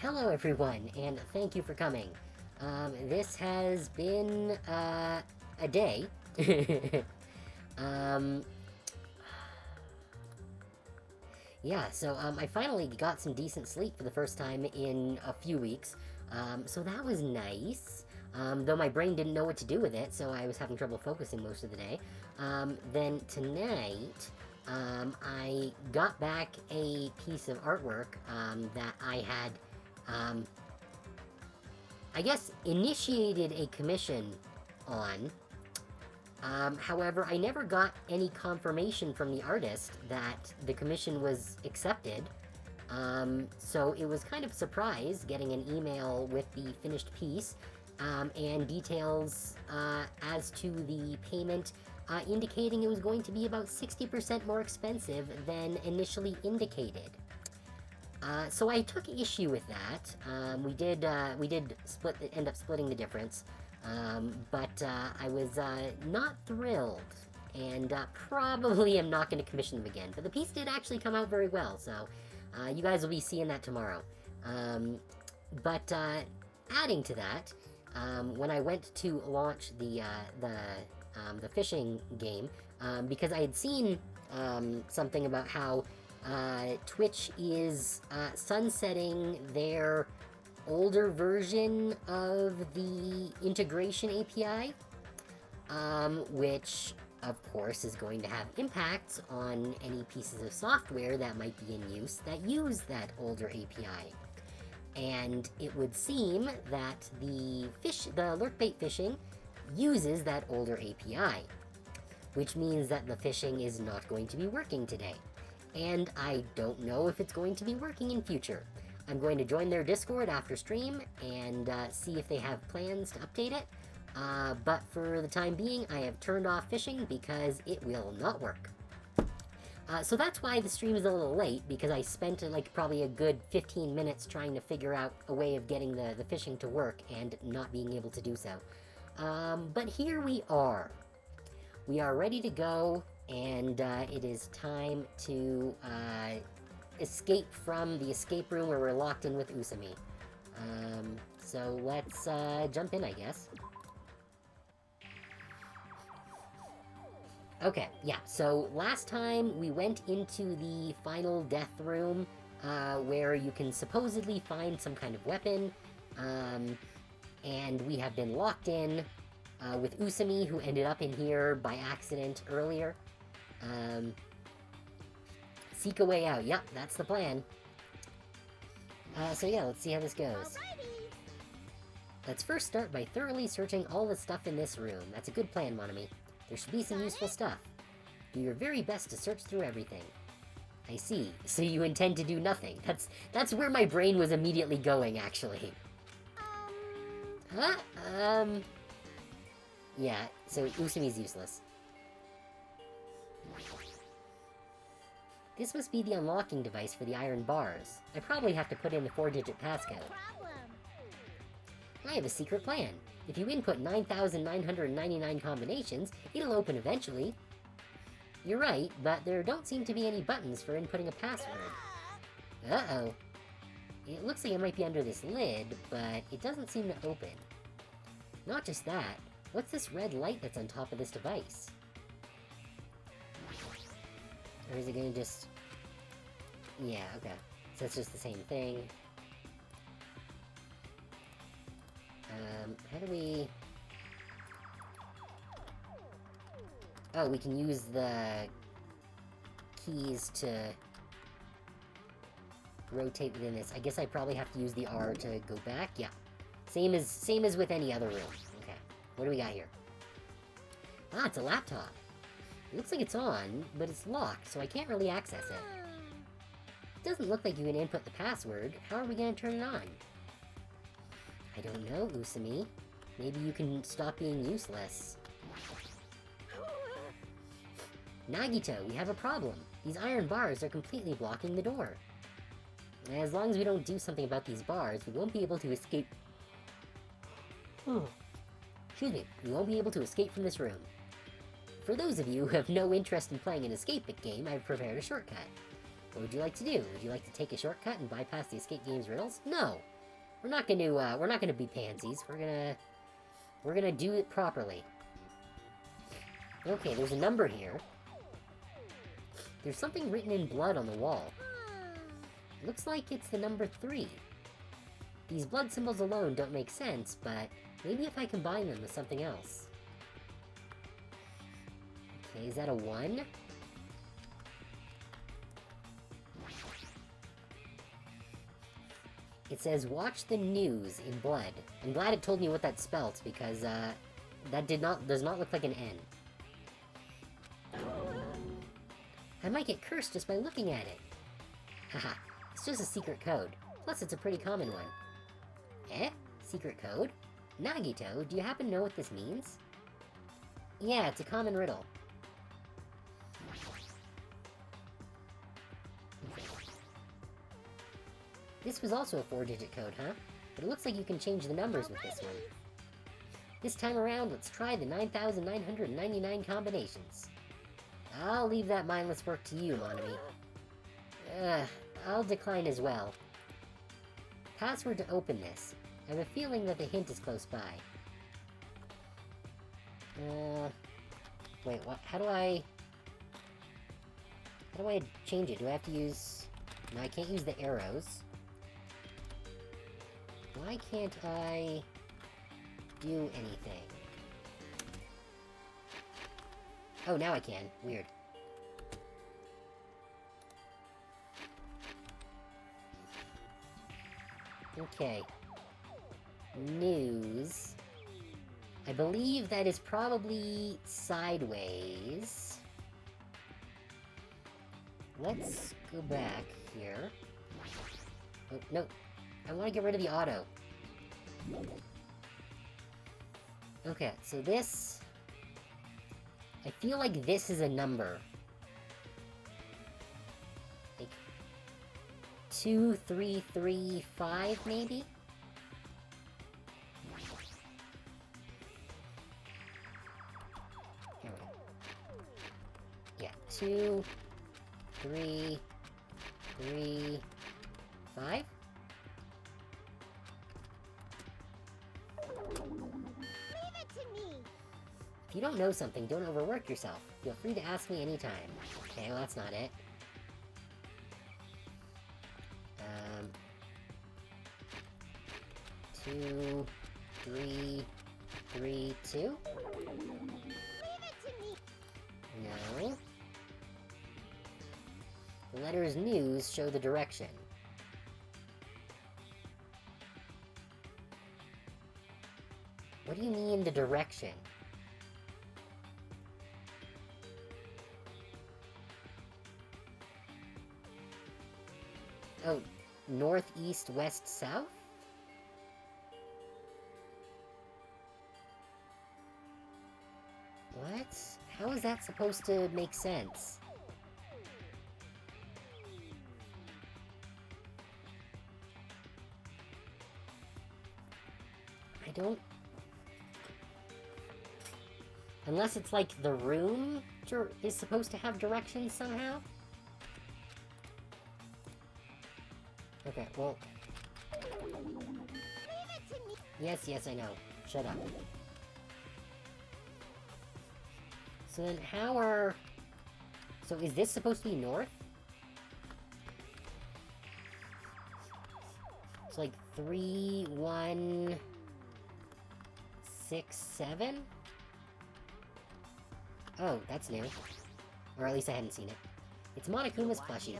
Hello everyone, and thank you for coming. This has been, a day. um, yeah, so, I finally got some decent sleep for the first time in a few weeks, so that was nice. Though my brain didn't know what to do with it, so I was having trouble focusing most of the day. Then tonight, I got back a piece of artwork, that I had, I guess, initiated a commission on. However, I never got any confirmation from the artist that the commission was accepted. So it was kind of a surprise getting an email with the finished piece, and details, as to the payment, indicating it was going to be about 60% more expensive than initially indicated. So I took issue with that. We did end up splitting the difference. But I was not thrilled, and probably am not going to commission them again. But the piece did actually come out very well, so you guys will be seeing that tomorrow. But adding to that, when I went to launch the fishing game, because I had seen something about how Twitch is sunsetting their older version of the integration API, which of course is going to have impacts on any pieces of software that might be in use that use that older API. And it would seem that the lurkbait fishing uses that older API, which means that the fishing is not going to be working today. And I don't know if it's going to be working in future. I'm going to join their Discord after stream and see if they have plans to update it. But for the time being, I have turned off fishing because it will not work. So that's why the stream is a little late, because I spent like probably a good 15 minutes trying to figure out a way of getting the fishing to work and not being able to do so. But here we are. We are ready to go, and it is time to escape from the escape room where we're locked in with Usami. So let's jump in, I guess. Okay, yeah, so last time we went into the final death room, where you can supposedly find some kind of weapon, and we have been locked in with Usami, who ended up in here by accident earlier. Seek a way out. Yep, that's the plan. So yeah, let's see how this goes. Alrighty. Let's first start by thoroughly searching all the stuff in this room. That's a good plan, Monami. There should be some useful stuff. Do your very best to search through everything. I see. So you intend to do nothing. That's where my brain was immediately going, actually. Huh? Yeah, so Usami's useless. This must be the unlocking device for the iron bars. I probably have to put in the 4-digit passcode. I have a secret plan. If you input 9,999 combinations, it'll open eventually. You're right, but there don't seem to be any buttons for inputting a password. Uh-oh. It looks like it might be under this lid, but it doesn't seem to open. Not just that, what's this red light that's on top of this device? Or is it gonna just... Yeah, okay. So it's just the same thing. How do we... Oh, we can use the keys to rotate within this. I guess I probably have to use the R to go back. Yeah. Same as with any other room. Okay. What do we got here? Ah, it's a laptop. It looks like it's on, but it's locked, so I can't really access it. It doesn't look like you can input the password. How are we going to turn it on? I don't know, Usami. Maybe you can stop being useless. Nagito, we have a problem. These iron bars are completely blocking the door. As long as we don't do something about these bars, we won't be able to escape... Excuse me. We won't be able to escape from this room. For those of you who have no interest in playing an escape game, I've prepared a shortcut. What would you like to do? Would you like to take a shortcut and bypass the escape game's riddles? No! we're not gonna be pansies. We're gonna do it properly. Okay, there's a number here. There's something written in blood on the wall. Looks like it's the number 3. These blood symbols alone don't make sense, but maybe if I combine them with something else. Okay, is that a 1? It says, watch the news in blood. I'm glad it told me what that spelt, because, that does not look like an N. I might get cursed just by looking at it. Haha, it's just a secret code. Plus, it's a pretty common one. Eh? Secret code? Nagito, do you happen to know what this means? Yeah, it's a common riddle. This was also a 4-digit code, huh? But it looks like you can change the numbers with this one. This time around, let's try the 9,999 combinations. I'll leave that mindless work to you, Monami. I'll decline as well. Password to open this. I have a feeling that the hint is close by. Wait, what? How do I change it? Do I have to use... No, I can't use the arrows. Why can't I do anything? Oh, now I can. Weird. Okay. News. I believe that is probably sideways. Let's go back here. Oh, no. I want to get rid of the auto. Okay, so this... I feel like this is a number. Like... 2, 3, 3, 5, maybe? Here we go. Yeah, 2, 3, 3, 5? If you don't know something, don't overwork yourself. Feel free to ask me anytime. Okay, well that's not it. 2, 3, 3, 2? No. The letters news show the direction. What do you mean, the direction? Oh, north, east, west, south? What? How is that supposed to make sense? I don't... Unless it's like the room is supposed to have directions somehow? Okay, well... Yes, I know. Shut up. So then how are... So is this supposed to be north? It's like 3, 1, 6, 7? Oh, that's new. Or at least I hadn't seen it. It's Monokuma's plushie.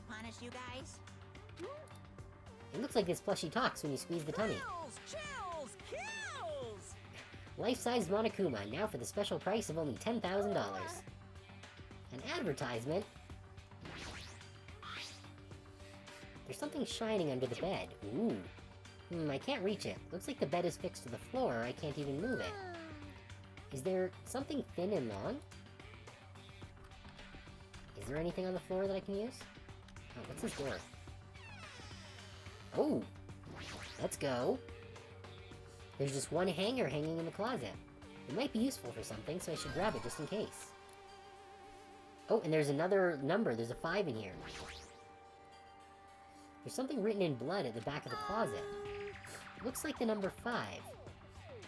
It looks like this plushie talks when you squeeze the tummy. Chills, kills! Life-sized Monokuma, now for the special price of only $10,000. An advertisement? There's something shining under the bed. Ooh. I can't reach it. Looks like the bed is fixed to the floor, I can't even move it. Is there something thin and long? Is there anything on the floor that I can use? Oh, what's this door? Oh! Let's go! There's just one hanger hanging in the closet. It might be useful for something, so I should grab it just in case. Oh, and there's another number. There's a 5 in here. There's something written in blood at the back of the closet. looks like the number 5.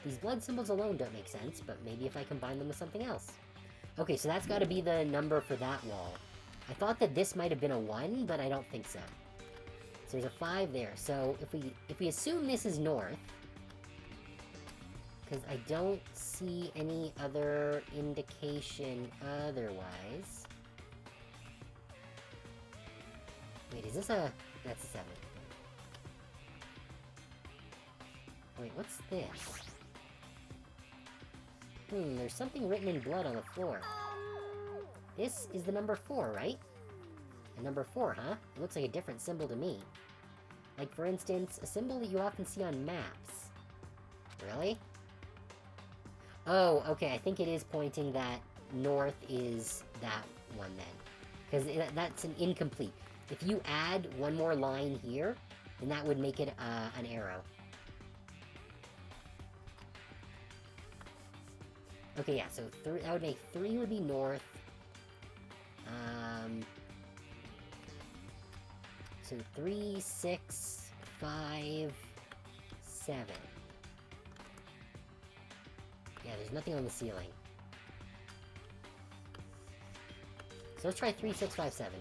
These blood symbols alone don't make sense, but maybe if I combine them with something else. Okay, so that's gotta be the number for that wall. I thought that this might have been a 1, but I don't think so. So there's a 5 there. So if we assume this is north, because I don't see any other indication otherwise. Wait, is this a... That's a 7. Wait, what's this? There's something written in blood on the floor. This is the number 4, right? A number 4, huh? It looks like a different symbol to me. Like, for instance, a symbol that you often see on maps. Really? Oh, okay, I think it is pointing that north is that one then. Because that's an incomplete. If you add one more line here, then that would make it an arrow. Okay, yeah, so that would make 3 would be north. So 3, 6, 5, 7. Yeah, there's nothing on the ceiling. So let's try 3, 6, 5, 7.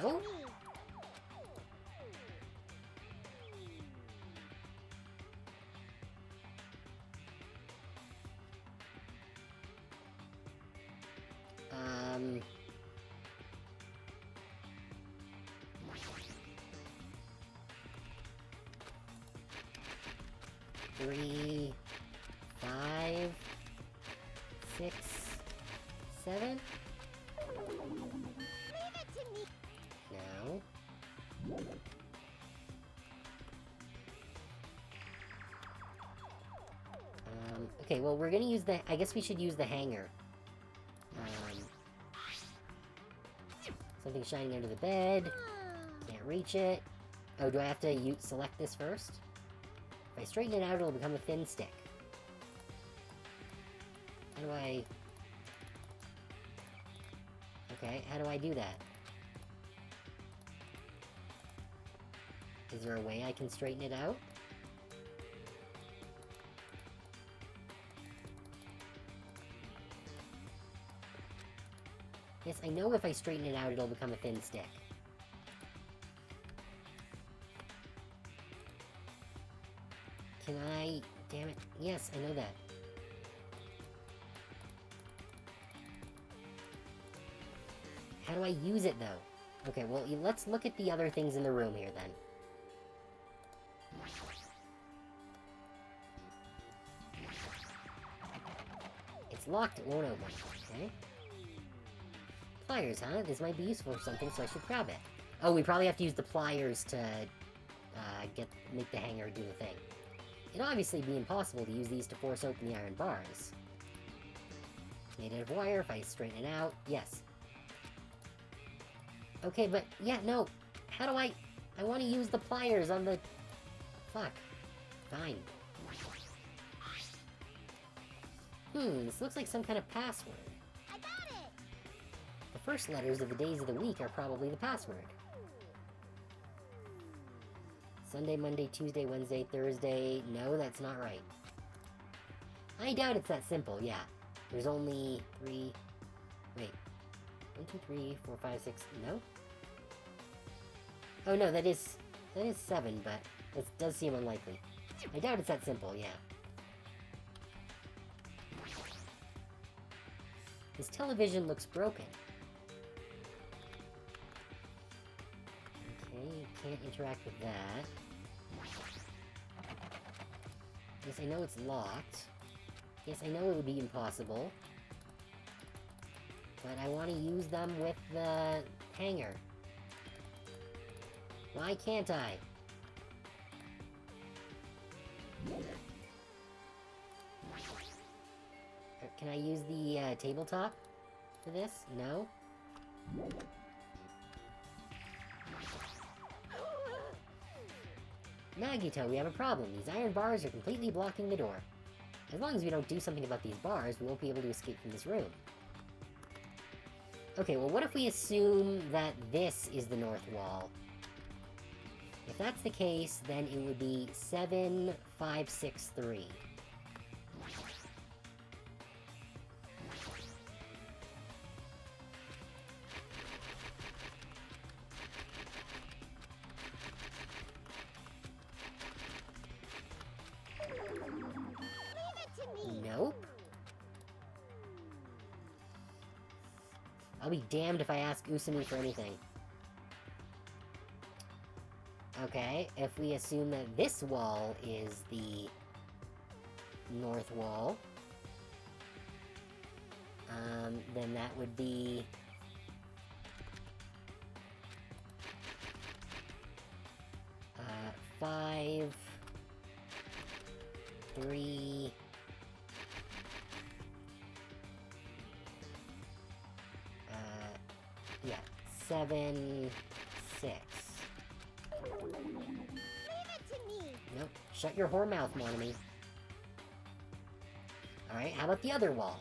No? Three, 5, 6, 7? Leave it to me. No. Okay, well, we're gonna use the... I guess we should use the hanger. Something shining under the bed. Can't reach it. Oh, do I have to select this first? If I straighten it out, it'll become a thin stick. How do I... Okay, how do I do that? Is there a way I can straighten it out? Yes, I know if I straighten it out, it'll become a thin stick. Can I... Damn it. Yes, I know that. How do I use it, though? Okay, well, let's look at the other things in the room here, then. It's locked, it won't open. Okay. Pliers, huh? This might be useful for something, so I should grab it. Oh, we probably have to use the pliers to make the hanger do the thing. It'd obviously be impossible to use these to force open the iron bars. Made out of wire, if I straighten it out, yes. Okay, but, yeah, no. How do I want to use the pliers on the... Fuck. Fine. This looks like some kind of password. I got it. The first letters of the days of the week are probably the password. Sunday, Monday, Tuesday, Wednesday, Thursday... No, that's not right. I doubt it's that simple, yeah. There's only 3... Wait. 1, 2, 3, 4, 5, 6... No? Oh no, that is 7, but it does seem unlikely. I doubt it's that simple, yeah. This television looks broken. Okay, can't interact with that. Yes, I know it's locked. Yes, I know it would be impossible. But I want to use them with the hanger. Why can't I? Can I use the tabletop for this? No? Nagito, we have a problem. These iron bars are completely blocking the door. As long as we don't do something about these bars, we won't be able to escape from this room. Okay, well, what if we assume that this is the north wall? If that's the case, then it would be 7, 5, 6, 3. Nope. I'll be damned if I ask Usumi for anything. Okay, if we assume that this wall is the north wall, then that would be... 5, 3... yeah, 7, 6. Leave it to me. Nope. Shut your whore mouth, mon ami. Alright, how about the other wall?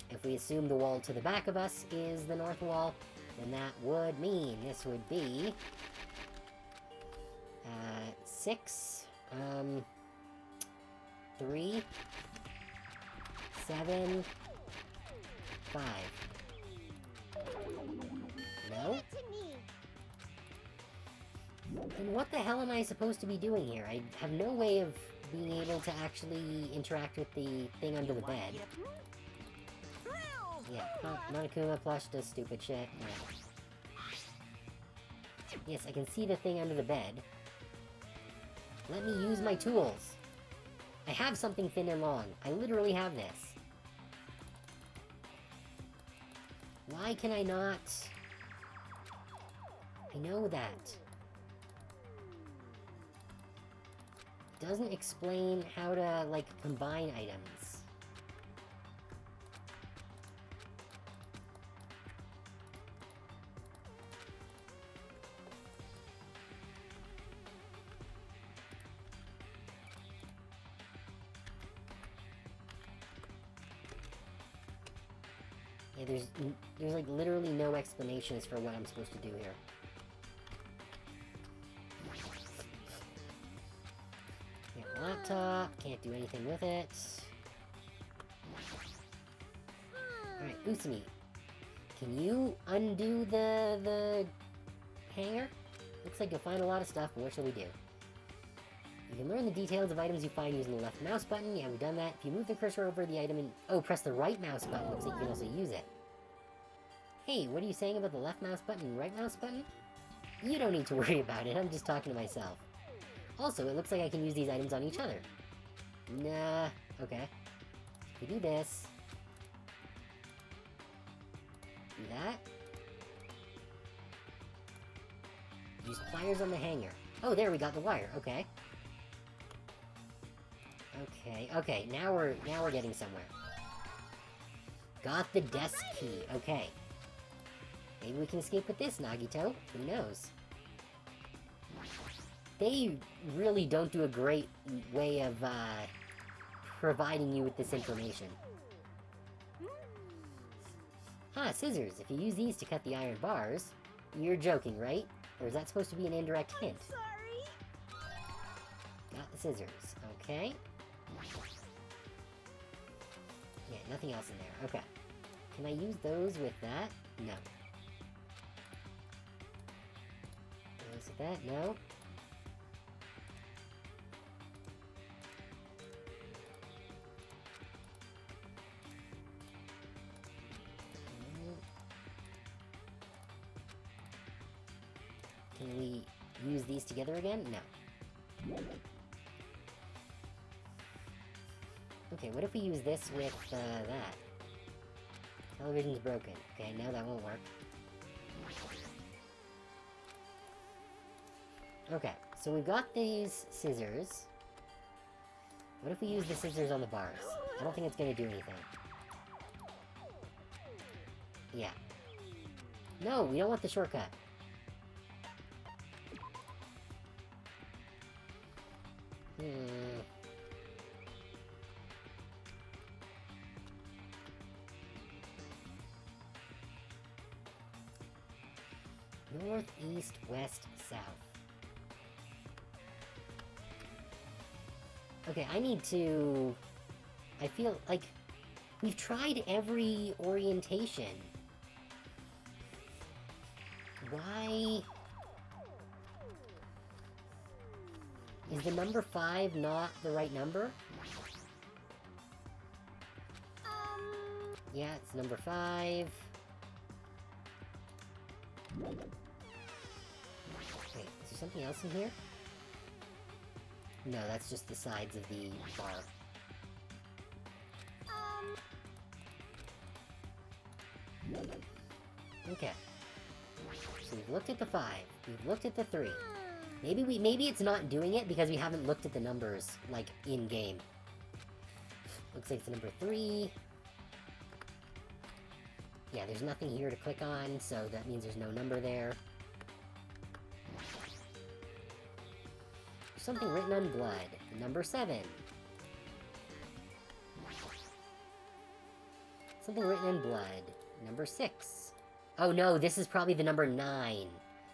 If we assume the wall to the back of us is the north wall, then that would mean this would be... 6, 3, 7, 5. No? Leave it to me. Then what the hell am I supposed to be doing here? I have no way of being able to actually interact with the thing under the bed. Yeah, Monokuma plush does stupid shit. Yeah. Yes, I can see the thing under the bed. Let me use my tools. I have something thin and long. I literally have this. Why can I not? I know that. It doesn't explain how to, like, combine items. Yeah, there's like literally no explanations for what I'm supposed to do here. Yeah, laptop, can't do anything with it. Alright, Usumi. Can you undo the hanger? Looks like you'll find a lot of stuff, but what shall we do? You can learn the details of items you find using the left mouse button. Yeah, we've done that. If you move the cursor over the item and... Oh, press the right mouse button. Looks like you can also use it. Hey, what are you saying about the left mouse button and right mouse button? You don't need to worry about it. I'm just talking to myself. Also, it looks like I can use these items on each other. Nah. Okay. If we do this... Do that. Use pliers on the hanger. Oh, there, we got the wire. Okay. Okay, now we're getting somewhere. Got the desk key. Okay. Maybe we can escape with this, Nagito. Who knows? They really don't do a great way of, providing you with this information. Ah, scissors. If you use these to cut the iron bars... You're joking, right? Or is that supposed to be an indirect hint? Sorry. Got the scissors. Okay. Yeah, nothing else in there. Okay. Can I use those with that? No. Those with that? No. Can we use these together again? No. Okay, what if we use this with, that? Television's broken. Okay, now that won't work. Okay, so we've got these scissors. What if we use the scissors on the bars? I don't think it's gonna do anything. Yeah. No, we don't want the shortcut. North, east, west, south. Okay, I need to... I feel like... We've tried every orientation. Why... Is the number 5 not the right number? Yeah, it's number 5. Wait, is there something else in here? No, that's just the sides of the bar. Okay. So we've looked at the 5. We've looked at the 3. Maybe it's not doing it because we haven't looked at the numbers, like, in-game. Looks like it's number 3. Yeah, there's nothing here to click on, so that means there's no number there. There's something written on blood. Number 7. Something written in blood. Number 6. Oh no, this is probably the number 9.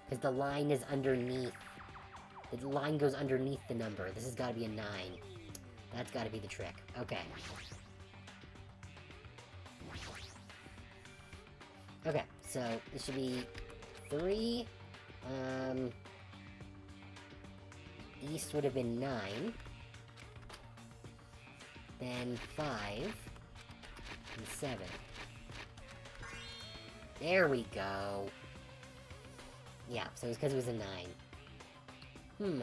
Because the line is underneath. The line goes underneath the number. This has got to be a 9. That's got to be the trick. Okay. Okay, so this should be 3. East would have been 9. Then 5. And 7. There we go. Yeah, so it's because it was a 9.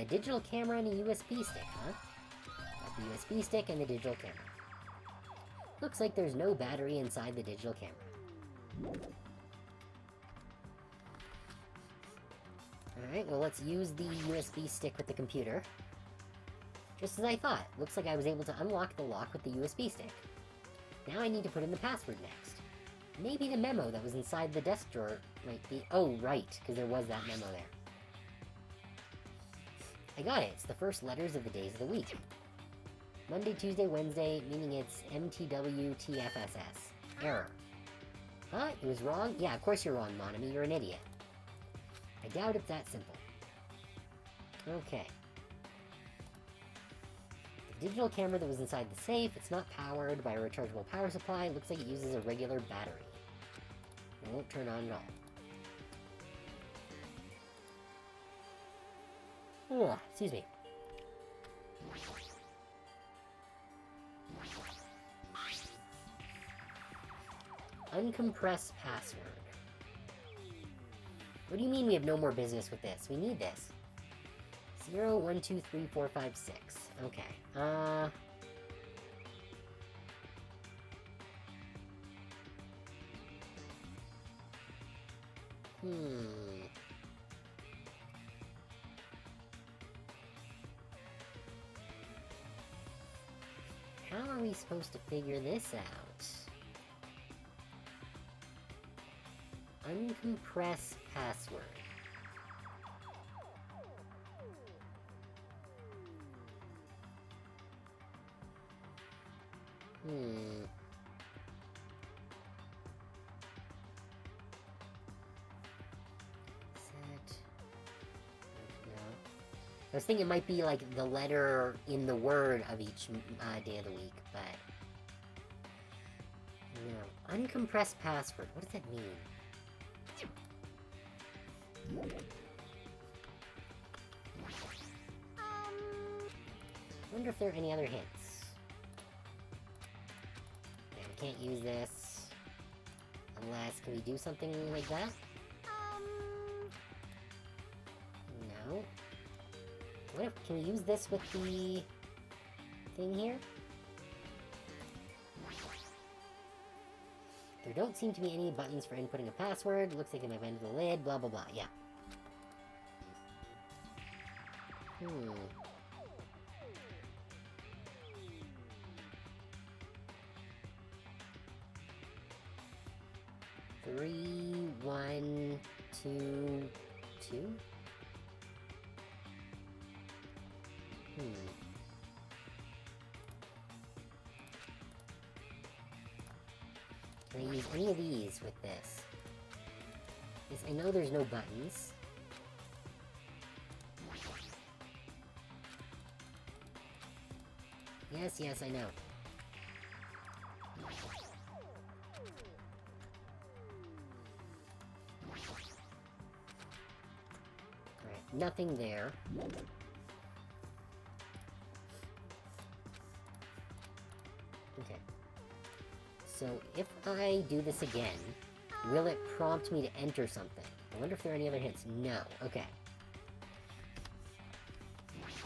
A digital camera and a USB stick, huh? Got the USB stick and the digital camera. Looks like there's no battery inside the digital camera. Alright, well let's use the USB stick with the computer. Just as I thought. Looks like I was able to unlock the lock with the USB stick. Now I need to put in the password next. Maybe the memo that was inside the desk drawer might be... Oh, right, because there was that memo there. I got it. It's the first letters of the days of the week. Monday, Tuesday, Wednesday, meaning it's MTWTFSS. Error. Huh? It was wrong? Yeah, of course you're wrong, Monami. You're an idiot. I doubt it's that simple. Okay. The digital camera that was inside the safe, it's not powered by a rechargeable power supply. It looks like it uses a regular battery. It won't turn on at all. Oh, excuse me. Uncompress password. What do you mean we have no more business with this? We need this. 0, 1, 2, 3, 4, 5, 6. Okay. How are we supposed to figure this out? Uncompress password. Set. No. I was thinking it might be like the letter in the word of each day of the week, but... No. Uncompressed password. What does that mean? Wonder if there are any other hints. Okay, we can't use this. Unless, can we do something like that? No. What if, can we use this with the thing here? There don't seem to be any buttons for inputting a password. Looks like they might end the lid, blah blah blah, yeah. Hmm. 3, 1, 2, 2? Can I use any of these with this? Yes, I know there's no buttons. Yes, yes, I know. Alright, nothing there. Okay. So, if I do this again, will it prompt me to enter something? I wonder if there are any other hints. No. Okay.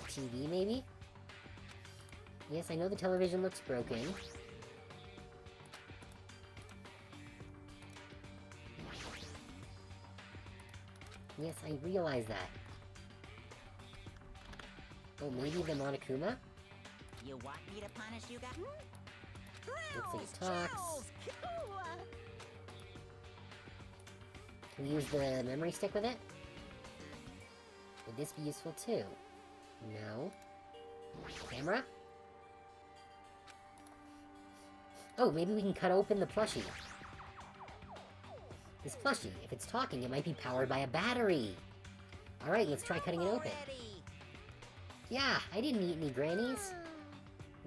TV, maybe? Yes, I know the television looks broken. Yes, I realize that. Oh, maybe the Monokuma? You want me to punish you guys? Looks like it talks. Cool. Can we use the memory stick with it? Would this be useful too? No. Camera? Oh, maybe we can cut open the plushie. This plushie, if it's talking, it might be powered by a battery. Alright, let's try cutting it open. Yeah, I didn't eat any grannies.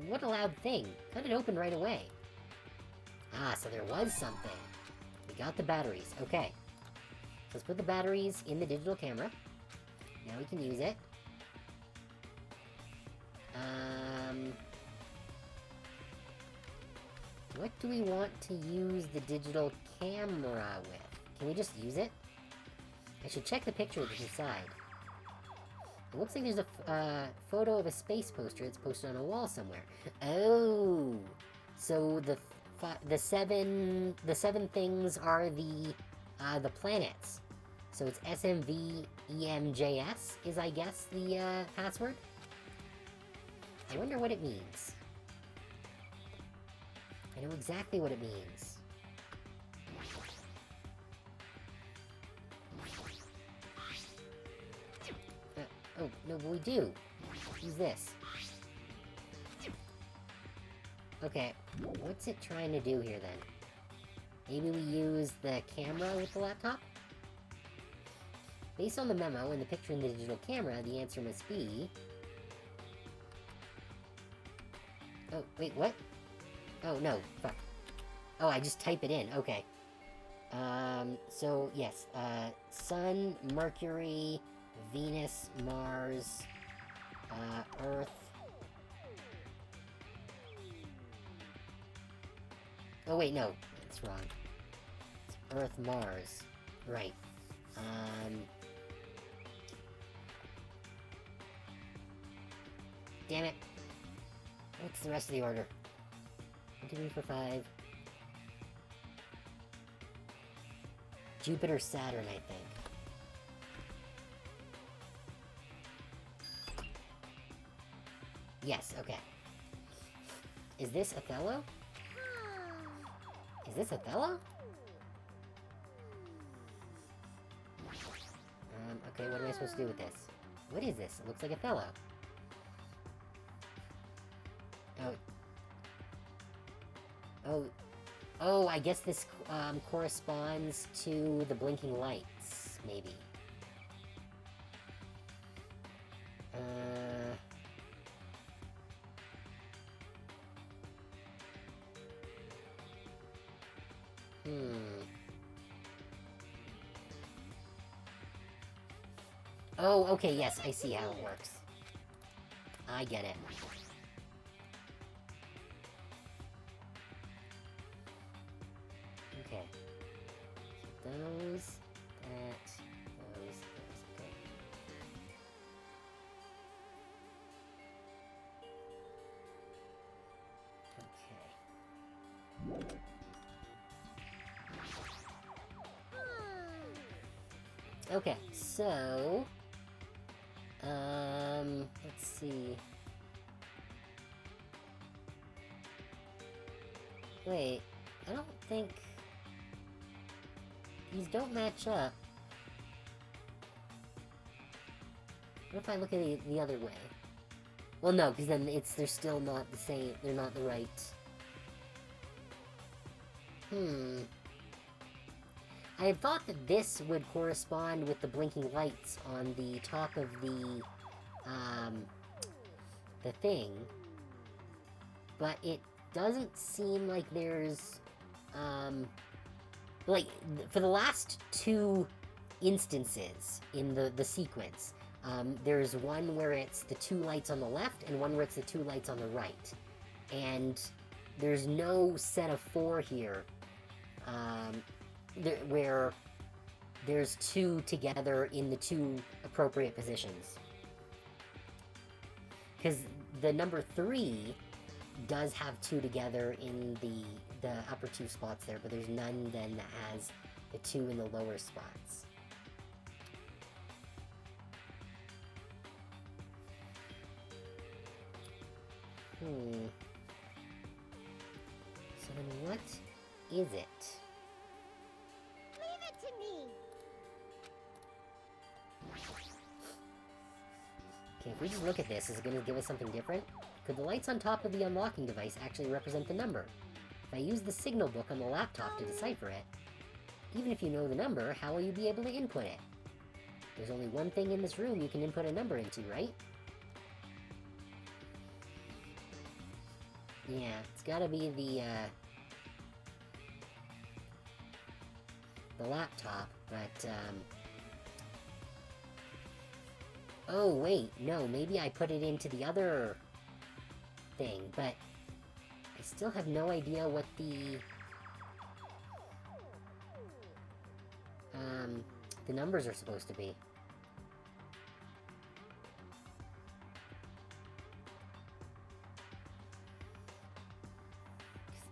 What a loud thing. Cut it open right away. Ah, so there was something. We got the batteries. Okay. Let's put the batteries in the digital camera. Now we can use it. What do we want to use the digital camera with? Can we just use it? I should check the picture that's inside. It looks like there's a photo of a space poster that's posted on a wall somewhere. Oh, so the seven things are the planets. So it's SMVEMJS is, I guess, the password. I wonder what it means. I know exactly what it means. Oh, no, but we do. Use this. Okay, what's it trying to do here, then? Maybe we use the camera with the laptop? Based on the memo and the picture in the digital camera, the answer must be... Oh, wait, what? Oh, no, fuck. Oh, I just type it in, okay. So, yes, Sun, Mercury, Venus, Mars, Earth. Oh, wait, no, that's wrong. It's Earth, Mars. Right. Damn it. What's the rest of the order? 1, 2, 3, 4, 5. Jupiter, Saturn, I think. Yes, okay. Is this Othello? Is this Othello? Okay, what am I supposed to do with this? What is this? It looks like Othello. Oh, I guess this, corresponds to the blinking lights, maybe. Oh, okay, yes, I see how it works. I get it. Okay. So those, that, those, okay. Okay. Okay, so... let's see... Wait, I don't think... These don't match up. What if I look at it the other way? Well, no, because then they're still not the same, they're not the right... I had thought that this would correspond with the blinking lights on the top of the thing, but it doesn't seem like there's, like, for the last two instances in the sequence, there's one where it's the two lights on the left and one where it's the two lights on the right. And there's no set of four here, where there's two together in the two appropriate positions. Because the number 3 does have two together in the upper two spots there, but there's none then that has the two in the lower spots. So then what is it? Leave it to me. Okay, if we just look at this, is it going to give us something different? Could the lights on top of the unlocking device actually represent the number? If I use the signal book on the laptop to decipher it, even if you know the number, how will you be able to input it? There's only one thing in this room you can input a number into, right? Yeah, it's gotta be the laptop, but, oh, wait, no, maybe I put it into the other thing, but I still have no idea what the numbers are supposed to be.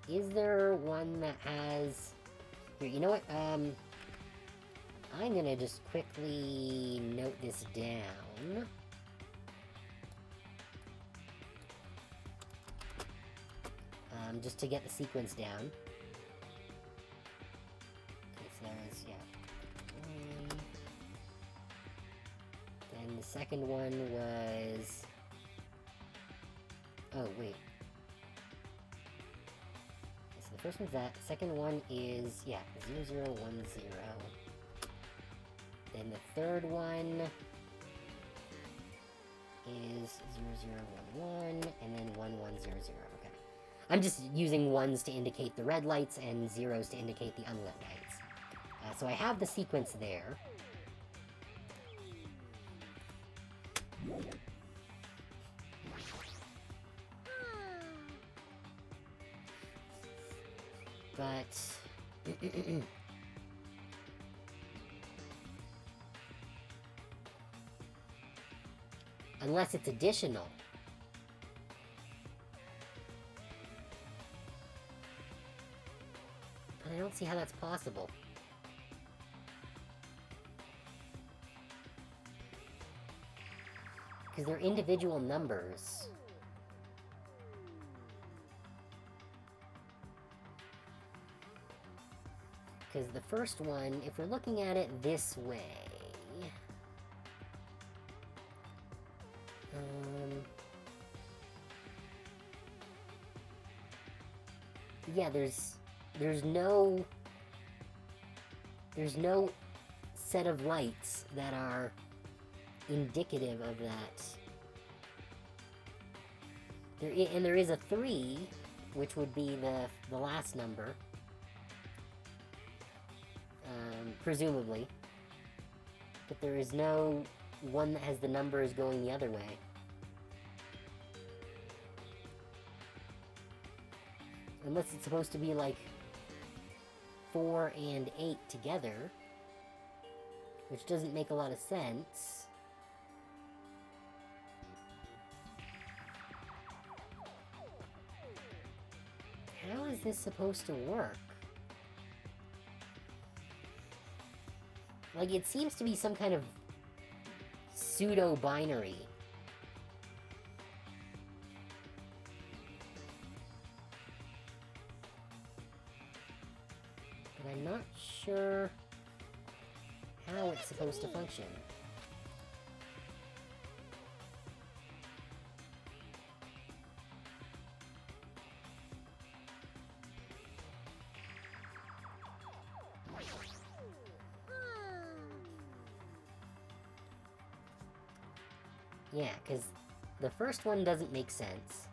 Is there one that has... Here, you know what, I'm gonna just quickly note this down. Just to get the sequence down. Okay, so that was, yeah. Then the second one was... Oh, wait. So the first one's that. The second one is, yeah, 0010. Then the third one is 0011, and then 1100. Okay. I'm just using ones to indicate the red lights and zeros to indicate the unlit lights. So I have the sequence there. But... unless it's additional. But I don't see how that's possible. Because they're individual numbers. Because the first one, if we're looking at it this way... yeah, there's no set of lights that are indicative of that. And there is a 3, which would be the last number, presumably. But there is no one that has the numbers going the other way. Unless it's supposed to be like 4 and 8 together, which doesn't make a lot of sense. How is this supposed to work? Like, it seems to be some kind of pseudo-binary. But I'm not sure how it's supposed to function. Yeah, because the first one doesn't make sense.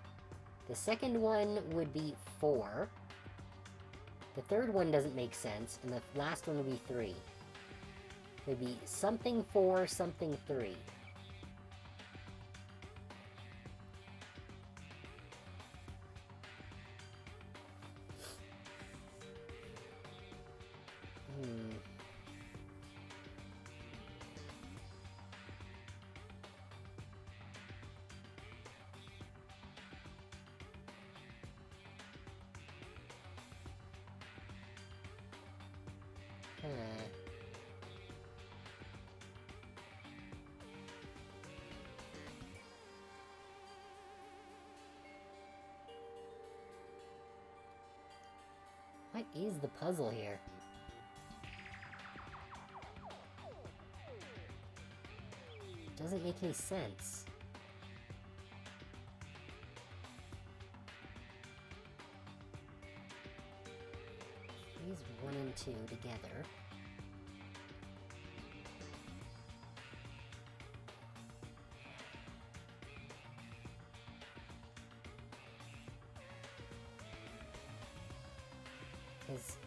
The second one would be 4. The third one doesn't make sense, and the last one would be 3. It would be something 4, something 3. What is the puzzle here? Doesn't make any sense. These 1 and 2 together. Because,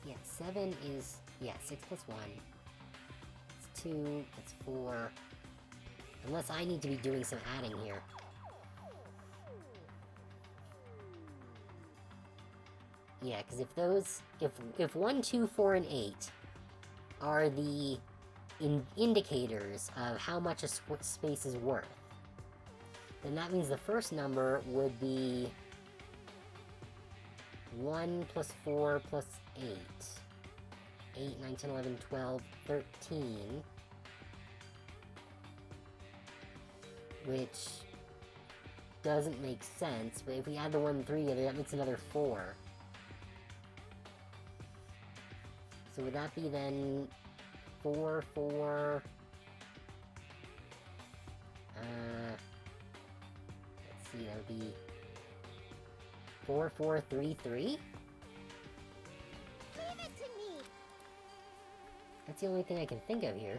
yeah, 7 is, yeah, 6 plus 1. It's 2, it's 4. Unless I need to be doing some adding here. Yeah, because if those, if 1, 2, 4, and 8 are the indicators of how much a space is worth, then that means the first number would be 1 plus 4 plus 8. 8, 9, 10, 11, 12, 13. Which doesn't make sense, but if we add the 1 and 3 together, that makes another 4. So would that be then 4, 4... let's see, that would be 4, 4, 3, 3? Leave it to me. That's the only thing I can think of here.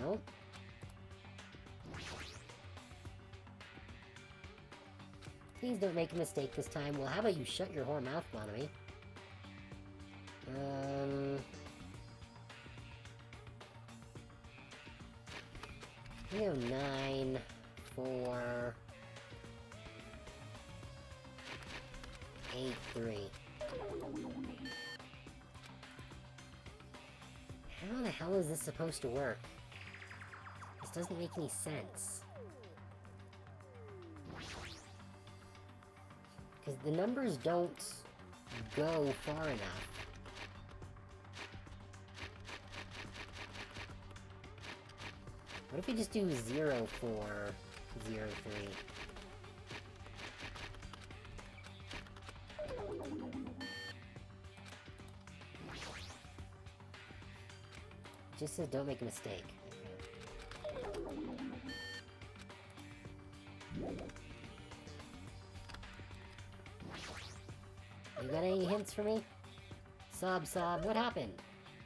No. Please don't make a mistake this time. Well, how about you shut your whore mouth, Bonamy? We go 9, 4, 8, 3. How the hell is this supposed to work? This doesn't make any sense. Because the numbers don't go far enough. What if we just do 0, 4, 0, 3? Just says don't make a mistake. You got any hints for me? Sob, what happened?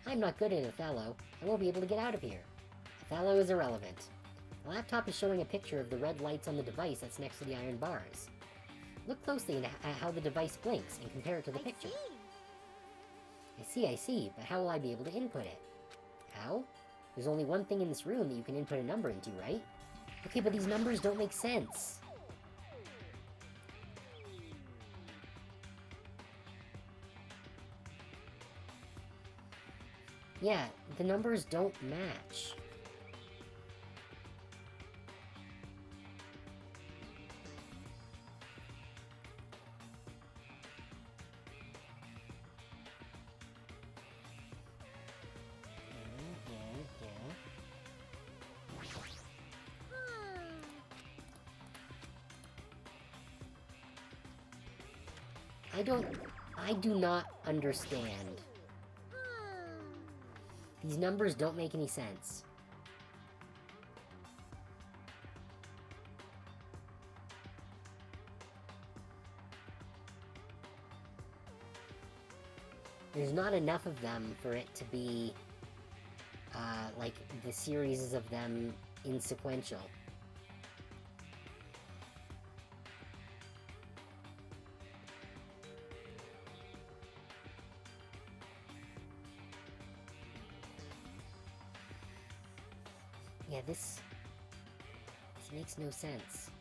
I'm not good at Othello. I won't be able to get out of here. Othello is irrelevant. The laptop is showing a picture of the red lights on the device that's next to the iron bars. Look closely at how the device blinks and compare it to the picture. I see, but how will I be able to input it? How? There's only one thing in this room that you can input a number into, right? Okay, but these numbers don't make sense. Yeah, the numbers don't match. I do not understand. These numbers don't make any sense. There's not enough of them for it to be, like, the series of them in sequential. Yeah, this makes no sense.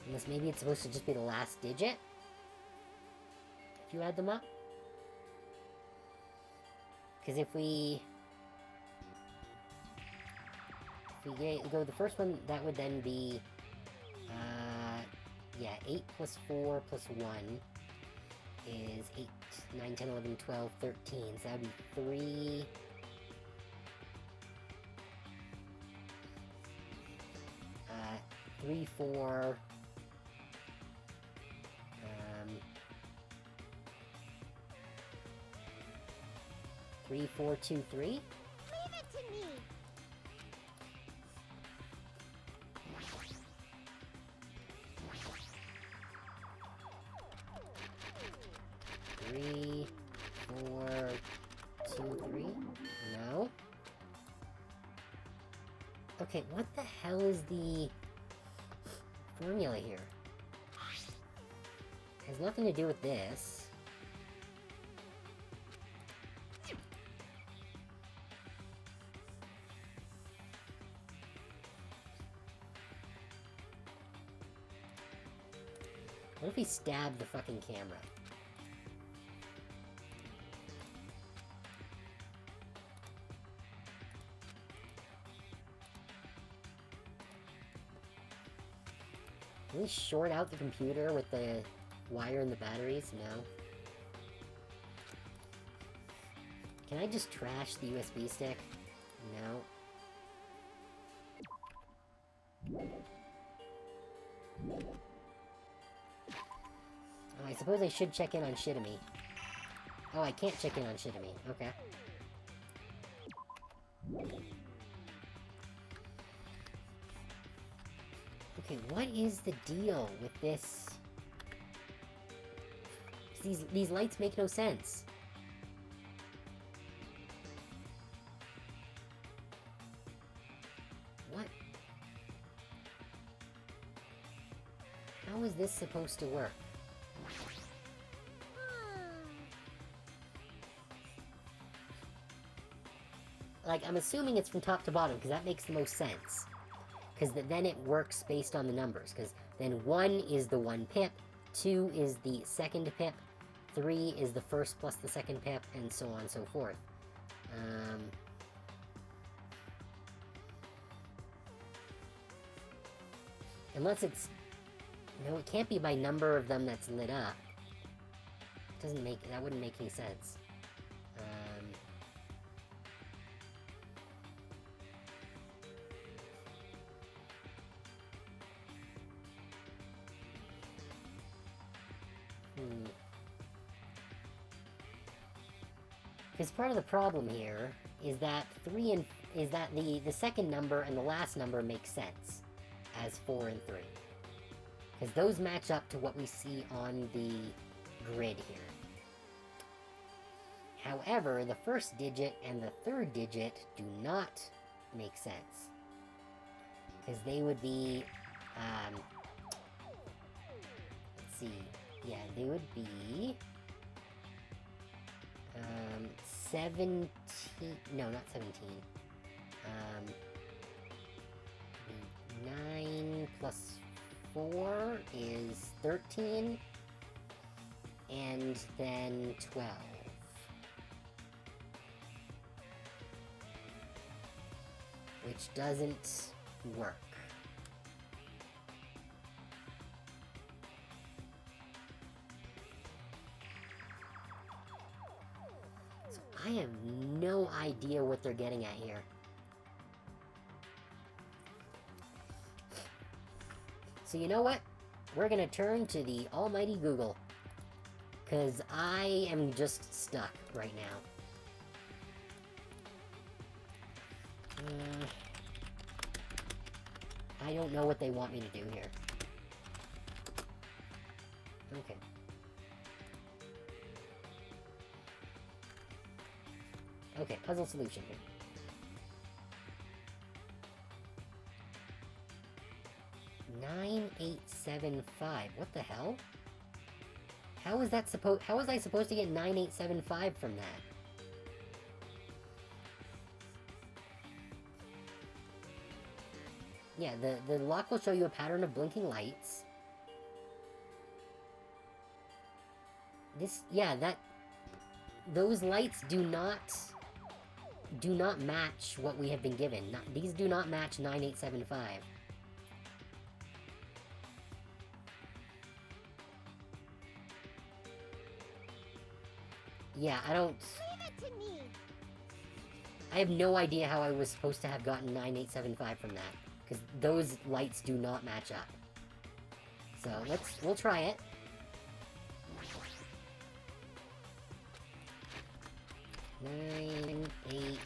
Unless maybe it's supposed to just be the last digit? If you add them up? Because if we go the first one, that would then be, yeah, 8 plus 4 plus 1 is 8, 9, 10, 11, 12, 13. So that would be 3... 3, 4... 3, 4, 2, 3? Leave it to me. 3, 4, 2, 3? No? Okay, what the hell is the formula here? Has nothing to do with this. What if we stab the fucking camera? Can we short out the computer with the wire and the batteries? No. Can I just trash the USB stick? No. Oh, I suppose I should check in on Shitami. Oh, I can't check in on Shitami. Okay. Okay, what is the deal with this? These lights make no sense. What? How is this supposed to work? Like, I'm assuming it's from top to bottom, because that makes the most sense. Because then it works based on the numbers, because then 1 is the 1 pip, 2 is the second pip, 3 is the first plus the second pip, and so on and so forth. Unless it's... No, it can't be by number of them that's lit up. It doesn't make... That wouldn't make any sense. Because part of the problem here is that the second number and the last number make sense as 4 and 3. Because those match up to what we see on the grid here. However, the first digit and the third digit do not make sense. Because they would be, let's see, yeah, they would be, 17, no, not 17, 9 plus 4 is 13, and then 12. Which doesn't work. So I have no idea what they're getting at here. So you know what? We're gonna turn to the almighty Google. 'Cause I am just stuck right now. I don't know what they want me to do here. Okay. Okay, puzzle solution here. Nine, 8, 7, 5. What the hell? How was I supposed to get 9875 from that? Yeah, the lock will show you a pattern of blinking lights. Those lights do not match what we have been given. These do not match 9875. Yeah, I don't... Leave it to me. I have no idea how I was supposed to have gotten 9875 from that. Because those lights do not match up. So, we'll try it. Nine, 8,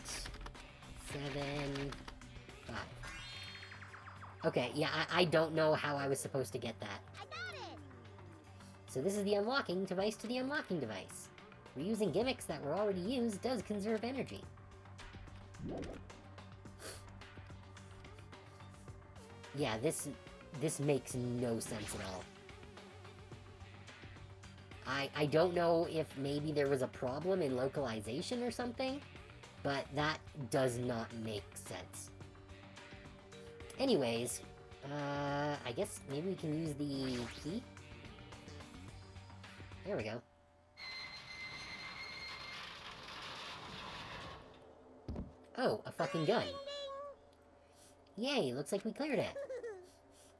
7, 5. Okay, yeah, I don't know how I was supposed to get that. I got it. So this is the unlocking device to the unlocking device. Reusing gimmicks that were already used does conserve energy. Yeah, this makes no sense at all. I don't know if maybe there was a problem in localization or something, but that does not make sense. Anyways, I guess maybe we can use the key? There we go. Oh, a fucking gun. Yay, looks like we cleared it.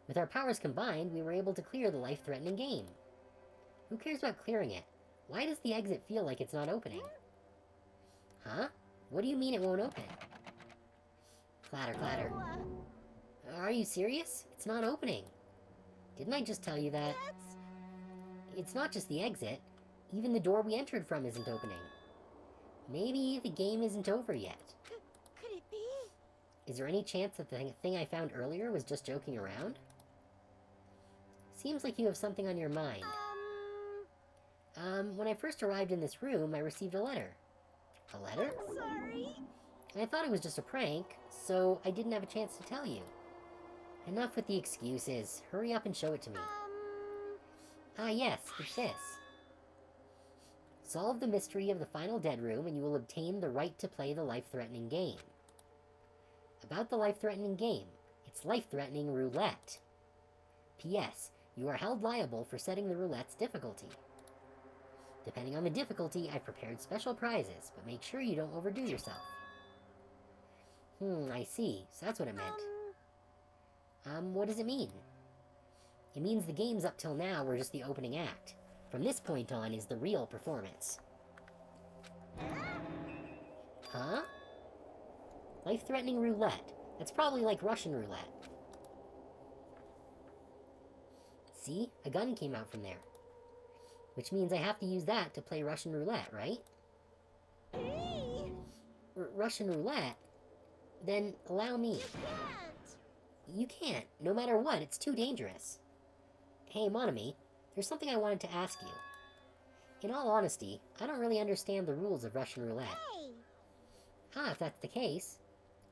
With our powers combined, we were able to clear the life-threatening game. Who cares about clearing it? Why does the exit feel like it's not opening? Huh? What do you mean it won't open? Clatter, clatter. Are you serious? It's not opening. Didn't I just tell you that? It's not just the exit. Even the door we entered from isn't opening. Maybe the game isn't over yet. Could it be? Is there any chance that the thing I found earlier was just joking around? Seems like you have something on your mind. When I first arrived in this room, I received a letter. A letter? I'm sorry. I thought it was just a prank, so I didn't have a chance to tell you. Enough with the excuses. Hurry up and show it to me. Ah, yes, it's this. Solve the mystery of the final dead room and you will obtain the right to play the life-threatening game. About the life-threatening game. It's life-threatening roulette. P.S. You are held liable for setting the roulette's difficulty. Depending on the difficulty, I've prepared special prizes, but make sure you don't overdo yourself. I see. So that's what it meant. What does it mean? It means the games up till now were just the opening act. From this point on is the real performance. Huh? Life-threatening roulette. That's probably like Russian roulette. See? A gun came out from there. Which means I have to use that to play Russian roulette, right? Hey. Russian roulette? Then allow me. You can't. You can't. No matter what, it's too dangerous. Hey, Monami, there's something I wanted to ask you. In all honesty, I don't really understand the rules of Russian roulette. Hey. Ah, if that's the case,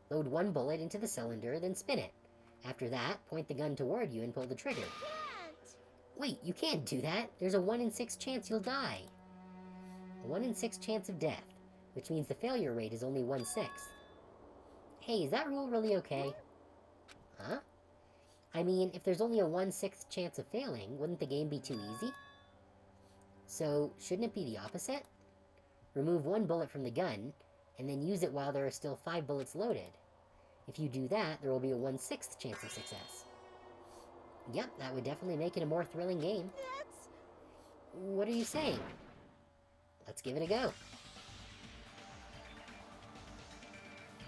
load one bullet into the cylinder, then spin it. After that, point the gun toward you and pull the trigger. Can't. Wait, you can't do that. There's a 1 in 6 chance you'll die. A 1 in 6 chance of death, which means the failure rate is only 1/6. Hey, is that rule really okay? Huh? I mean, if there's only a 1/6 chance of failing, wouldn't the game be too easy? So, shouldn't it be the opposite? Remove one bullet from the gun, and then use it while there are still 5 bullets loaded. If you do that, there will be a 1/6 chance of success. Yep, that would definitely make it a more thrilling game. That's... What are you saying? Let's give it a go.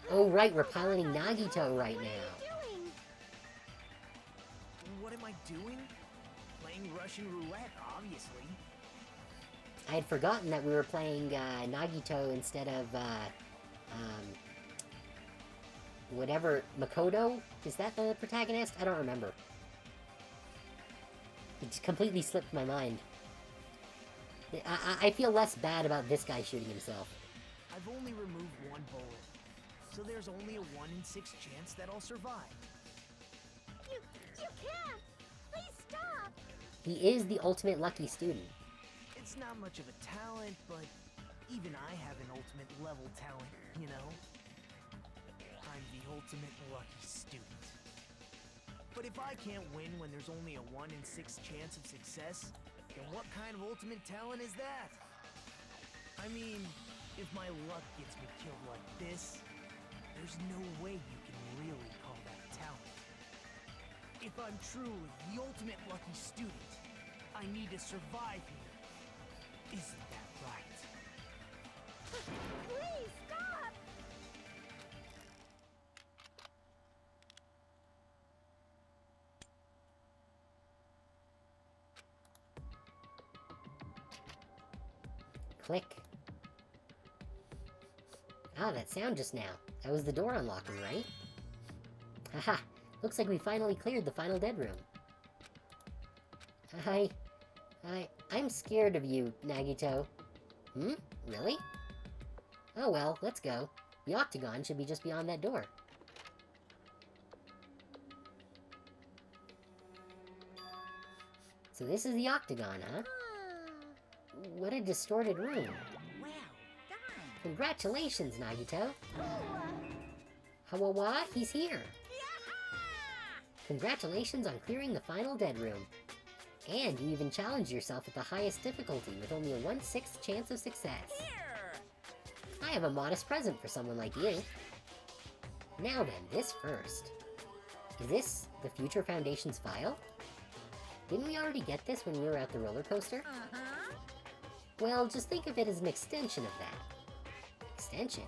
Oh right, we're piloting Nagito right now. What am I doing? Playing Russian roulette, obviously. I had forgotten that we were playing Nagito instead of whatever, Makoto? Is that the protagonist? I don't remember. It just completely slipped my mind. I feel less bad about this guy shooting himself. I've only removed one bullet, so there's only a 1 in 6 chance that I'll survive. You can't! Please stop! He is the ultimate lucky student. It's not much of a talent, but even I have an ultimate level talent, you know? I'm the ultimate lucky student. But if I can't win when there's only a 1 in 6 chance of success, then what kind of ultimate talent is that? I mean, if my luck gets me killed like this, there's no way you can really call that talent. If I'm truly the ultimate lucky student, I need to survive here. Isn't that right? Please stop! Click. Ah, that sound just now. That was the door unlocking, right? Haha, looks like we finally cleared the final dead room. I'm scared of you, Nagito. Hmm? Really? Oh well, let's go. The octagon should be just beyond that door. So this is the octagon, huh? What a distorted room. Well done. Congratulations, Nagito. Hawawa, he's here. Congratulations on clearing the final dead room. And you even challenged yourself at the highest difficulty with only a 1/6 chance of success. Here. I have a modest present for someone like you. Now then, this first. Is this the Future Foundation's file? Didn't we already get this when we were at the roller coaster? Uh-huh. Well, just think of it as an extension of that. Extension?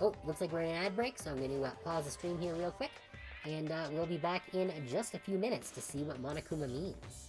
Oh, looks like we're in an ad break, so I'm going to pause the stream here real quick. And we'll be back in just a few minutes to see what Monokuma means.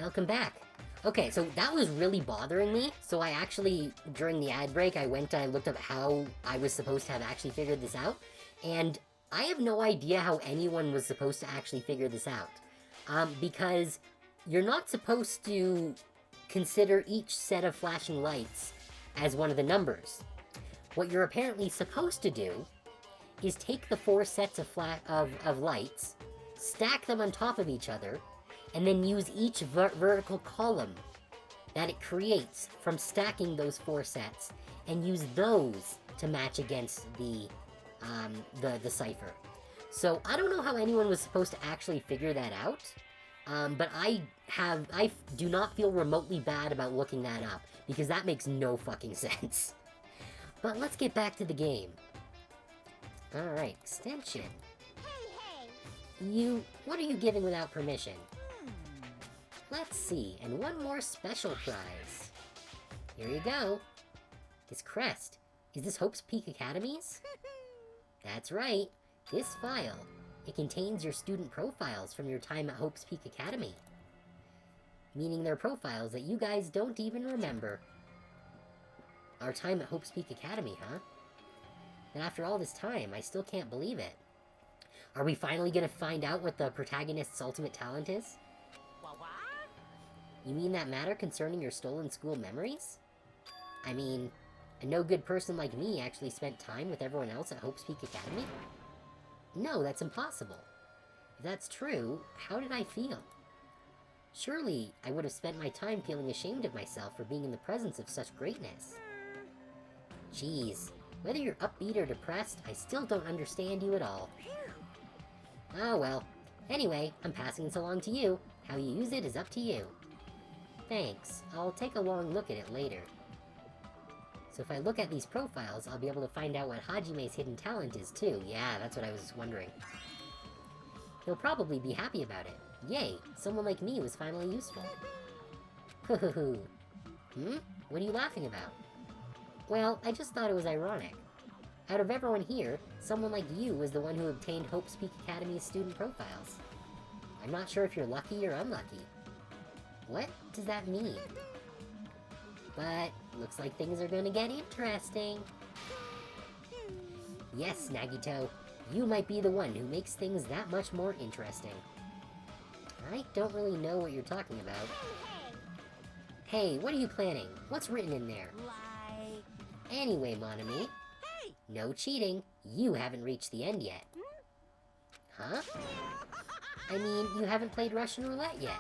Welcome back. Okay, so that was really bothering me, so I actually, during the ad break, I went and I looked up how I was supposed to have actually figured this out, and I have no idea how anyone was supposed to actually figure this out. Because you're not supposed to consider each set of flashing lights as one of the numbers. What you're apparently supposed to do is take the 4 sets of lights, stack them on top of each other, and then use each vertical column that it creates from stacking those 4 sets, and use those to match against the cipher. So I don't know how anyone was supposed to actually figure that out, but I do not feel remotely bad about looking that up, because that makes no fucking sense. But let's get back to the game. Alright, extension. What are you giving without permission? Let's see, and one more special prize. Here you go. This crest. Is this Hope's Peak Academy's? That's right. This file. It contains your student profiles from your time at Hope's Peak Academy. Meaning they're profiles that you guys don't even remember. Our time at Hope's Peak Academy, huh? And after all this time, I still can't believe it. Are we finally gonna find out what the protagonist's ultimate talent is? What? You mean that matter concerning your stolen school memories? I mean, a no-good person like me actually spent time with everyone else at Hope's Peak Academy? No, that's impossible. If that's true, how did I feel? Surely, I would have spent my time feeling ashamed of myself for being in the presence of such greatness. Jeez, whether you're upbeat or depressed, I still don't understand you at all. Oh well. Anyway, I'm passing this along to you. How you use it is up to you. Thanks. I'll take a long look at it later. So if I look at these profiles, I'll be able to find out what Hajime's hidden talent is too. Yeah, that's what I was wondering. He'll probably be happy about it. Yay, someone like me was finally useful. Hoo. What are you laughing about? Well, I just thought it was ironic. Out of everyone here, someone like you was the one who obtained Hope's Peak Academy's student profiles. I'm not sure if you're lucky or unlucky. What does that mean? But, looks like things are gonna get interesting. Yes, Nagito, you might be the one who makes things that much more interesting. I don't really know what you're talking about. Hey, what are you planning? What's written in there? Like... Anyway, Monami, Hey! no cheating. You haven't reached the end yet. Huh? I mean, you haven't played Russian roulette yet.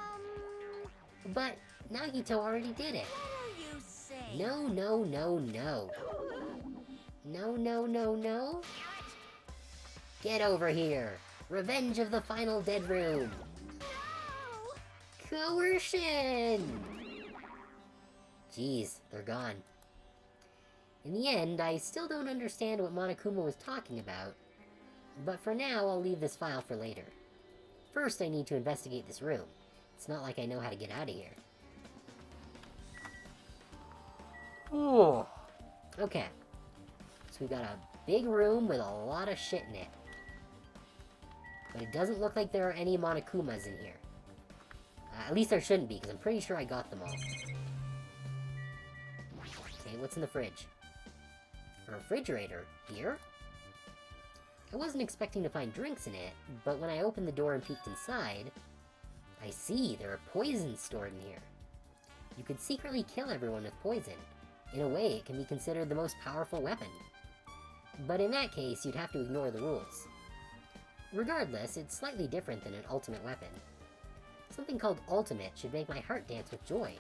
But Nagito already did it. What do you say? No. No. Get over here. Revenge of the Final Dead Room. Coercion! Jeez, they're gone. In the end, I still don't understand what Monokuma was talking about, but for now, I'll leave this file for later. First, I need to investigate this room. It's not like I know how to get out of here. Ooh. Okay. So we've got a big room with a lot of shit in it. But it doesn't look like there are any Monokumas in here. At least there shouldn't be, because I'm pretty sure I got them all. Okay, what's in the fridge? A refrigerator? Here? I wasn't expecting to find drinks in it, but when I opened the door and peeked inside, I see there are poisons stored in here. You could secretly kill everyone with poison. In a way, it can be considered the most powerful weapon. But in that case, you'd have to ignore the rules. Regardless, it's slightly different than an ultimate weapon. Something called ultimate should make my heart dance with joy.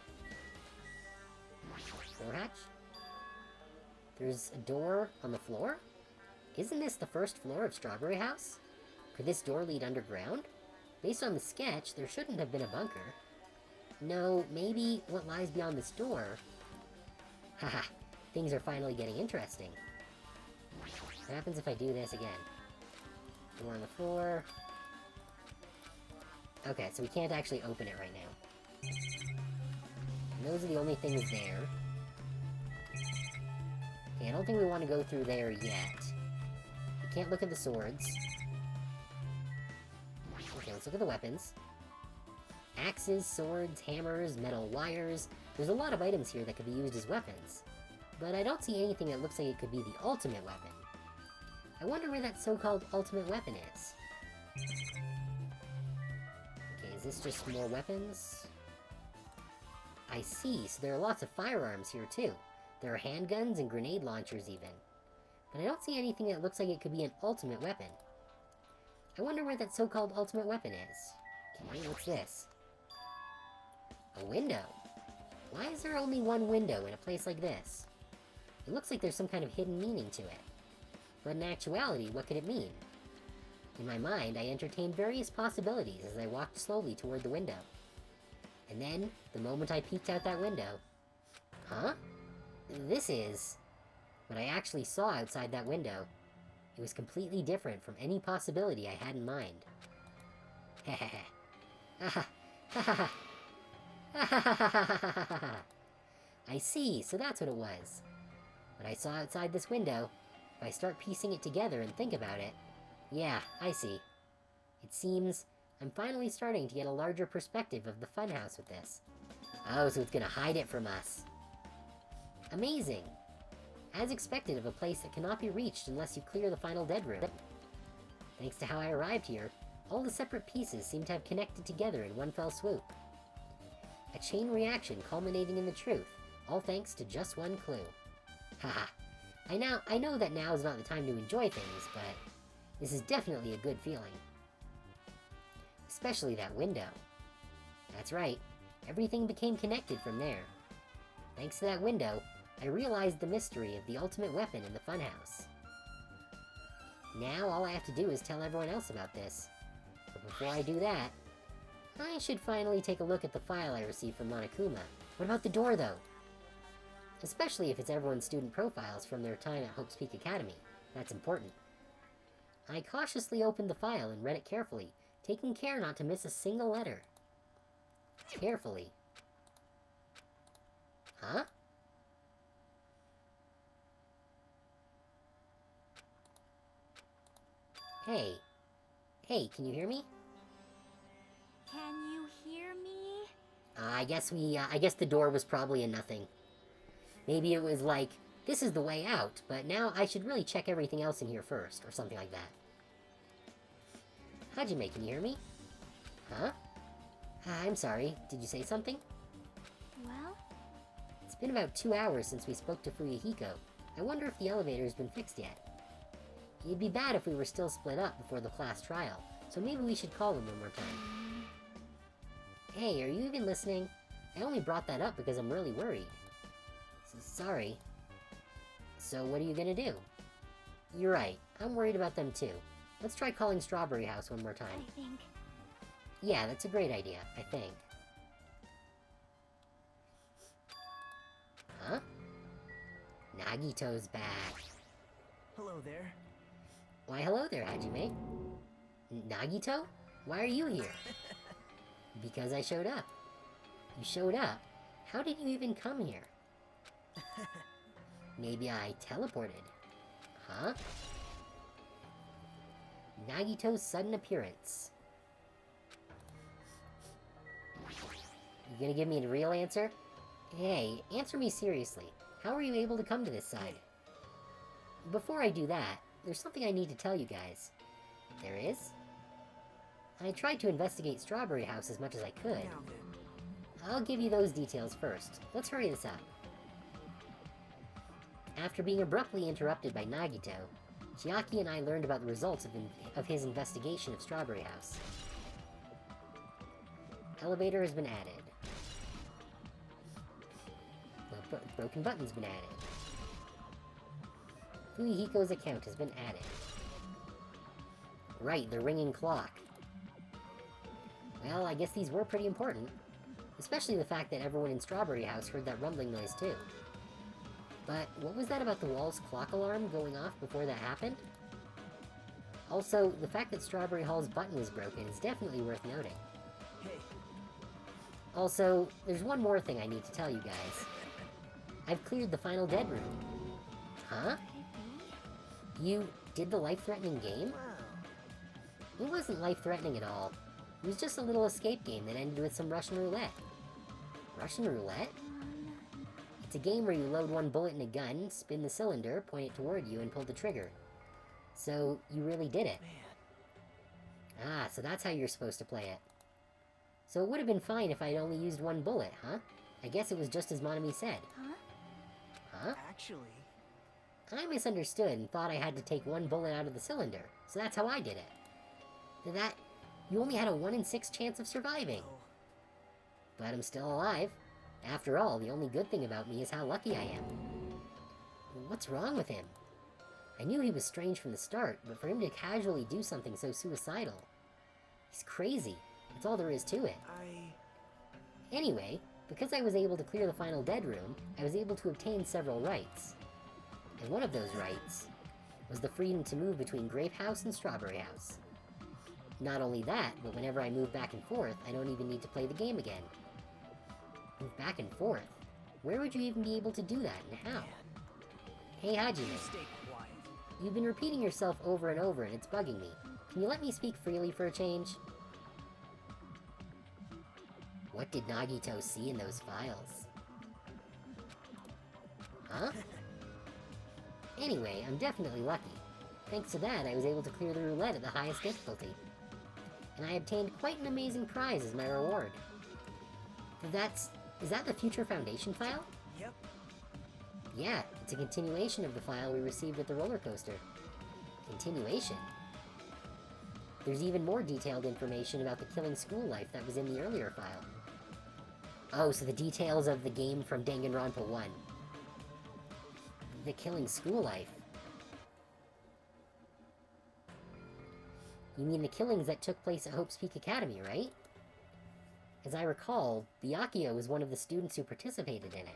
Door hatch? There's a door on the floor? Isn't this the first floor of Strawberry House? Could this door lead underground? Based on the sketch, there shouldn't have been a bunker. No, maybe what lies beyond this door... Haha, things are finally getting interesting. What happens if I do this again? Door on the floor... Okay, so we can't actually open it right now. And those are the only things there. Okay, I don't think we want to go through there yet. We can't look at the swords. Okay, let's look at the weapons. axes, swords, hammers, metal wires. There's a lot of items here that could be used as weapons. But I don't see anything that looks like it could be the ultimate weapon. I wonder where that so-called ultimate weapon is. Okay, is this just more weapons? I see, so there are lots of firearms here too. There are handguns and grenade launchers even. But I don't see anything that looks like it could be an ultimate weapon. I wonder where that so-called ultimate weapon is. Okay, what's this? A window. Why is there only one window in a place like this? It looks like there's some kind of hidden meaning to it. But in actuality, what could it mean? In my mind, I entertained various possibilities as I walked slowly toward the window. And then, the moment I peeked out that window... Huh? This is... What I actually saw outside that window. It was completely different from any possibility I had in mind. I see, so that's what it was. What I saw outside this window, if I start piecing it together and think about it, yeah, I see. It seems I'm finally starting to get a larger perspective of the funhouse with this. Oh, so it's gonna hide it from us. Amazing! As expected of a place that cannot be reached unless you clear the final dead room. Thanks to how I arrived here, all the separate pieces seem to have connected together in one fell swoop. A chain reaction culminating in the truth, all thanks to just one clue. Haha. I know that now is not the time to enjoy things, but this is definitely a good feeling. Especially that window. That's right, everything became connected from there. Thanks to that window, I realized the mystery of the ultimate weapon in the funhouse. Now all I have to do is tell everyone else about this. But before I do that, I should finally take a look at the file I received from Monokuma. What about the door, though? Especially if it's everyone's student profiles from their time at Hope's Peak Academy. That's important. I cautiously opened the file and read it carefully, taking care not to miss a single letter. Carefully. Huh? Hey. Hey, can you hear me? Can you hear me? I guess the door was probably a nothing. Maybe it was like, this is the way out, but now I should really check everything else in here first, or something like that. Hajime, can you hear me? Huh? I'm sorry, did you say something? Well, It's been about 2 hours since we spoke to Fuyuhiko. I wonder if the elevator's been fixed yet. It'd be bad if we were still split up before the class trial, so maybe we should call them one more time. Hey, are you even listening? I only brought that up because I'm really worried. Sorry. So what are you gonna do? You're right, I'm worried about them too. Let's try calling Strawberry House one more time. I think. Yeah, that's a great idea, I think. Huh? Nagito's back. Hello there. Why hello there, Hajime. Nagito? Why are you here? Because I showed up. You showed up? How did you even come here? Maybe I teleported. Huh? Nagito's sudden appearance. You gonna give me the real answer? Hey, answer me seriously. How were you able to come to this side? Before I do that, there's something I need to tell you guys. There is? I tried to investigate Strawberry House as much as I could. Now then. I'll give you those details first. Let's hurry this up. After being abruptly interrupted by Nagito, Chiaki and I learned about the results of his investigation of Strawberry House. Elevator has been added. The broken button's been added. Fuyuhiko's account has been added. Right, the ringing clock. Well, I guess these were pretty important. Especially the fact that everyone in Strawberry House heard that rumbling noise too. But what was that about the wall's clock alarm going off before that happened? Also, the fact that Strawberry Hall's button was broken is definitely worth noting. Hey. Also, there's one more thing I need to tell you guys. I've cleared the final dead room. Huh? You did the life-threatening game? Wow. It wasn't life-threatening at all. It was just a little escape game that ended with some Russian roulette. Russian roulette? It's a game where you load one bullet in a gun, spin the cylinder, point it toward you, and pull the trigger. So, you really did it. Man. Ah, so that's how you're supposed to play it. So it would have been fine if I'd only used one bullet, huh? I guess it was just as Monami said. Huh? Huh? Actually, I misunderstood and thought I had to take one bullet out of the cylinder, so that's how I did it. You only had a 1 in 6 chance of surviving. well, But I'm still alive. After all, the only good thing about me is how lucky I am. What's wrong with him? I knew he was strange from the start, but for him to casually do something so suicidal... He's crazy. That's all there is to it. Anyway, because I was able to clear the final dead room, I was able to obtain several rights. And one of those rights was the freedom to move between Grape House and Strawberry House. Not only that, but whenever I move back and forth, I don't even need to play the game again. Move back and forth? Where would you even be able to do that, and how? Hey, Hajime. you stay quiet. You've been repeating yourself over and over, and it's bugging me. Can you let me speak freely for a change? What did Nagito see in those files? Huh? Anyway, I'm definitely lucky. Thanks to that, I was able to clear the roulette at the highest difficulty. And I obtained quite an amazing prize as my reward. Is that the Future Foundation file? Yep. Yeah, it's a continuation of the file we received at the roller coaster. Continuation? There's even more detailed information about the Killing School Life that was in the earlier file. Oh, so the details of the game from Danganronpa 1. The Killing School Life. You mean the killings that took place at Hope's Peak Academy, right? As I recall, Byakuya was one of the students who participated in it.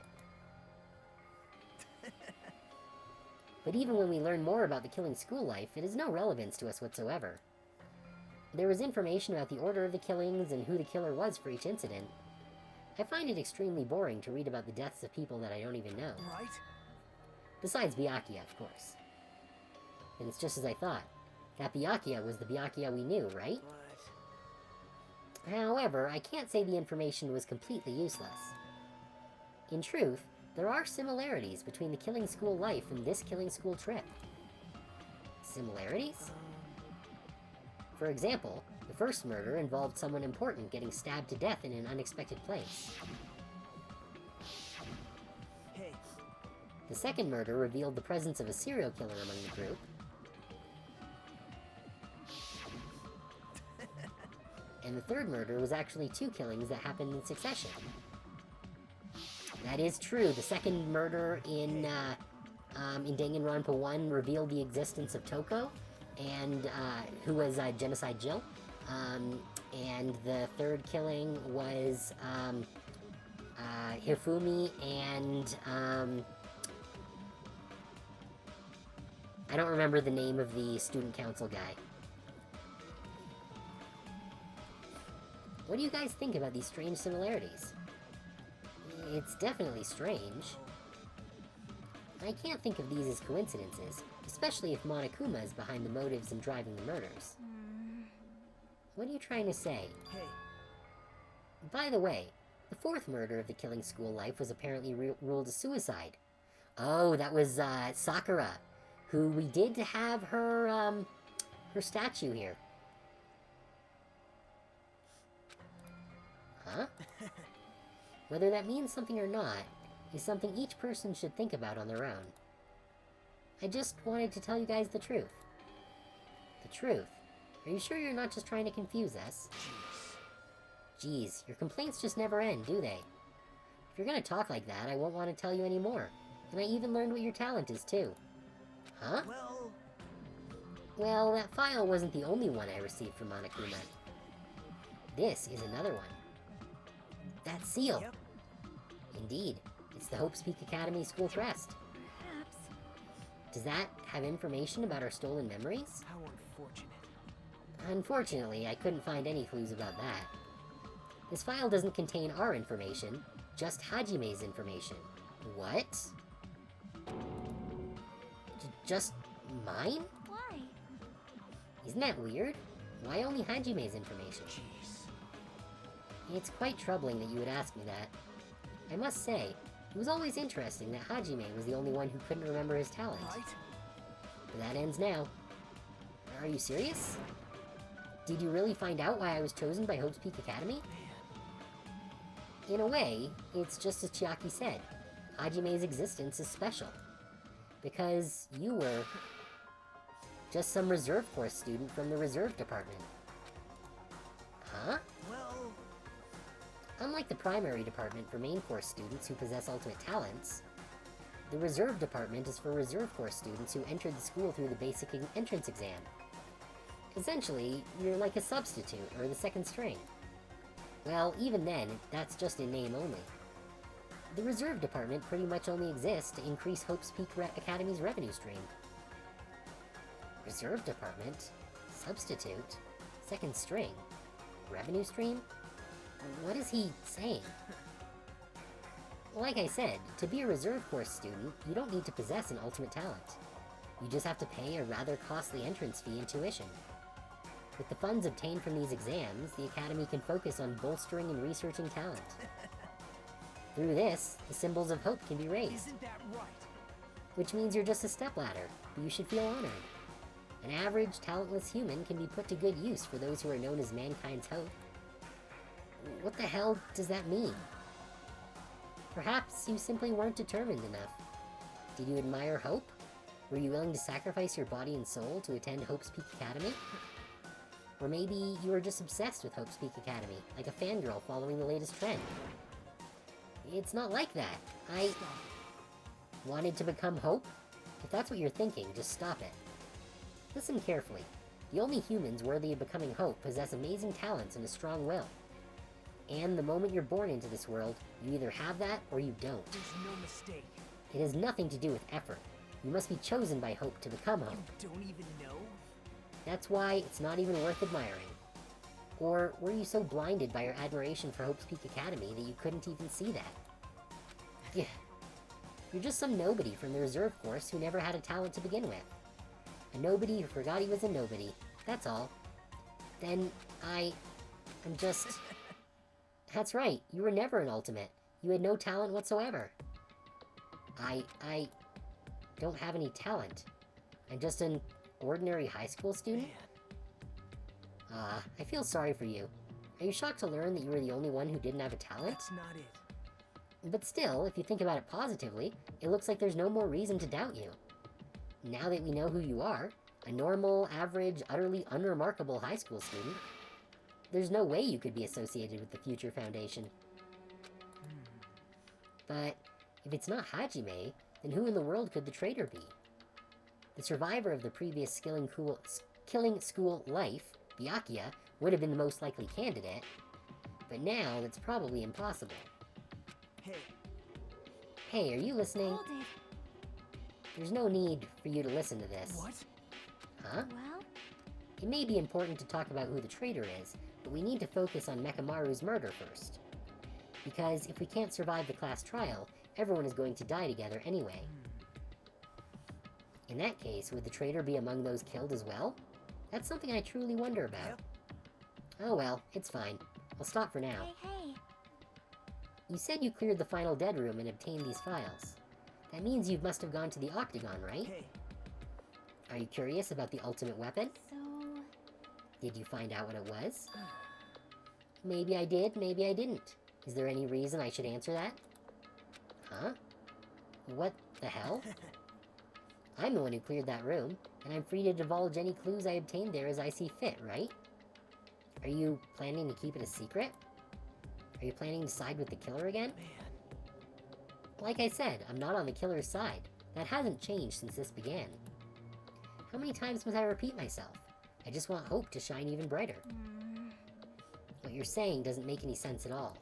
But even when we learn more about the Killing School Life, it has no relevance to us whatsoever. There was information about the order of the killings and who the killer was for each incident. I find it extremely boring to read about the deaths of people that I don't even know. Right? Besides Byakuya, of course. And it's just as I thought. That Byakuya was the Byakuya we knew, right? But However, I can't say the information was completely useless. In truth, there are similarities between the Killing School Life and this Killing School trip. Similarities? For example, the first murder involved someone important getting stabbed to death in an unexpected place. hey, The second murder revealed the presence of a serial killer among the group. And the third murder was actually 2 killings that happened in succession. That is true. The second murder in Danganronpa 1 revealed the existence of Toko, and who was Genocide Jill. And the third killing was Hifumi and I don't remember the name of the student council guy. What do you guys think about these strange similarities? It's definitely strange. I can't think of these as coincidences, especially if Monokuma is behind the motives and driving the murders. What are you trying to say? hey, By the way, the fourth murder of the Killing School Life was apparently ruled a suicide. Oh, that was Sakura, who we did have her statue here. Huh? Whether that means something or not is something each person should think about on their own. I just wanted to tell you guys the truth. The truth? Are you sure you're not just trying to confuse us? Jeez, your complaints just never end, do they? If you're gonna talk like that, I won't want to tell you anymore. And I even learned what your talent is, too. Huh? Well, that file wasn't the only one I received from Monokuma. This is another one. That seal! yep. Indeed, it's the Hope's Peak Academy School Crest. Perhaps. Does that have information about our stolen memories? How unfortunate. Unfortunately, I couldn't find any clues about that. This file doesn't contain our information, just Hajime's information. What? Just mine? Why? Isn't that weird? Why only Hajime's information? Jeez. It's quite troubling that you would ask me that. I must say, it was always interesting that Hajime was the only one who couldn't remember his talent. Right? But that ends now. Are you serious? Did you really find out why I was chosen by Hope's Peak Academy? In a way, it's just as Chiaki said. Hajime's existence is special. Because you were just some reserve course student from the reserve department. Huh? Well, Unlike the primary department for main course students who possess ultimate talents, the reserve department is for reserve course students who entered the school through the basic entrance exam. Essentially, you're like a substitute or the second string. Well, even then, that's just in name only. The reserve department pretty much only exists to increase Hope's Peak Academy's revenue stream. Reserve department? Substitute? Second string? Revenue stream? What is he saying? Like I said, to be a reserve course student, you don't need to possess an ultimate talent. You just have to pay a rather costly entrance fee and tuition. With the funds obtained from these exams, the Academy can focus on bolstering and researching talent. Through this, the symbols of hope can be raised. isn't that right? Which means you're just a stepladder, but you should feel honored. An average, talentless human can be put to good use for those who are known as mankind's hope. What the hell does that mean? Perhaps you simply weren't determined enough. Did you admire Hope? Were you willing to sacrifice your body and soul to attend Hope's Peak Academy? Or maybe you were just obsessed with Hope's Peak Academy, like a fangirl following the latest trend. It's not like that. I wanted to become Hope? If that's what you're thinking, just stop it. Listen carefully. The only humans worthy of becoming Hope possess amazing talents and a strong will. And the moment you're born into this world, you either have that or you don't. There's no mistake. It has nothing to do with effort. You must be chosen by Hope to become Hope. You don't even know? That's why it's not even worth admiring. Or were you so blinded by your admiration for Hope's Peak Academy that you couldn't even see that? Yeah. You're just some nobody from the reserve course who never had a talent to begin with. A nobody who forgot he was a nobody. That's all. Then I'm just... That's right, you were never an ultimate. You had no talent whatsoever. I don't have any talent. I'm just an ordinary high school student? I feel sorry for you. Are you shocked to learn that you were the only one who didn't have a talent? That's not it. But still, if you think about it positively, it looks like there's no more reason to doubt you. Now that we know who you are, a normal, average, utterly unremarkable high school student, there's no way you could be associated with the Future Foundation. But if it's not Hajime, then who in the world could the traitor be? The survivor of the previous killing school life, Byakuya, would have been the most likely candidate, but now that's probably impossible. Hey, Hey, are you listening? Hold it. There's no need for you to listen to this. what? Huh? Well, It may be important to talk about who the traitor is, but we need to focus on Mekamaru's murder first. Because if we can't survive the class trial, everyone is going to die together anyway. In that case, would the traitor be among those killed as well? That's something I truly wonder about. Yep. Oh well, it's fine. I'll stop for now. hey. You said you cleared the final dead room and obtained these files. That means you must have gone to the Octagon, right? Hey, Are you curious about the ultimate weapon? So, Did you find out what it was? Maybe I did, maybe I didn't. Is there any reason I should answer that? Huh? What the hell? I'm the one who cleared that room, and I'm free to divulge any clues I obtained there as I see fit, right? Are you planning to keep it a secret? Are you planning to side with the killer again? man. Like I said, I'm not on the killer's side. That hasn't changed since this began. How many times must I repeat myself? I just want Hope to shine even brighter. What you're saying doesn't make any sense at all.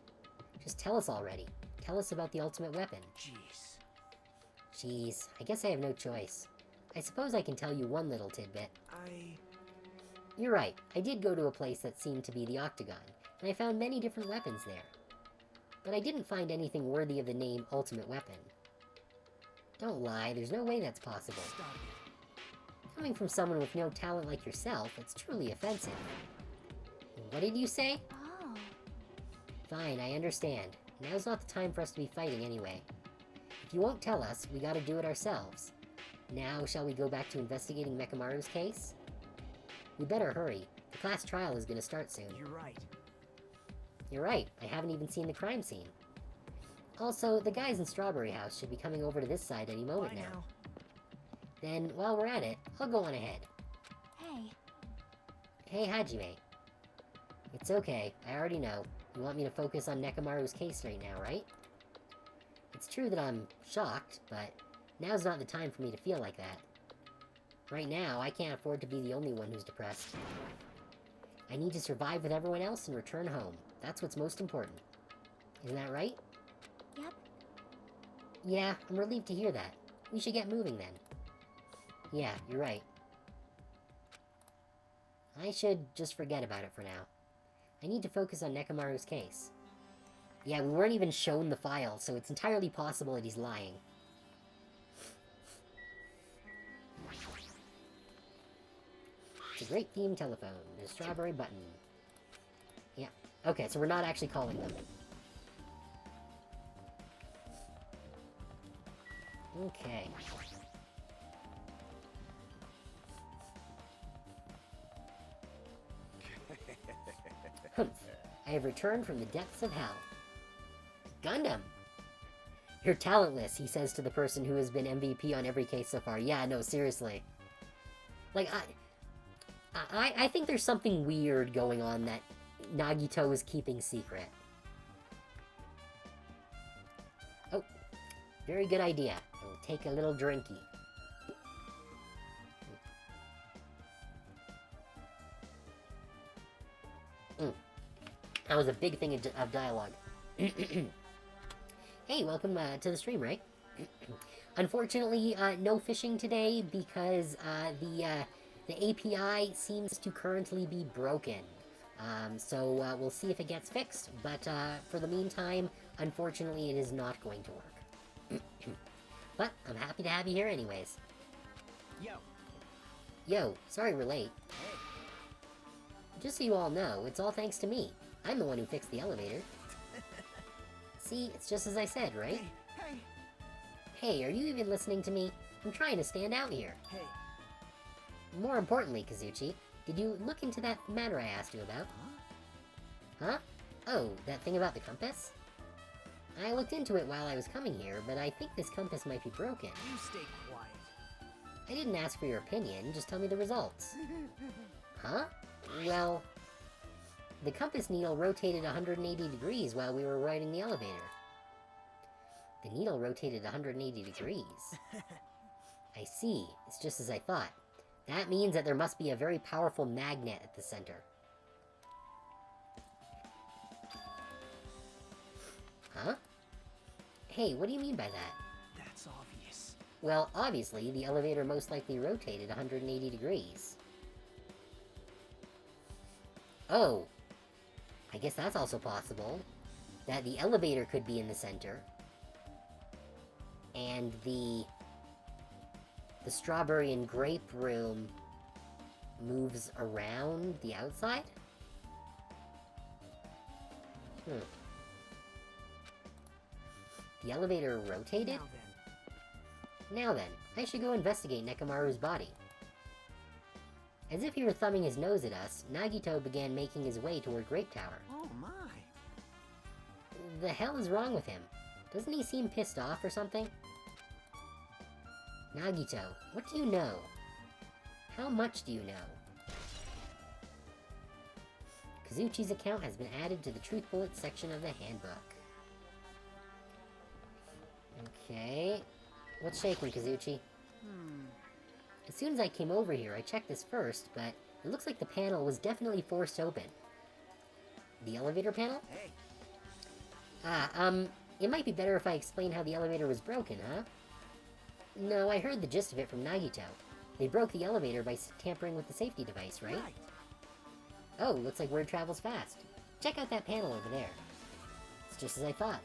Just tell us already. Tell us about the ultimate weapon. Jeez. Jeez, I guess I have no choice. I suppose I can tell you one little tidbit. You're right, I did go to a place that seemed to be the Octagon, and I found many different weapons there. But I didn't find anything worthy of the name Ultimate Weapon. Don't lie, there's no way that's possible. Stop it. Coming from someone with no talent like yourself, it's truly offensive. What did you say? oh, Fine, I understand. Now's not the time for us to be fighting anyway. If you won't tell us, we gotta do it ourselves. Now, shall we go back to investigating Mekamaru's case? We better hurry. The class trial is gonna start soon. You're right. You're right, I haven't even seen the crime scene. Also, the guys in Strawberry House should be coming over to this side any moment Bye now. Then, while we're at it, I'll go on ahead. Hey, Hey, Hajime. It's okay, I already know. You want me to focus on Nekamaru's case right now, right? It's true that I'm shocked, but now's not the time for me to feel like that. Right now, I can't afford to be the only one who's depressed. I need to survive with everyone else and return home. That's what's most important. Isn't that right? yep. Yeah, I'm relieved to hear that. We should get moving then. Yeah, you're right. I should just forget about it for now. I need to focus on Nekamaru's case. Yeah, we weren't even shown the file, so it's entirely possible that he's lying. It's a great theme telephone. There's a strawberry button. Yeah. Okay, so we're not actually calling them. Okay. Humph. I have returned from the depths of hell. Gundam! You're talentless, he says to the person who has been MVP on every case so far. Yeah, no, seriously. Like, I think there's something weird going on that Nagito is keeping secret. Oh, very good idea. I'll take a little drinky. That was a big thing of dialogue. Hey, welcome to the stream, right? Unfortunately, no fishing today because the API seems to currently be broken. So we'll see if it gets fixed, but for the meantime, unfortunately, it is not going to work. But I'm happy to have you here anyways. Yo. Yo, sorry we're late. Hey. Just so you all know, it's all thanks to me. I'm the one who fixed the elevator. See, it's just as I said, right? Hey. Hey, are you even listening to me? I'm trying to stand out here. Hey. More importantly, Kazuchi, did you look into that matter I asked you about? Huh? Oh, that thing about the compass? I looked into it while I was coming here, but I think this compass might be broken. You stay quiet. I didn't ask for your opinion, just tell me the results. Huh? Well, the compass needle rotated 180 degrees while we were riding the elevator. The needle rotated 180 degrees. I see. It's just as I thought. That means that there must be a very powerful magnet at the center. Huh? Hey, what do you mean by that? That's obvious. Well, obviously, the elevator most likely rotated 180 degrees. Oh. I guess that's also possible. That the elevator could be in the center. And the strawberry and grape room moves around the outside? The elevator rotated? Now then, I should go investigate Nekamaru's body. As if he were thumbing his nose at us, Nagito began making his way toward Grape Tower. Oh my. The hell is wrong with him? Doesn't he seem pissed off or something? Nagito, what do you know? How much do you know? Kazuchi's account has been added to the Truth Bullet section of the handbook. Okay. What's shaking, Kazuchi? As soon as I came over here, I checked this first, but it looks like the panel was definitely forced open. The elevator panel? Hey. It might be better if I explain how the elevator was broken, huh? No, I heard the gist of it from Nagito. They broke the elevator by tampering with the safety device, right? Oh, looks like word travels fast. Check out that panel over there. It's just as I thought.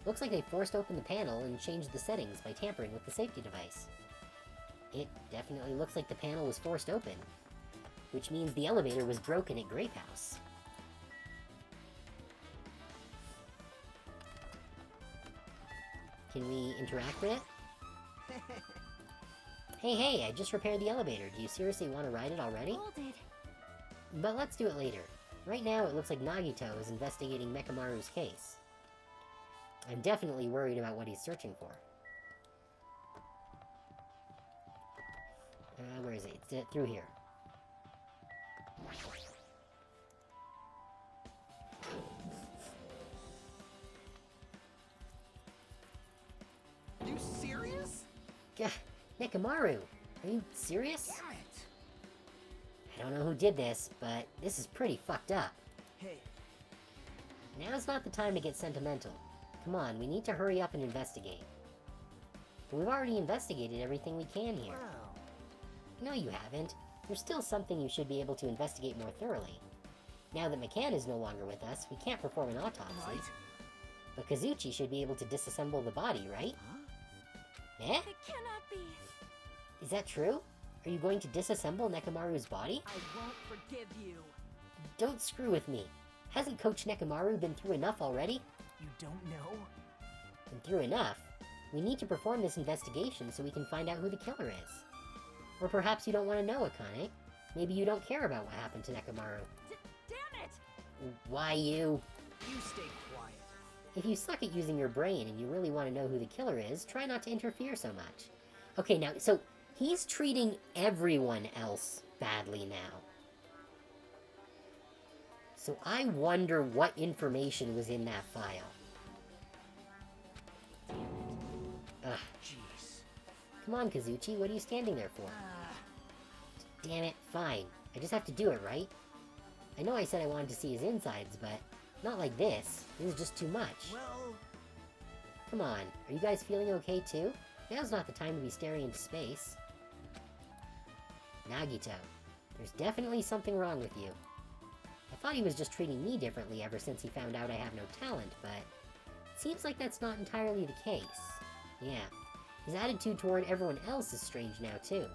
Looks like they forced open the panel and changed the settings by tampering with the safety device. It definitely looks like the panel was forced open, which means the elevator was broken at Grape House. Can we interact with it? Hey, I just repaired the elevator. Do you seriously want to ride it already? Hold it. But let's do it later. Right now, it looks like Nagito is investigating Mekamaru's case. I'm definitely worried about what he's searching for. Where is it? It's through here. You serious? Gah, Nekamaru, are you serious? Damn it! I don't know who did this, but this is pretty fucked up. Hey, Now's not the time to get sentimental. Come on, we need to hurry up and investigate. But we've already investigated everything we can here. wow. No, you haven't. There's still something you should be able to investigate more thoroughly. Now that McCann is no longer with us, we can't perform an autopsy. Right? But Kazuchi should be able to disassemble the body, right? Huh? Eh? It cannot be. Is that true? Are you going to disassemble Nekamaru's body? I won't forgive you. Don't screw with me. Hasn't Coach Nekamaru been through enough already? You don't know? Been through enough? We need to perform this investigation so we can find out who the killer is. Or perhaps you don't want to know, Akane. Maybe you don't care about what happened to Nekamaru. Damn it! Why you? You stay quiet. If you suck at using your brain and you really want to know who the killer is, try not to interfere so much. Okay, now, so he's treating everyone else badly now. So I wonder what information was in that file. Ugh. Jeez. Come on, Kazuchi, what are you standing there for? Ah, Damn it, fine. I just have to do it, right? I know I said I wanted to see his insides, but not like this. This is just too much. well, Come on, are you guys feeling okay too? Now's not the time to be staring into space. Nagito, there's definitely something wrong with you. I thought he was just treating me differently ever since he found out I have no talent, but it seems like that's not entirely the case. Yeah, his attitude toward everyone else is strange now too.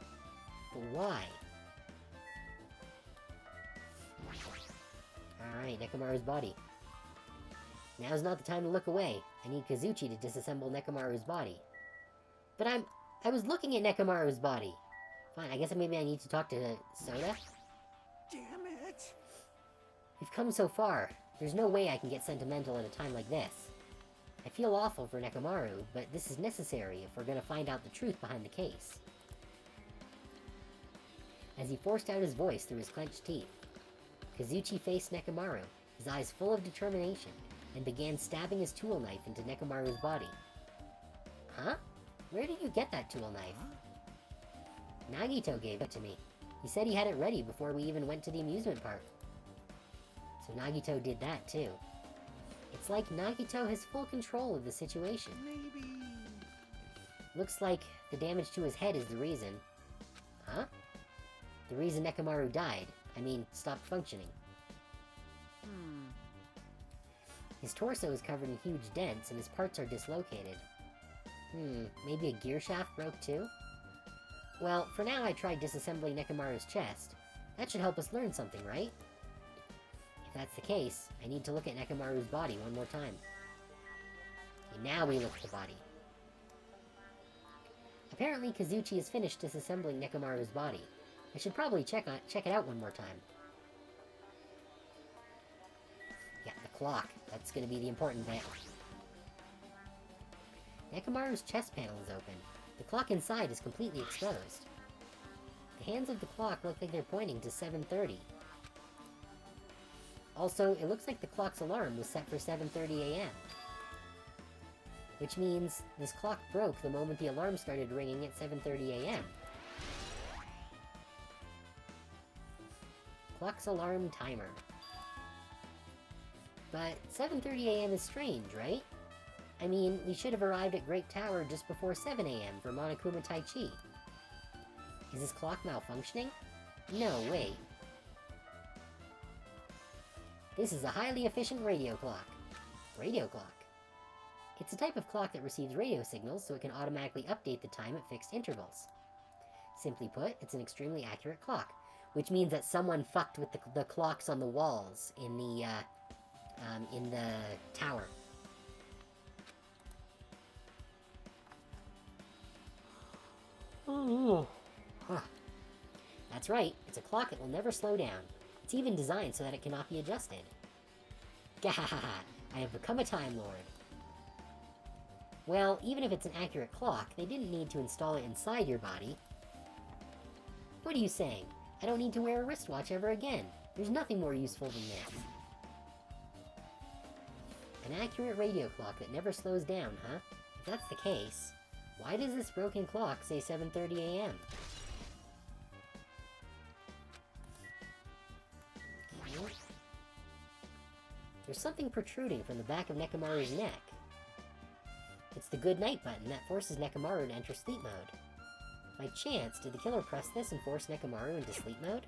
But why? Alright, Nekamaru's body. Now's not the time to look away. I need Kazuchi to disassemble Nekamaru's body. But I was looking at Nekamaru's body. Fine, I guess maybe I need to talk to Soda? damn it! We've come so far. There's no way I can get sentimental at a time like this. I feel awful for Nekamaru, but this is necessary if we're gonna find out the truth behind the case. As he forced out his voice through his clenched teeth, Kazuchi faced Nekamaru, his eyes full of determination, and began stabbing his tool knife into Nekamaru's body. Huh? Where did you get that tool knife? Nagito gave it to me. He said he had it ready before we even went to the amusement park. So Nagito did that too. It's like Nagito has full control of the situation. Maybe... Looks like the damage to his head is the reason. Huh? The reason Nekamaru died. I mean, stopped functioning. His torso is covered in huge dents and his parts are dislocated. Maybe a gear shaft broke too? Well, for now I tried disassembling Nekamaru's chest. That should help us learn something, right? If that's the case, I need to look at Nekamaru's body one more time. Okay, now we look at the body. Apparently Kazuchi has finished disassembling Nekamaru's body. I should probably check it out one more time. Yeah, the clock. That's gonna be the important bit. Nekamaru's chest panel is open. The clock inside is completely exposed. The hands of the clock look like they're pointing to 7:30. Also, it looks like the clock's alarm was set for 7:30 a.m. Which means this clock broke the moment the alarm started ringing at 7:30 a.m. Clock's alarm timer. But 7:30 a.m. is strange, right? I mean, we should have arrived at Great Tower just before 7 a.m. for Monokuma Tai Chi. Is this clock malfunctioning? No, wait. This is a highly efficient radio clock. Radio clock. It's a type of clock that receives radio signals so it can automatically update the time at fixed intervals. Simply put, it's an extremely accurate clock, which means that someone fucked with the clocks on the walls in the tower. That's right, it's a clock that will never slow down. It's even designed so that it cannot be adjusted. Gahahaha, I have become a Time Lord. Well, even if it's an accurate clock, they didn't need to install it inside your body. What are you saying? I don't need to wear a wristwatch ever again. There's nothing more useful than this. An accurate radio clock that never slows down, huh? If that's the case, why does this broken clock say 7:30 a.m.? Okay. There's something protruding from the back of Nekomaru's neck. It's the good night button that forces Nekomaru to enter sleep mode. By chance, did the killer press this and force Nekomaru into sleep mode?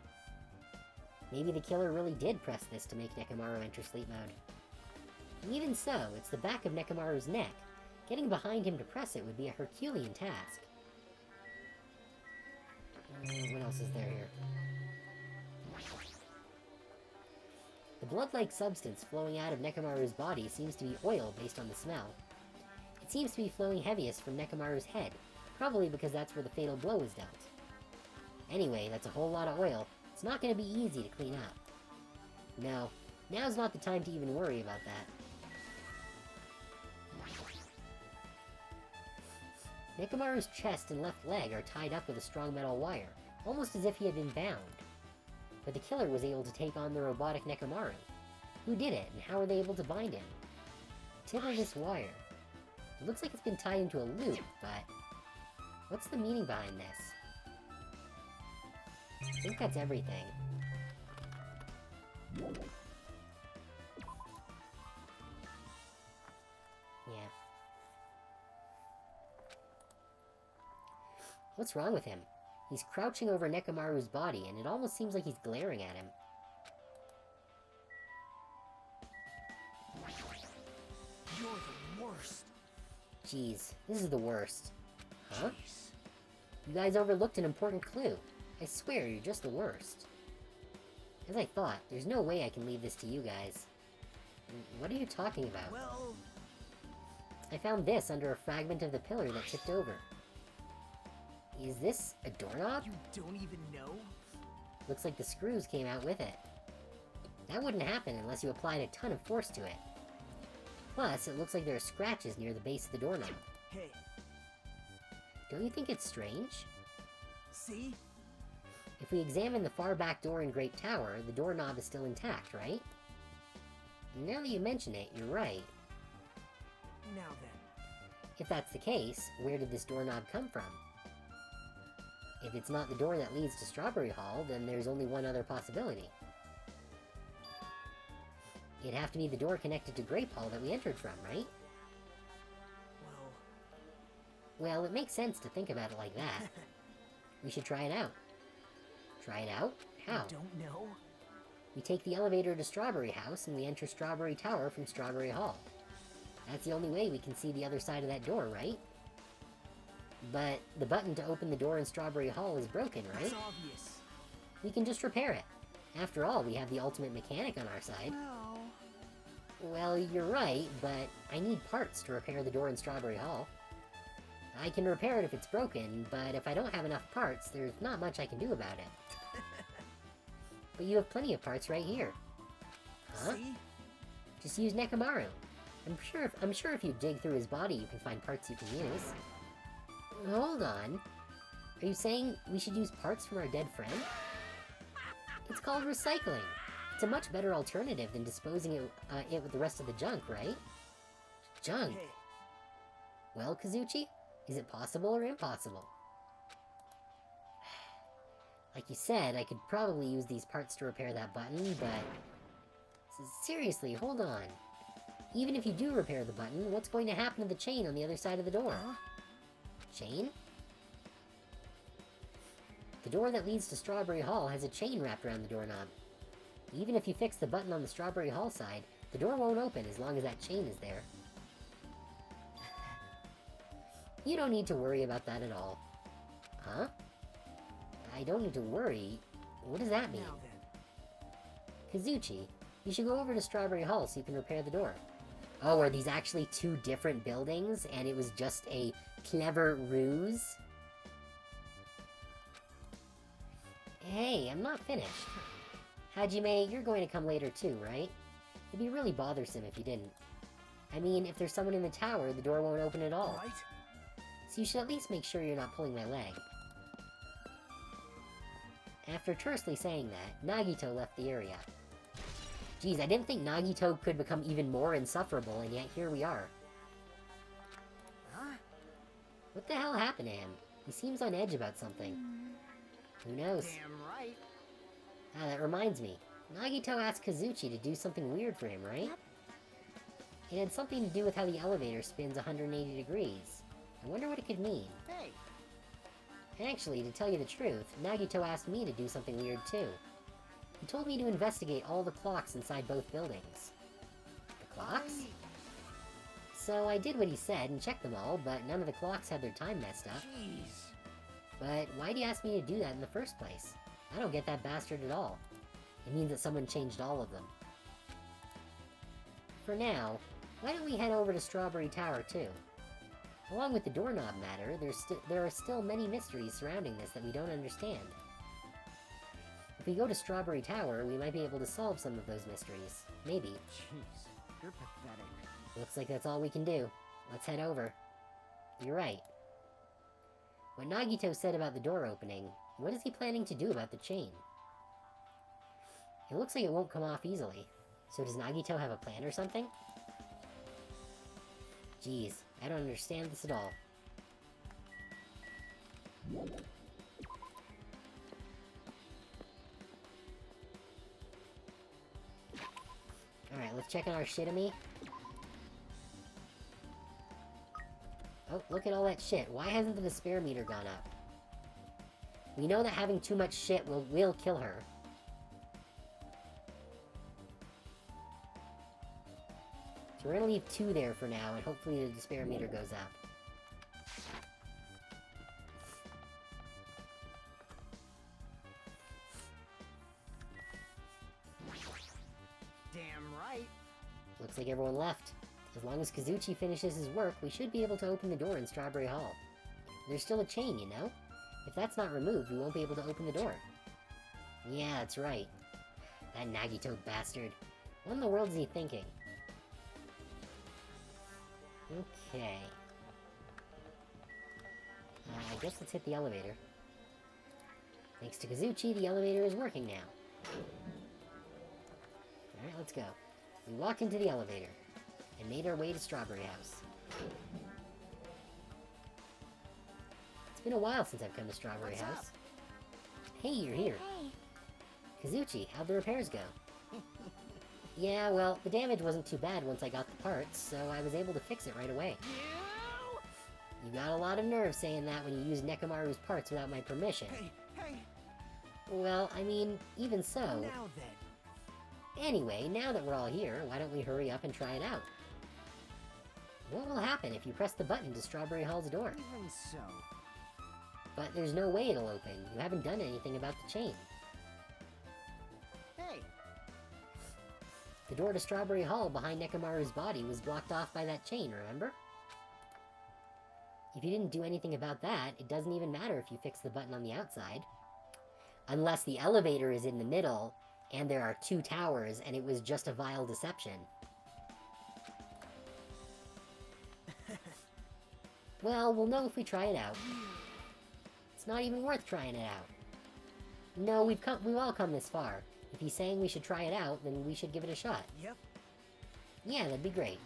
Maybe the killer really did press this to make Nekomaru enter sleep mode. Even so, it's the back of Nekomaru's neck. Getting behind him to press it would be a Herculean task. What else is there here? The blood-like substance flowing out of Nekomaru's body seems to be oil based on the smell. It seems to be flowing heaviest from Nekomaru's head, probably because that's where the fatal blow was dealt. Anyway, that's a whole lot of oil. It's not going to be easy to clean up. No, now's not the time to even worry about that. Nekomaru's chest and left leg are tied up with a strong metal wire, almost as if he had been bound. But the killer was able to take on the robotic Nekomaru. Who did it, and how were they able to bind him? The tip of this wire. It looks like it's been tied into a loop, but what's the meaning behind this? I think that's everything. Yeah. What's wrong with him? He's crouching over Nekomaru's body, and it almost seems like he's glaring at him. You're the worst. Jeez, this is the worst. Huh? You guys overlooked an important clue. I swear, you're just the worst. As I thought, there's no way I can leave this to you guys. What are you talking about? Well, I found this under a fragment of the pillar that tipped over. Is this a doorknob? you don't even know? Looks like the screws came out with it. That wouldn't happen unless you applied a ton of force to it. Plus, it looks like there are scratches near the base of the doorknob. Hey, Don't you think it's strange? see? If we examine the far back door in Grape Tower, the doorknob is still intact, right? Now that you mention it, you're right. Now then. If that's the case, where did this doorknob come from? If it's not the door that leads to Strawberry Hall, then there's only one other possibility. It'd have to be the door connected to Grape Hall that we entered from, right? Well, it makes sense to think about it like that. We should try it out. Try it out? How? Don't know? We take the elevator to Strawberry House and we enter Strawberry Tower from Strawberry Hall. That's the only way we can see the other side of that door, right? But the button to open the door in Strawberry Hall is broken, right? It's obvious. We can just repair it. After all, we have the ultimate mechanic on our side. No. Well, you're right, but I need parts to repair the door in Strawberry Hall. I can repair it if it's broken, but if I don't have enough parts, there's not much I can do about it. But you have plenty of parts right here. Huh? See? Just use Nekomaru. I'm sure if you dig through his body, you can find parts you can use. Hold on. Are you saying we should use parts from our dead friend? It's called recycling. It's a much better alternative than disposing it with the rest of the junk, right? Junk? Hey, Well, Kazuchi, is it possible or impossible? Like you said, I could probably use these parts to repair that button, but... Seriously, hold on. Even if you do repair the button, what's going to happen to the chain on the other side of the door? huh? Chain? The door that leads to Strawberry Hall has a chain wrapped around the doorknob. Even if you fix the button on the Strawberry Hall side, the door won't open as long as that chain is there. You don't need to worry about that at all. Huh? I don't need to worry? What does that mean? Now then. Kazuchi, you should go over to Strawberry Hall so you can repair the door. Oh, are these actually two different buildings, and it was just a clever ruse? Hey, I'm not finished. Hajime, you're going to come later too, right? It'd be really bothersome if you didn't. I mean, if there's someone in the tower, the door won't open at all. Right? So you should at least make sure you're not pulling my leg. After tersely saying that, Nagito left the area. Geez, I didn't think Nagito could become even more insufferable, and yet here we are. Huh? What the hell happened to him? He seems on edge about something. Who knows? Damn right. Ah, that reminds me. Nagito asked Kazuchi to do something weird for him, right? Yep. It had something to do with how the elevator spins 180 degrees. I wonder what it could mean. Hey, Actually, to tell you the truth, Nagito asked me to do something weird too. He told me to investigate all the clocks inside both buildings. The clocks? So I did what he said and checked them all, but none of the clocks had their time messed up. jeez. But why'd he ask me to do that in the first place? I don't get that bastard at all. It means that someone changed all of them. For now, why don't we head over to Strawberry Tower too? Along with the doorknob matter, there are still many mysteries surrounding this that we don't understand. If we go to Strawberry Tower, we might be able to solve some of those mysteries. Maybe. Jeez, you're pathetic. Looks like that's all we can do. Let's head over. You're right. What Nagito said about the door opening, what is he planning to do about the chain? It looks like it won't come off easily. So does Nagito have a plan or something? Jeez, I don't understand this at all. Alright, let's check on our shitami. Oh, look at all that shit. Why hasn't the despair meter gone up? We know that having too much shit will kill her. So we're gonna leave 2 there for now, and hopefully the despair meter goes up. Damn right. Looks like everyone left. As long as Kazuchi finishes his work, we should be able to open the door in Strawberry Hall. There's still a chain, you know? If that's not removed, we won't be able to open the door. Yeah, that's right. That Nagito bastard. What in the world is he thinking? Okay. I guess let's hit the elevator. Thanks to Kazuchi, the elevator is working now. Alright, let's go. We walked into the elevator and made our way to Strawberry House. It's been a while since I've come to Strawberry What's House. Hey, you're here. Hey. Kazuchi, how'd the repairs go? Yeah, well, the damage wasn't too bad once I got the parts, so I was able to fix it right away. You? You got a lot of nerve saying that when you used Nekomaru's parts without my permission. Hey. Well, I mean, even so... Now then. Anyway, now that we're all here, why don't we hurry up and try it out? What will happen if you press the button to Strawberry Hall's door? Even so. But there's no way it'll open. You haven't done anything about the chain. Hey. The door to Strawberry Hall behind Nekomaru's body was blocked off by that chain, remember? If you didn't do anything about that, it doesn't even matter if you fix the button on the outside. Unless the elevator is in the middle, and there are 2 towers, and it was just a vile deception. Well, we'll know if we try it out. It's not even worth trying it out. No, we've all come this far. If he's saying we should try it out, then we should give it a shot. Yep. Yeah, that'd be great.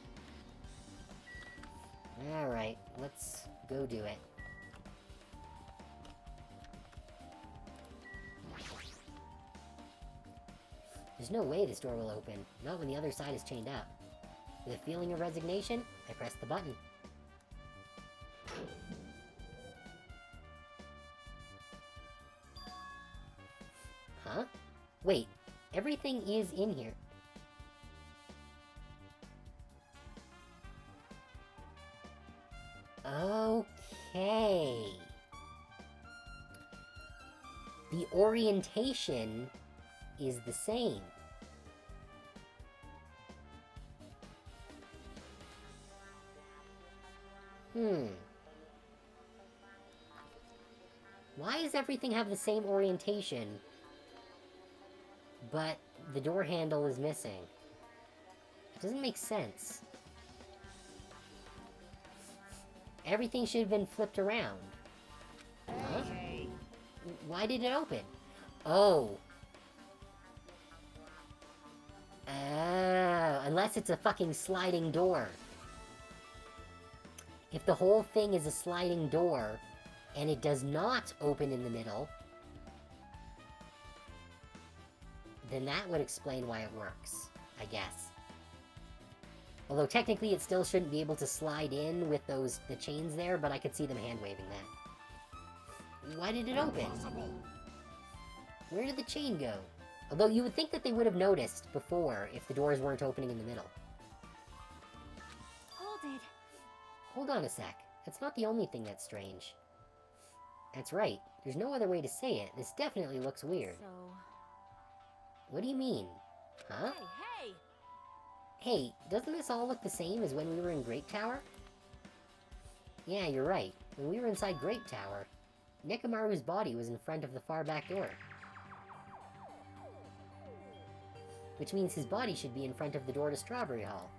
Alright, let's go do it. There's no way this door will open, not when the other side is chained up. With a feeling of resignation, I press the button. Huh? Wait, everything is in here. Okay. The orientation is the same. Why does everything have the same orientation but the door handle is missing. It doesn't make sense. Everything should have been flipped around. Huh? Why did it open? Oh. Unless it's a fucking sliding door. If the whole thing is a sliding door, and it does not open in the middle, then that would explain why it works, I guess. Although technically it still shouldn't be able to slide in with the chains there, but I could see them hand-waving that. Why did it open? Where did the chain go? Although you would think that they would have noticed before if the doors weren't opening in the middle. Hold it. Hold on a sec. That's not the only thing that's strange. That's right. There's no other way to say it. This definitely looks weird. So... What do you mean? Huh? Hey! Hey, doesn't this all look the same as when we were in Grape Tower? Yeah, you're right. When we were inside Grape Tower, Nekomaru's body was in front of the far back door. Which means his body should be in front of the door to Strawberry Hall.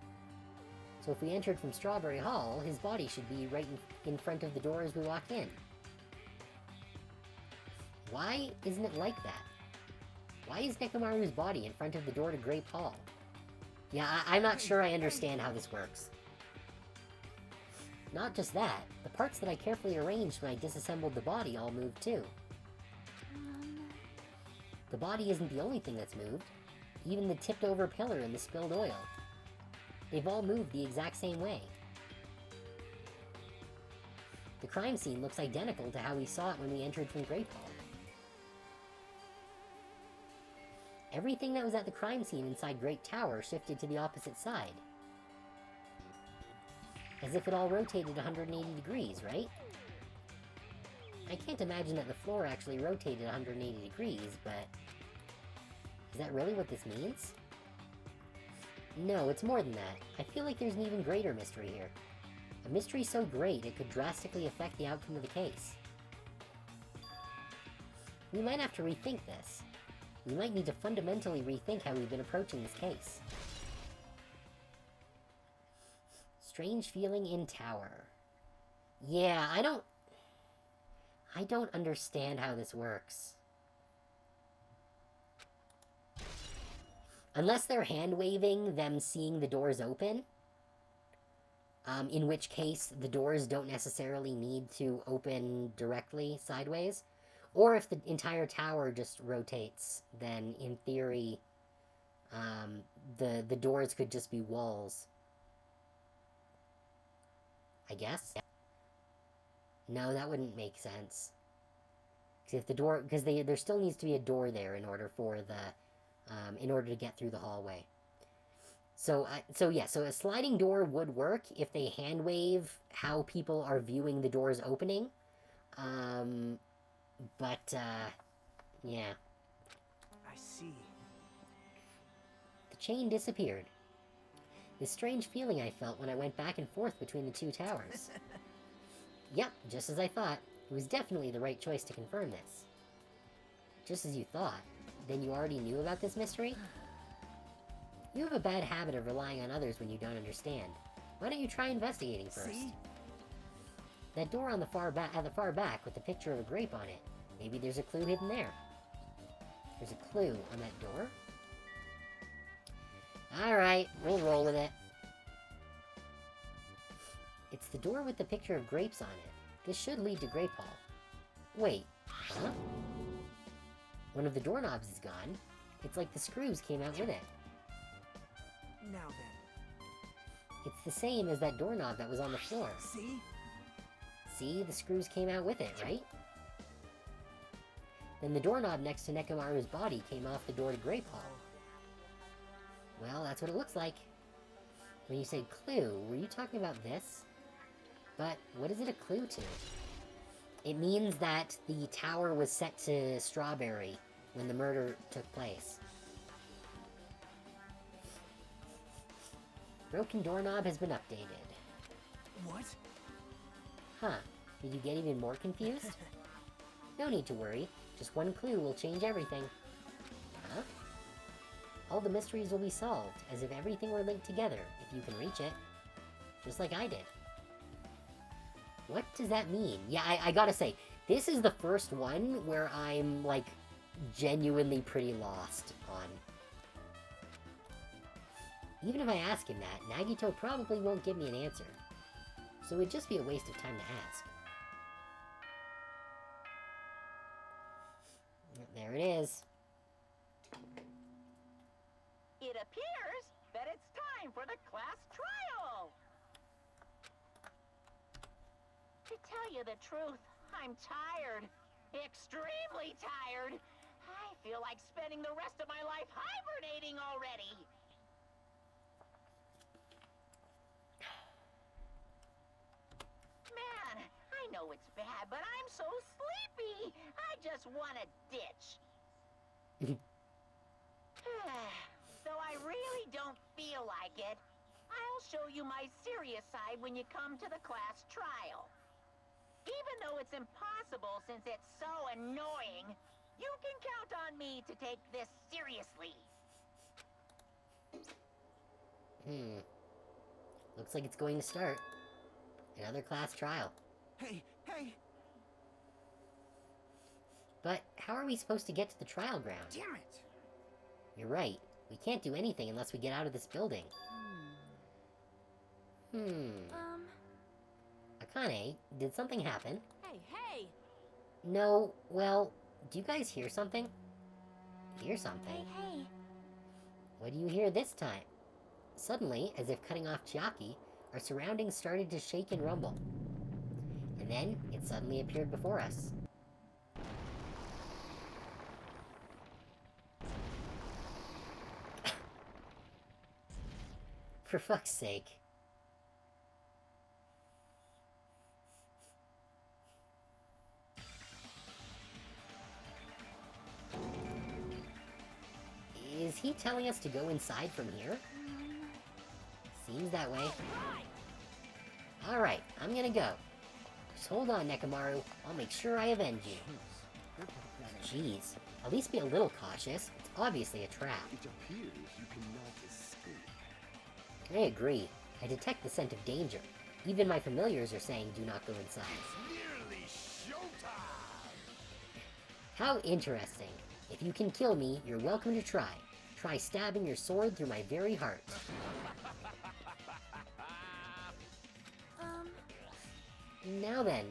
So if we entered from Strawberry Hall, his body should be right in front of the door as we walked in. Why isn't it like that? Why is Nekomaru's body in front of the door to Grape Hall? Yeah, I'm not sure I understand how this works. Not just that, the parts that I carefully arranged when I disassembled the body all moved too. The body isn't the only thing that's moved. Even the tipped over pillar and the spilled oil. They've all moved the exact same way. The crime scene looks identical to how we saw it when we entered from Grape Hall. Everything that was at the crime scene inside Great Tower shifted to the opposite side. As if it all rotated 180 degrees, right? I can't imagine that the floor actually rotated 180 degrees, but... is that really what this means? No, it's more than that. I feel like there's an even greater mystery here. A mystery so great it could drastically affect the outcome of the case. We might have to rethink this. We might need to fundamentally rethink how we've been approaching this case. Strange feeling in tower. Yeah, I don't understand how this works. Unless they're hand-waving them seeing the doors open, in which case the doors don't necessarily need to open directly sideways. Or if the entire tower just rotates, then in theory, the doors could just be walls. I guess? No, that wouldn't make sense. If the door, because there still needs to be a door there in order for the, in order to get through the hallway. So a sliding door would work if they hand wave how people are viewing the doors opening. Yeah. I see. The chain disappeared. This strange feeling I felt when I went back and forth between the two towers. Yep, just as I thought. It was definitely the right choice to confirm this. Just as you thought. Then you already knew about this mystery? You have a bad habit of relying on others when you don't understand. Why don't you try investigating first? See? That door on the far back, at the far back with the picture of a grape on it. Maybe there's a clue hidden there. There's a clue on that door? Alright, we'll roll with it. It's the door with the picture of grapes on it. This should lead to Grape Hall. Wait, huh? One of the doorknobs is gone. It's like the screws came out with it. Now then. It's the same as that doorknob that was on the floor. See? See, the screws came out with it, right? Then the doorknob next to Nekomaru's body came off the door to Grape Hall. Well, that's what it looks like. When you say clue, were you talking about this? But what is it a clue to? It means that the tower was set to Strawberry when the murder took place. Broken doorknob has been updated. What? Huh. Did you get even more confused? No need to worry. Just one clue will change everything. Huh? all the mysteries will be solved, as if everything were linked together, if you can reach it. Just like I did. What does that mean? Yeah, I gotta say, this is the first one where I'm, like, genuinely pretty lost on. Even if I ask him that, Nagito probably won't give me an answer. So it would just be a waste of time to ask. There it is. It appears that it's time for the class trial. To tell you the truth, I'm tired. Extremely tired. I feel like spending the rest of my life hibernating already. Man, I know it's bad, but I'm so sleepy. I just want to ditch. Though I really don't feel like it, I'll show you my serious side when you come to the class trial. Even though it's impossible since it's so annoying, you can count on me to take this seriously. Looks like it's going to start. Another class trial. Hey, hey! But how are we supposed to get to the trial ground? Damn it! You're right. We can't do anything unless we get out of this building. Akane, did something happen? Hey, hey! No, well, do you guys hear something? Hear something? Hey, hey. What do you hear this time? Suddenly, as if cutting off Chiaki, our surroundings started to shake and rumble. And then, it suddenly appeared before us. For fuck's sake. Is he telling us to go inside from here? Seems that way. Alright, I'm gonna go. Just hold on, Nekomaru. I'll make sure I avenge you. Jeez, at least be a little cautious. It's obviously a trap. It appears you cannot escape. I agree. I detect the scent of danger. Even my familiars are saying do not go inside. Nearly showtime! How interesting. If you can kill me, you're welcome to try. Try stabbing your sword through my very heart. Now then,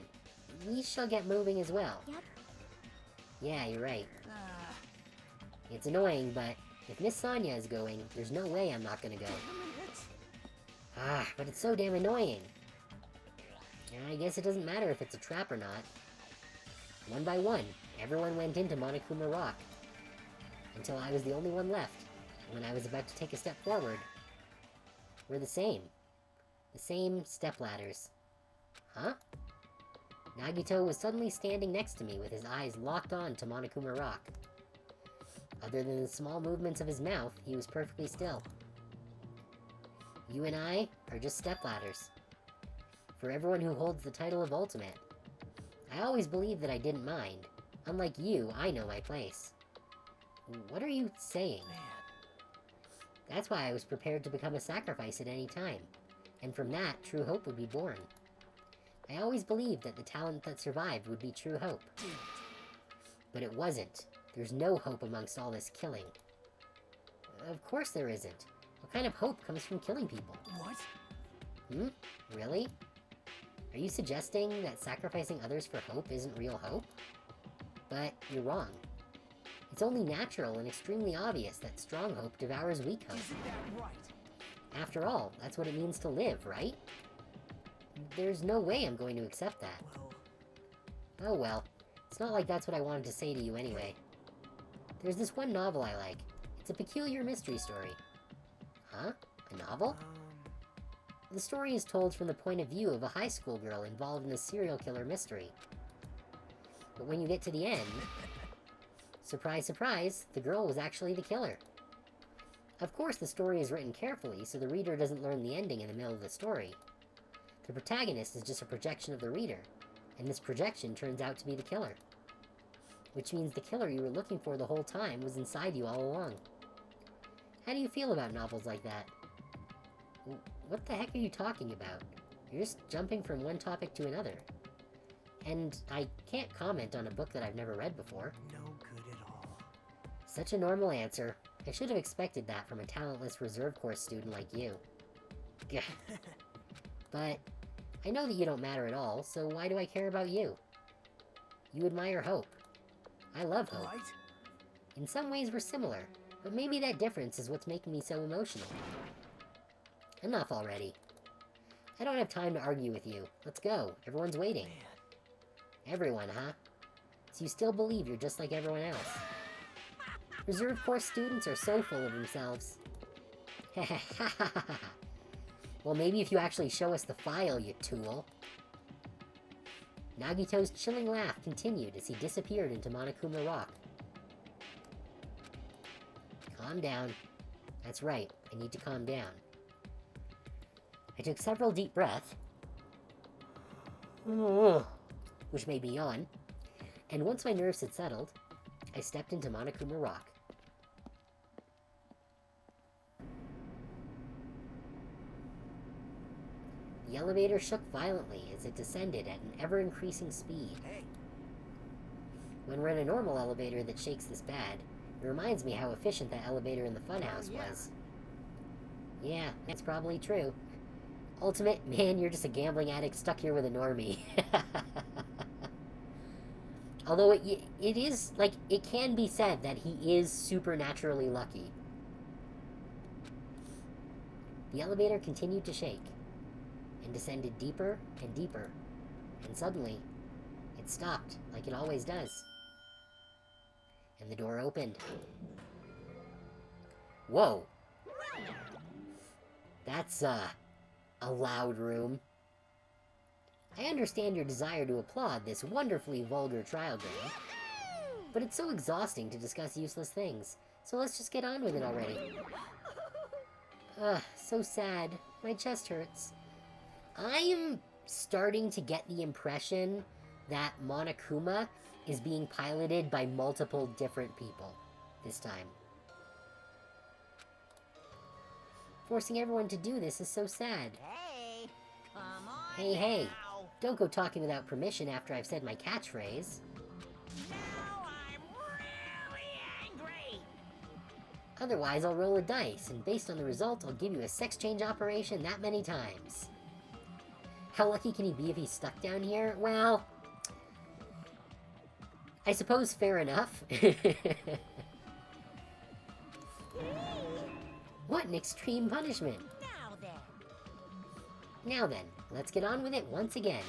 we shall get moving as well. Yep. Yeah, you're right. It's annoying, but if Miss Sonia is going, there's no way I'm not gonna go. Ah, but it's so damn annoying. I guess it doesn't matter if it's a trap or not. One by one, everyone went into Monokuma Rock. Until I was the only one left. When I was about to take a step forward, we're the same. The same stepladders. Huh? Nagito was suddenly standing next to me with his eyes locked on to Monokuma Rock. Other than the small movements of his mouth, he was perfectly still. You and I are just stepladders. For everyone who holds the title of Ultimate. I always believed that I didn't mind. Unlike you, I know my place. What are you saying? Man. That's why I was prepared to become a sacrifice at any time. And from that, true hope would be born. I always believed that the talent that survived would be true hope. But it wasn't. There's no hope amongst all this killing. Of course there isn't. What kind of hope comes from killing people? What? Really? Are you suggesting that sacrificing others for hope isn't real hope? But you're wrong. It's only natural and extremely obvious that strong hope devours weak hope. Isn't that right? After all, that's what it means to live, right? There's no way I'm going to accept that. Well, Oh well. It's not like that's what I wanted to say to you anyway. There's this one novel I like. It's a peculiar mystery story. Huh? A novel? The story is told from the point of view of a high school girl involved in a serial killer mystery. But when you get to the end, surprise, surprise, the girl was actually the killer. Of course, the story is written carefully, so the reader doesn't learn the ending in the middle of the story. The protagonist is just a projection of the reader, and this projection turns out to be the killer. Which means the killer you were looking for the whole time was inside you all along. How do you feel about novels like that? What the heck are you talking about? You're just jumping from one topic to another. And I can't comment on a book that I've never read before. No good at all. Such a normal answer. I should have expected that from a talentless reserve course student like you. Gah. But I know that you don't matter at all, so why do I care about you? You admire Hope. I love Hope. Right? In some ways we're similar, but maybe that difference is what's making me so emotional. Enough already. I don't have time to argue with you. Let's go. Everyone's waiting. Man. Everyone, huh? So you still believe you're just like everyone else. Reserve course students are so full of themselves. Well, maybe if you actually show us the file, you tool. Nagito's chilling laugh continued as he disappeared into Monokuma Rock. Calm down. That's right, I need to calm down. I took several deep breaths, which made me yawn, and once my nerves had settled, I stepped into Monokuma Rock. The elevator shook violently as it descended at an ever-increasing speed. Hey. When we're in a normal elevator that shakes this bad, it reminds me how efficient that elevator in the funhouse was. Yeah, that's probably true. Ultimate, man, you're just a gambling addict stuck here with a normie. Although it is, like, it can be said that he is supernaturally lucky. The elevator continued to shake, and descended deeper and deeper, and suddenly, it stopped, like it always does. And the door opened. Whoa! That's, a loud room. I understand your desire to applaud this wonderfully vulgar trial game, but it's so exhausting to discuss useless things, so let's just get on with it already. Ugh, so sad. My chest hurts. I am starting to get the impression that Monokuma is being piloted by multiple different people this time. Forcing everyone to do this is so sad. Hey, come on Hey, now. don't go talking without permission after I've said my catchphrase. Now I'm really angry. Otherwise, I'll roll a dice, and based on the result, I'll give you a sex change operation that many times. How lucky can he be if he's stuck down here? Well, I suppose fair enough. What an extreme punishment. Now then, let's get on with it once again.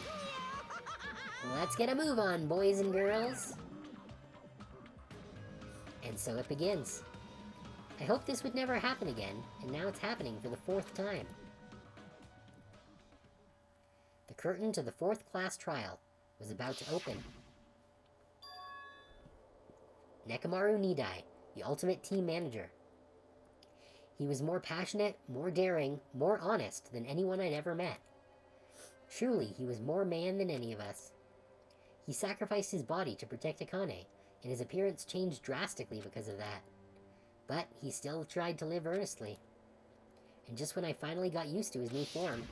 Let's get a move on, boys and girls. And so it begins. I hoped this would never happen again, and now it's happening for the 4th time. The curtain to the 4th class trial was about to open. Nekomaru Nidai, the ultimate team manager. He was more passionate, more daring, more honest than anyone I'd ever met. Truly, he was more man than any of us. He sacrificed his body to protect Akane, and his appearance changed drastically because of that. But he still tried to live earnestly. And just when I finally got used to his new form,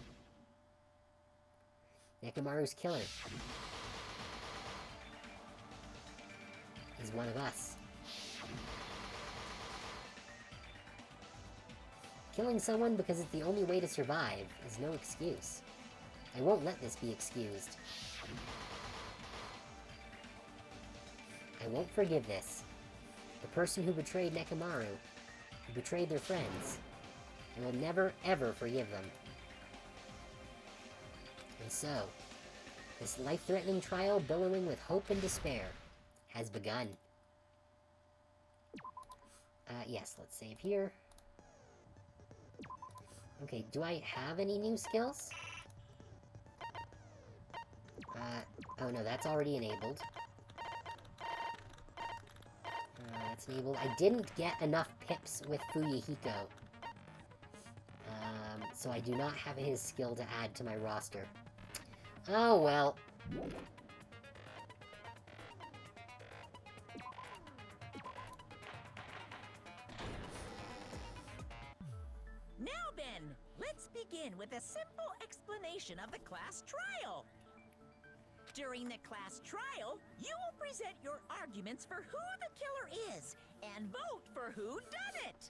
Nekomaru's killer is one of us. Killing someone because it's the only way to survive is no excuse. I won't let this be excused. I won't forgive this. The person who betrayed Nekomaru, who betrayed their friends, I will never ever forgive them. And so, this life-threatening trial billowing with hope and despair has begun. Yes, let's save here. Okay, do I have any new skills? Oh no, that's already enabled. That's enabled. I didn't get enough pips with Fuyuhiko. So I do not have his skill to add to my roster. Oh well. Now then, let's begin with a simple explanation of the class trial. During the class trial, you will present your arguments for who the killer is and vote for who done it.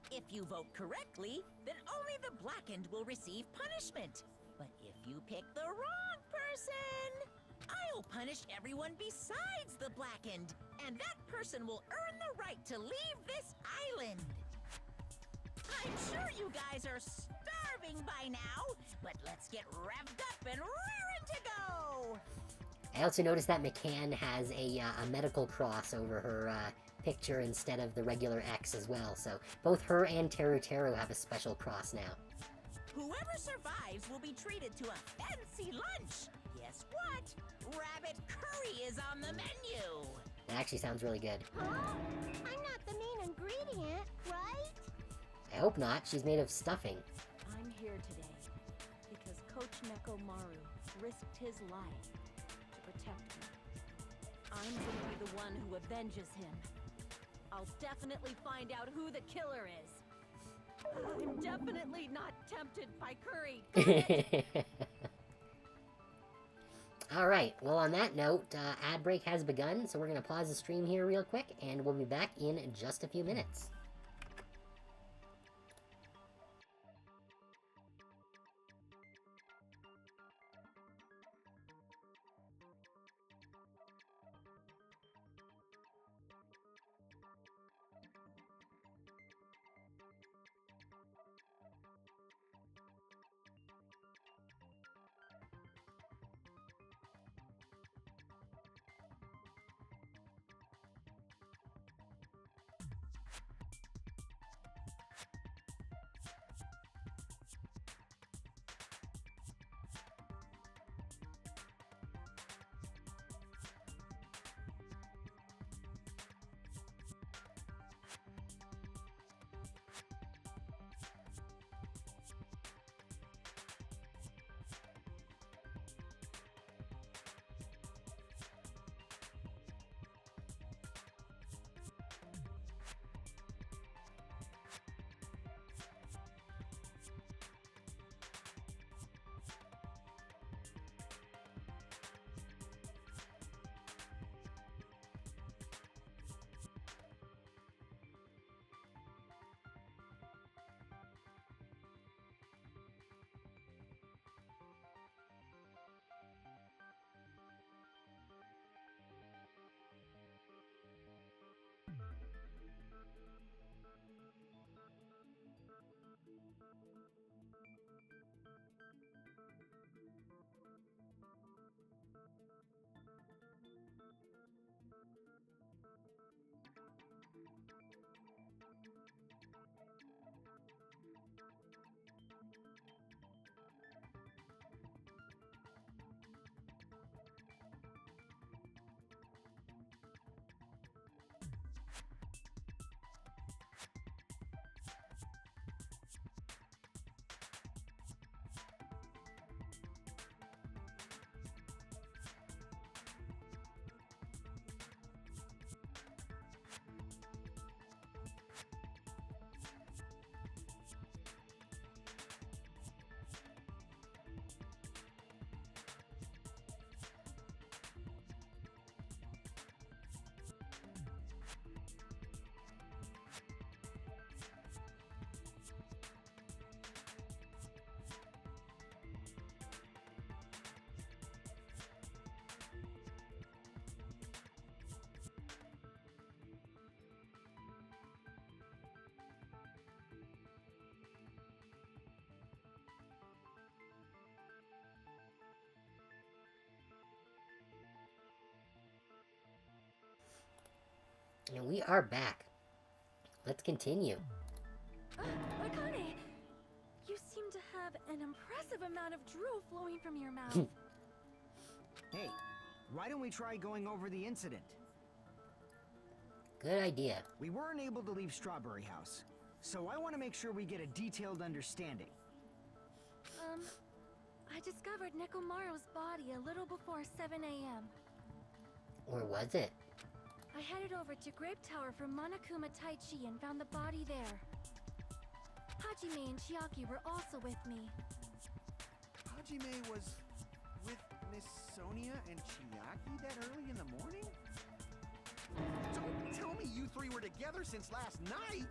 If you vote correctly, then only the blackened will receive punishment. But if you pick the wrong person, I'll punish everyone besides the blackened, and that person will earn the right to leave this island. I'm sure you guys are starving by now, but let's get revved up and raring to go! I also noticed that McCann has a medical cross over her picture instead of the regular X as well, so both her and Teru Teru have a special cross now. Whoever survives will be treated to a fancy lunch. Guess what? Rabbit curry is on the menu. That actually sounds really good. Huh? I'm not the main ingredient, right? I hope not. She's made of stuffing. I'm here today because Coach Nekomaru risked his life to protect me. I'm gonna be the one who avenges him. I'll definitely find out who the killer is. I'm definitely not tempted by curry. Alright, well on that note, ad break has begun, so we're going to pause the stream here real quick, and we'll be back in just a few minutes. And we are back. Let's continue. Akane, you seem to have an impressive amount of drool flowing from your mouth. Hey, why don't we try going over the incident? Good idea. We weren't able to leave Strawberry House, so I want to make sure we get a detailed understanding. I discovered Nekomaru's body a little before 7 a.m. Or was it? I headed over to Grape Tower from Monokuma Taichi and found the body there. Hajime and Chiaki were also with me. Hajime was with Miss Sonia and Chiaki that early in the morning? Don't tell me you three were together since last night!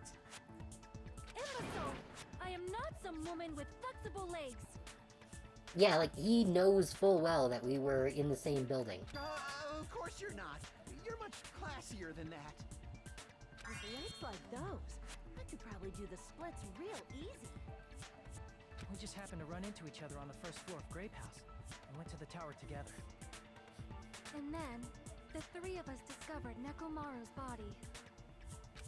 Imbecile! I am not some woman with flexible legs. Yeah, like, he knows full well that we were in the same building. Of course you're not. You're much classier than that. With legs like those, I could probably do the splits real easy. We just happened to run into each other on the first floor of Grape House and went to the tower together. And then, the three of us discovered Nekomaru's body.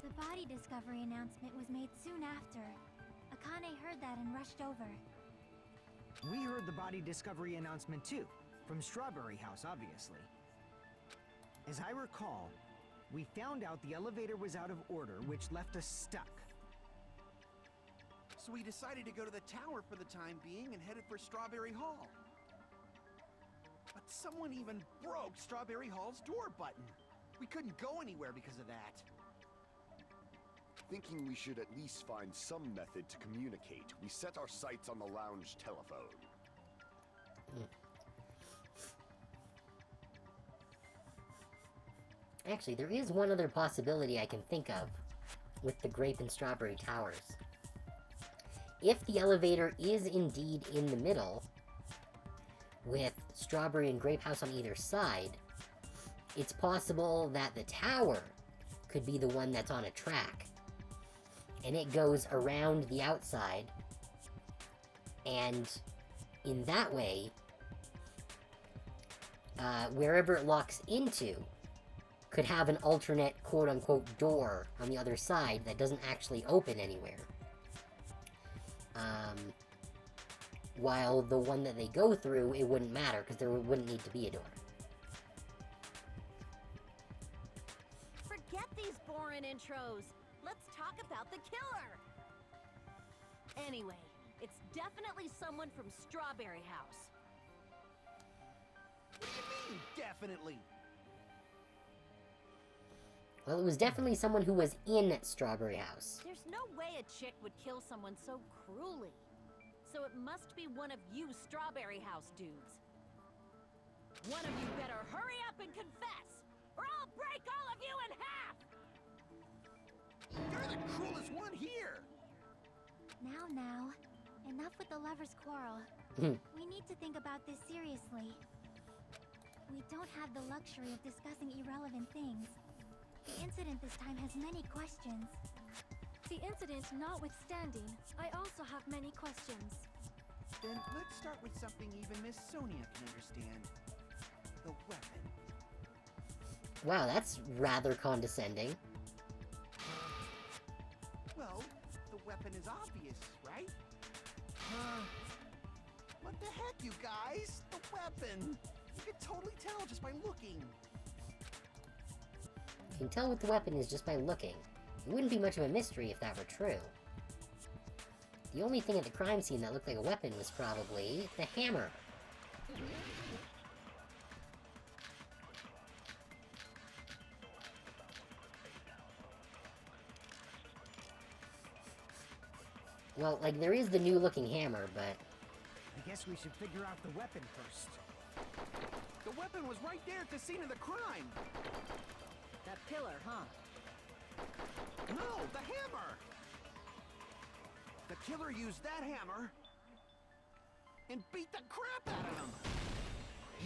The body discovery announcement was made soon after. Akane heard that and rushed over. We heard the body discovery announcement too, from Strawberry House, obviously. As I recall, we found out the elevator was out of order, which left us stuck. So we decided to go to the tower for the time being and headed for Strawberry Hall. But someone even broke Strawberry Hall's door button. We couldn't go anywhere because of that. Thinking we should at least find some method to communicate, we set our sights on the lounge telephone. Actually, there is one other possibility I can think of with the Grape and Strawberry Towers. If the elevator is indeed in the middle, with Strawberry and Grape House on either side, it's possible that the tower could be the one that's on a track. And it goes around the outside, and in that way, wherever it locks into could have an alternate quote-unquote door on the other side that doesn't actually open anywhere. While the one that they go through, it wouldn't matter, because there wouldn't need to be a door. Forget these boring intros. Let's talk about the killer. Anyway, it's definitely someone from Strawberry House. What do you mean, definitely? Well, it was definitely someone who was in Strawberry House. There's no way a chick would kill someone so cruelly. So it must be one of you Strawberry House dudes. One of you better hurry up and confess, or I'll break all of you in half! You're the cruelest one here! Now, enough with the lovers' quarrel. We need to think about this seriously. We don't have the luxury of discussing irrelevant things. The incident this time has many questions. The incident notwithstanding, I also have many questions. Then let's start with something even Miss Sonia can understand. The weapon. Wow, that's rather condescending. Well, the weapon is obvious, right? What the heck, you guys? The weapon! You can totally tell just by looking. You can tell what the weapon is just by looking. It wouldn't be much of a mystery if that were true. The only thing at the crime scene that looked like a weapon was probably the hammer. Well, like, there is the new-looking hammer, but... I guess we should figure out the weapon first. The weapon was right there at the scene of the crime! That pillar, huh? No, the hammer! The killer used that hammer and beat the crap out of him!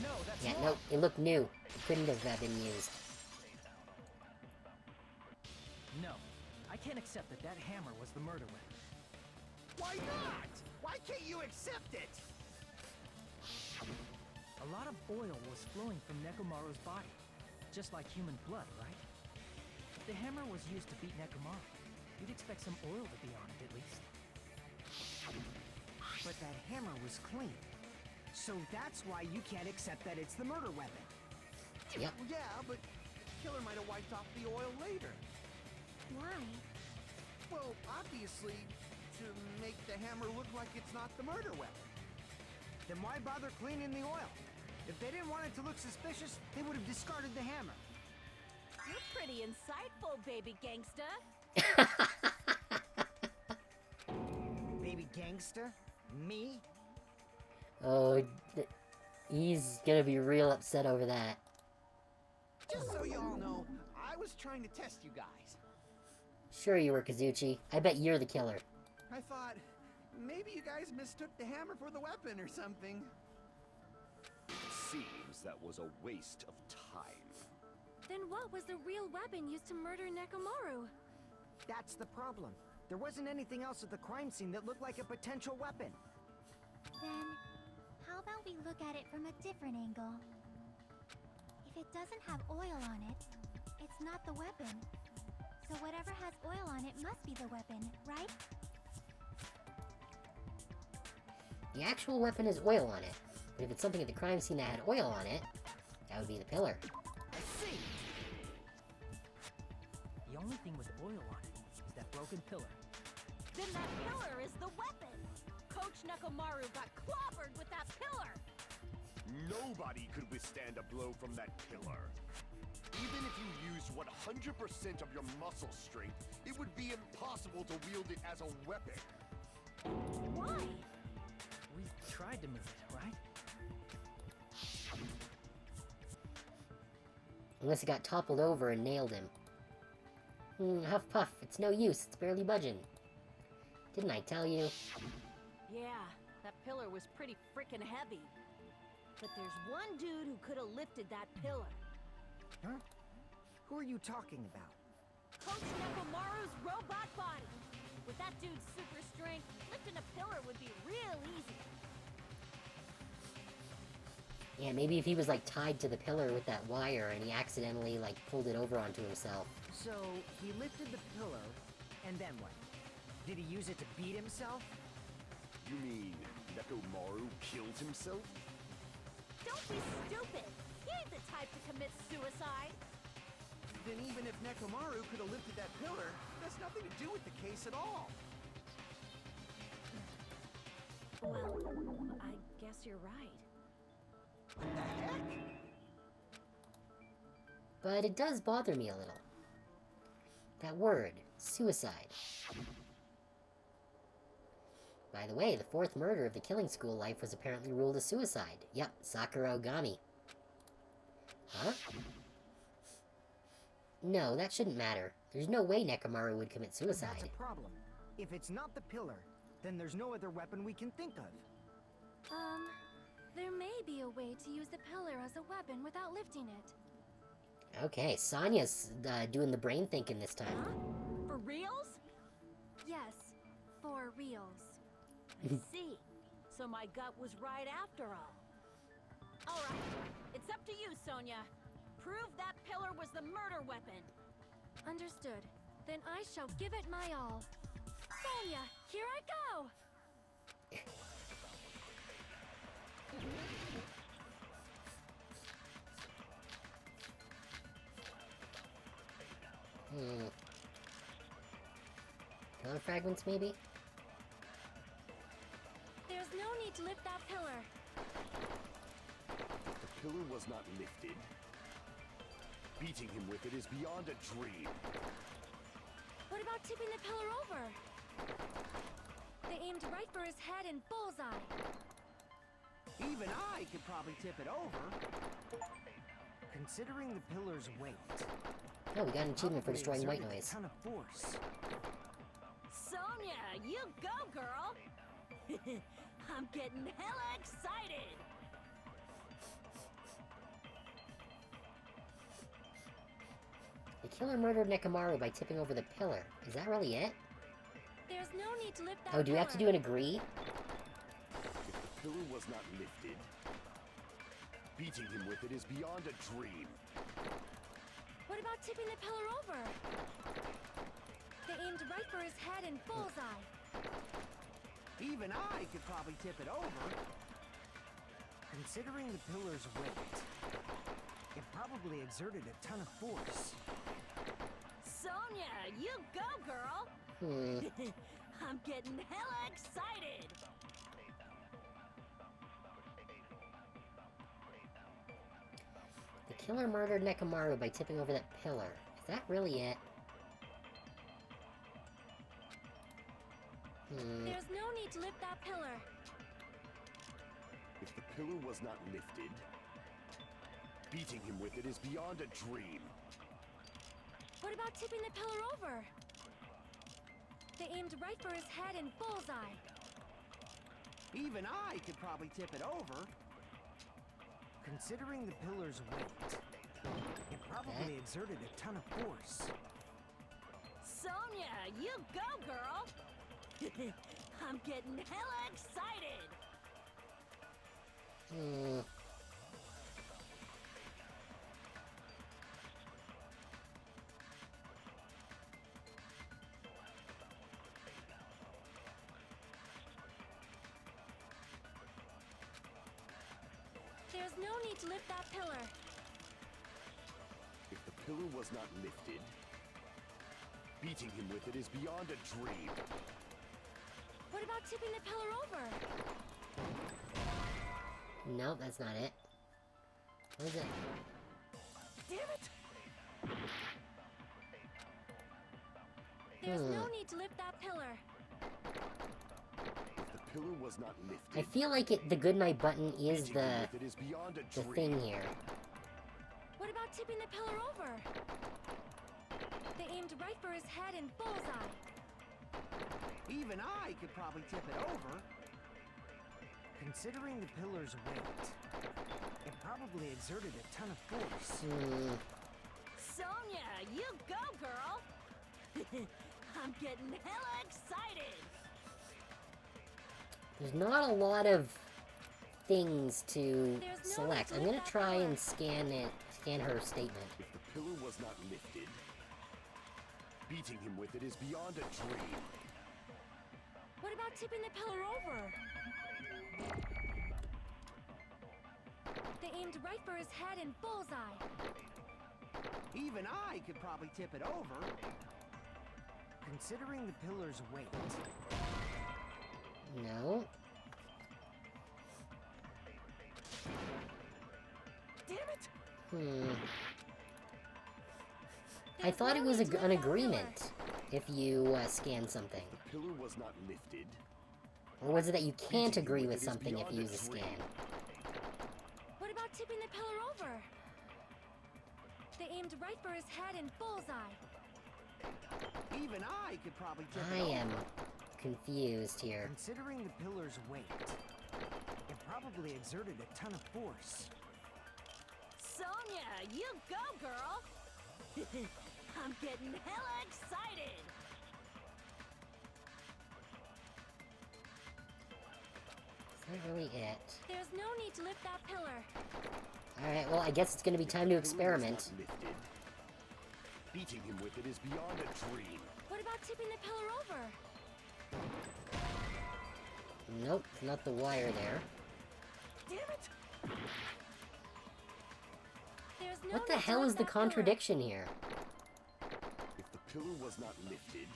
No, that's Yeah, wrong. nope, it looked new. It couldn't have been used. No, I can't accept that that hammer was the murder weapon. Why not? Why can't you accept it? A lot of oil was flowing from Nekomaru's body, just like human blood, right? If the hammer was used to beat Nekomaru, you'd expect some oil to be on it at least. But that hammer was clean. So that's why you can't accept that it's the murder weapon. Yep. Yeah, but the killer might have wiped off the oil later. Why? Well, obviously, to make the hammer look like it's not the murder weapon. Then why bother cleaning the oil? If they didn't want it to look suspicious, they would have discarded the hammer. You're pretty insightful, baby gangsta. Maybe gangsta? Me? Oh, he's gonna be real upset over that. Just so you all know, I was trying to test you guys. Sure you were, Kazuchi. I bet you're the killer. I thought maybe you guys mistook the hammer for the weapon or something. It seems that was a waste of time. Then what was the real weapon used to murder Nekomaru? That's the problem. There wasn't anything else at the crime scene that looked like a potential weapon. Then, how about we look at it from a different angle? If it doesn't have oil on it, it's not the weapon. So whatever has oil on it must be the weapon, right? The actual weapon has oil on it. But if it's something at the crime scene that had oil on it, that would be the pillar. I see. The only thing with oil on it is that broken pillar. Then that pillar is the weapon! Coach Nekomaru got clobbered with that pillar! Nobody could withstand a blow from that pillar. Even if you used 100% of your muscle strength, it would be impossible to wield it as a weapon. Why? We tried to move it, right? Unless it got toppled over and nailed him. Huff puff, it's no use, it's barely budging. Didn't I tell you? Yeah, that pillar was pretty frickin' heavy. But there's one dude who could have lifted that pillar. Huh? Who are you talking about? Coach Nekomaru's robot body! With that dude's super strength, lifting a pillar would be real easy. Yeah, maybe if he was like tied to the pillar with that wire and he accidentally like pulled it over onto himself. So, he lifted the pillar, and then what? Did he use it to beat himself? You mean Nekomaru killed himself? Don't be stupid! He ain't the type to commit suicide! Then even if Nekomaru could have lifted that pillar, that's nothing to do with the case at all. Well, I guess you're right. What the heck? But it does bother me a little. That word, suicide. By the way, the fourth murder of the killing school life was apparently ruled a suicide. Yep, Sakura Ogami. Huh? No, that shouldn't matter. There's no way Nekomaru would commit suicide. That's a problem. If it's not the pillar, then there's no other weapon we can think of. There may be a way to use the pillar as a weapon without lifting it. Okay, Sonya's doing the brain thinking this time. Huh? For reals? Yes, for reals. I see. So my gut was right after all. Alright, it's up to you, Sonia. Prove that pillar was the murder weapon. Understood. Then I shall give it my all. Sonia, here I go! Pillar fragments, maybe? There's no need to lift that pillar. The pillar was not lifted. Beating him with it is beyond a dream. What about tipping the pillar over? They aimed right for his head and bullseye. Even I could probably tip it over. Considering the pillar's weight... Oh, we got an achievement for destroying white exerted noise. a ton of force. Sonia, you go, girl! I'm getting hella excited! The killer murdered Nekomaru by tipping over the pillar. Is that really it? There's no need to lift that Oh, do we have to do an agree? If the pillar was not lifted, beating him with it is beyond a dream. What about tipping the pillar over? They aimed right for his head and bullseye. Even I could probably tip it over. Considering the pillar's weight, it probably exerted a ton of force. Sonia, you go, girl! I'm getting hella excited! The killer murdered Nekomaru by tipping over that pillar. Is that really it? There's no need lift that pillar. If the pillar was not lifted, beating him with it is beyond a dream. What about tipping the pillar over? They aimed right for his head and bullseye. Even I could probably tip it over. Considering the pillar's weight, it probably exerted a ton of force. Sonia, you go, girl! I'm getting hella excited! There's no need to lift that pillar. If the pillar was not lifted, beating him with it is beyond a dream. What about tipping the pillar over? Nope, that's not it. What is it? Damn it! There's no need to lift that pillar. If the pillar was not lifted, I feel like the goodnight button is beating the him with it is beyond a dream. thing here. What about tipping the pillar over? They aimed right for his head and bullseye. Even I could probably tip it over. Considering the pillar's weight, it probably exerted a ton of force. Sonia, you go, girl! I'm getting hella excited! There's not a lot of things to There's no select. need to I'm gonna lift that try pillar. and scan her statement. If the pillar was not lifted, beating him with it is beyond a dream. What about tipping the pillar over? They aimed right for his head and bullseye. Even I could probably tip it over. Considering the pillar's weight, No. Damn it! I thought it was an agreement if you scan something. The pillar was not lifted. Or was it that you can't Beating him agree with with it is something if beyond you a use a dream. scan? What about tipping the pillar over? They aimed right for his head and bullseye. even I could probably tip I it over. am confused here. Considering the pillar's weight, it probably exerted a ton of force. Sonia, you go, girl! I'm getting hella excited! Is that really it? There's no need to lift that pillar. Alright, well, I guess it's gonna be time to experiment. Lifted. Beating him with it is beyond a dream. What about tipping the pillar over? Nope, not the wire there. Damn it! There's no What the need to hell lift is the that pillar. contradiction here? If the pillar was not lifted,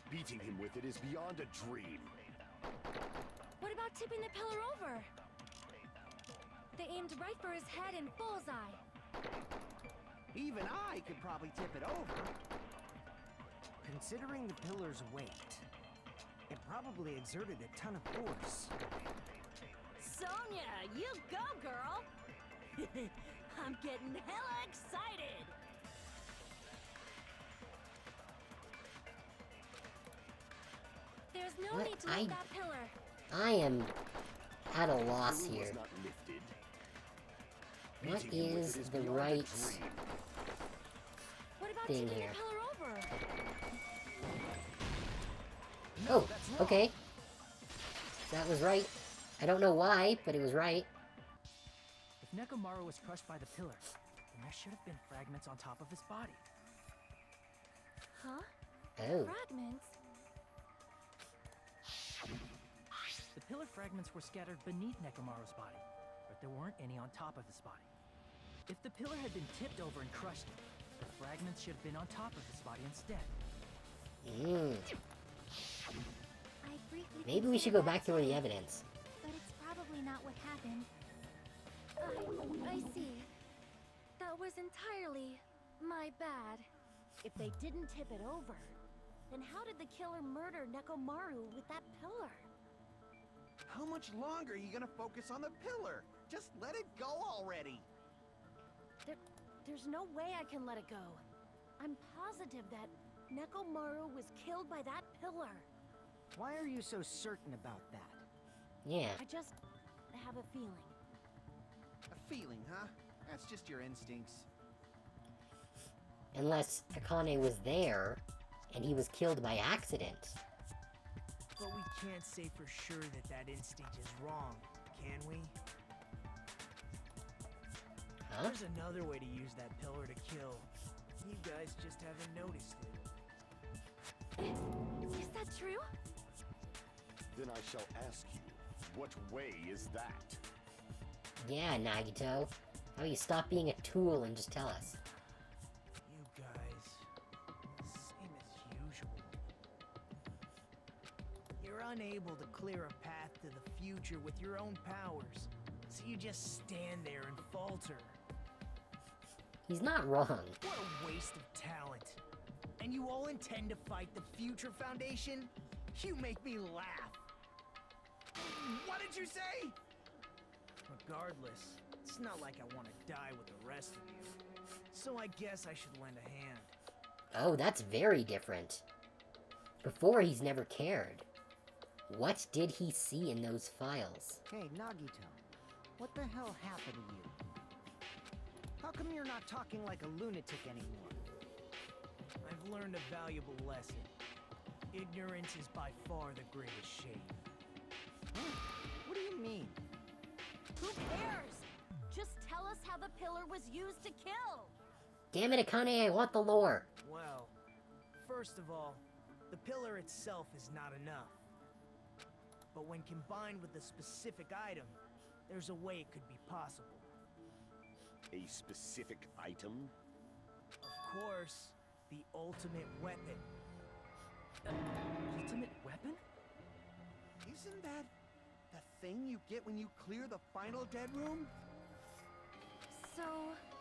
beating him with it is beyond a dream. What about tipping the pillar over? They aimed right for his head and bullseye. Even I could probably tip it over. Considering the pillar's weight, it probably exerted a ton of force. Sonia, you go, girl! I'm getting hella excited! There's no What? need to lift that pillar. I am at a loss Pillar was here. not lifted. What Beating him with is it the beyond a right dream. What about thing tipping here? the pillar over? Oh, okay. That was right. I don't know why, but it was right. If Nekomaru was crushed by the pillar, then there should have been fragments on top of his body. Huh? Oh. Fragments? The pillar fragments were scattered beneath Nekomaru's body, but there weren't any on top of his body. If the pillar had been tipped over and crushed him, the fragments should have been on top of his body instead. I briefly Maybe we should go considered back through the evidence. but it's probably not what happened. I see. That was entirely my bad. If they didn't tip it over, Then how did the killer murder Nekomaru with that pillar? How much longer are you gonna focus on the pillar? Just let it go already. There's no way I can let it go. I'm positive that Nekomaru was killed by that pillar. Why are you so certain about that? Yeah. I just have a feeling. A feeling, huh? That's just your instincts. Unless Akane was there, and he was killed by accident. But we can't say for sure that that instinct is wrong, can we? Huh? There's another way to use that pillar to kill. You guys just haven't noticed it. Is that true? Then I shall ask you, what way is that? Yeah, Nagito. How about you stop being a tool and just tell us? You guys, same as usual. You're unable to clear a path to the future with your own powers, so you just stand there and falter. He's not wrong. What a waste of talent. And you all intend to fight the Future Foundation? You make me laugh. What did you say? Regardless, it's not like I want to die with the rest of you. So I guess I should lend a hand. Oh, that's very different. Before, he's never cared. What did he see in those files? Hey, Nagito. What the hell happened to you? How come you're not talking like a lunatic anymore? I've learned a valuable lesson. Ignorance is by far the greatest shame. Huh? What do you mean? Who cares? Just tell us how the pillar was used to kill. Damn it, Akane, I want the lore. Well, first of all, the pillar itself is not enough. But when combined with a specific item, there's a way it could be possible. A specific item? Of course, the ultimate weapon. Ultimate weapon? Isn't that the thing you get when you clear the final dead room? So,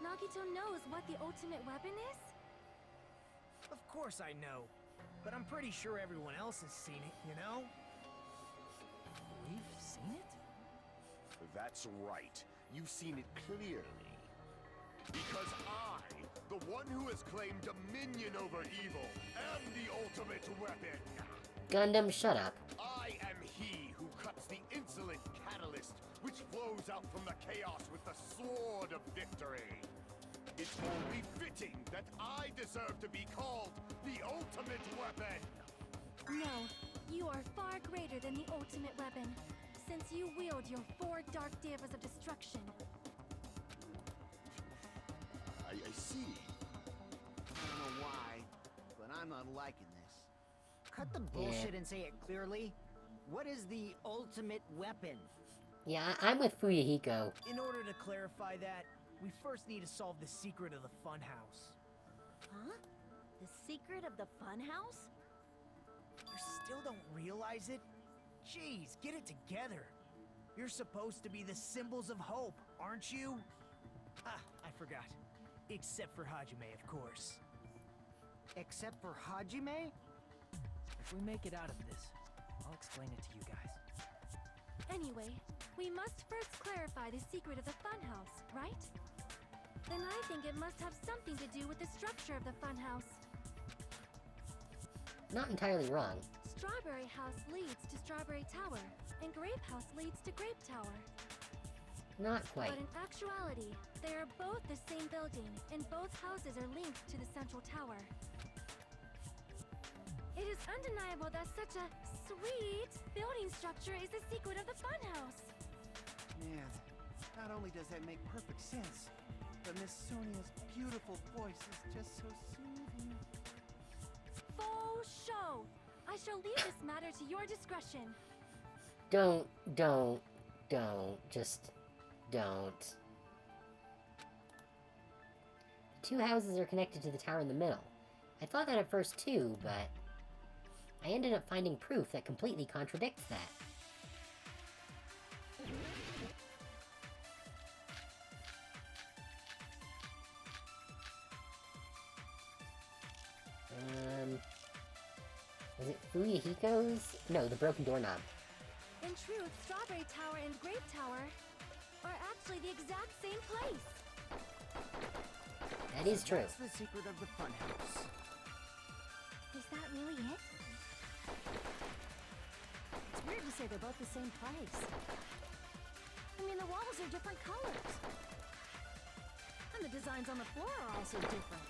Nagito knows what the ultimate weapon is? Of course I know, but I'm pretty sure everyone else has seen it, you know? We've seen it? That's right. You've seen it clearly. Because I, the one who has claimed dominion over evil, am the ultimate weapon. Gundam, shut up. I am he who cuts the insolent catalyst, which flows out from the chaos with the sword of victory. It's only fitting that I deserve to be called the ultimate weapon. No, you are far greater than the ultimate weapon, since you wield your 4 dark devas of destruction. I see. I don't know why, but I'm not liking this. Cut the bullshit and say it clearly. What is the ultimate weapon? Yeah, I'm with Fuyuhiko. In order to clarify that, we first need to solve the secret of the funhouse. Huh? The secret of the funhouse? You still don't realize it? Jeez, get it together. You're supposed to be the symbols of hope, aren't you? Ah, I forgot. Except for Hajime, of course. Except for Hajime? If we make it out of this, I'll explain it to you guys. Anyway, we must first clarify the secret of the funhouse, right? Then I think it must have something to do with the structure of the funhouse. Not entirely wrong. Strawberry House leads to Strawberry Tower, and Grape House leads to Grape Tower. Not quite. But in actuality, they are both the same building, and both houses are linked to the central tower. It is undeniable that such a sweet building structure is the secret of the funhouse. Man, not only does that make perfect sense, but Miss Sonia's beautiful voice is just so soothing. Faux show! I shall leave this matter to your discretion. Don't. Just don't. The 2 houses are connected to the tower in the middle. I thought that at first too, but I ended up finding proof that completely contradicts that. Fuyahiko's? No, the broken doorknob. In truth, Strawberry Tower and Grape Tower are actually the exact same place. That is true. That's the secret of the funhouse. Is that really it? It's weird to say they're both the same place. I mean, the walls are different colors. And the designs on the floor are also different.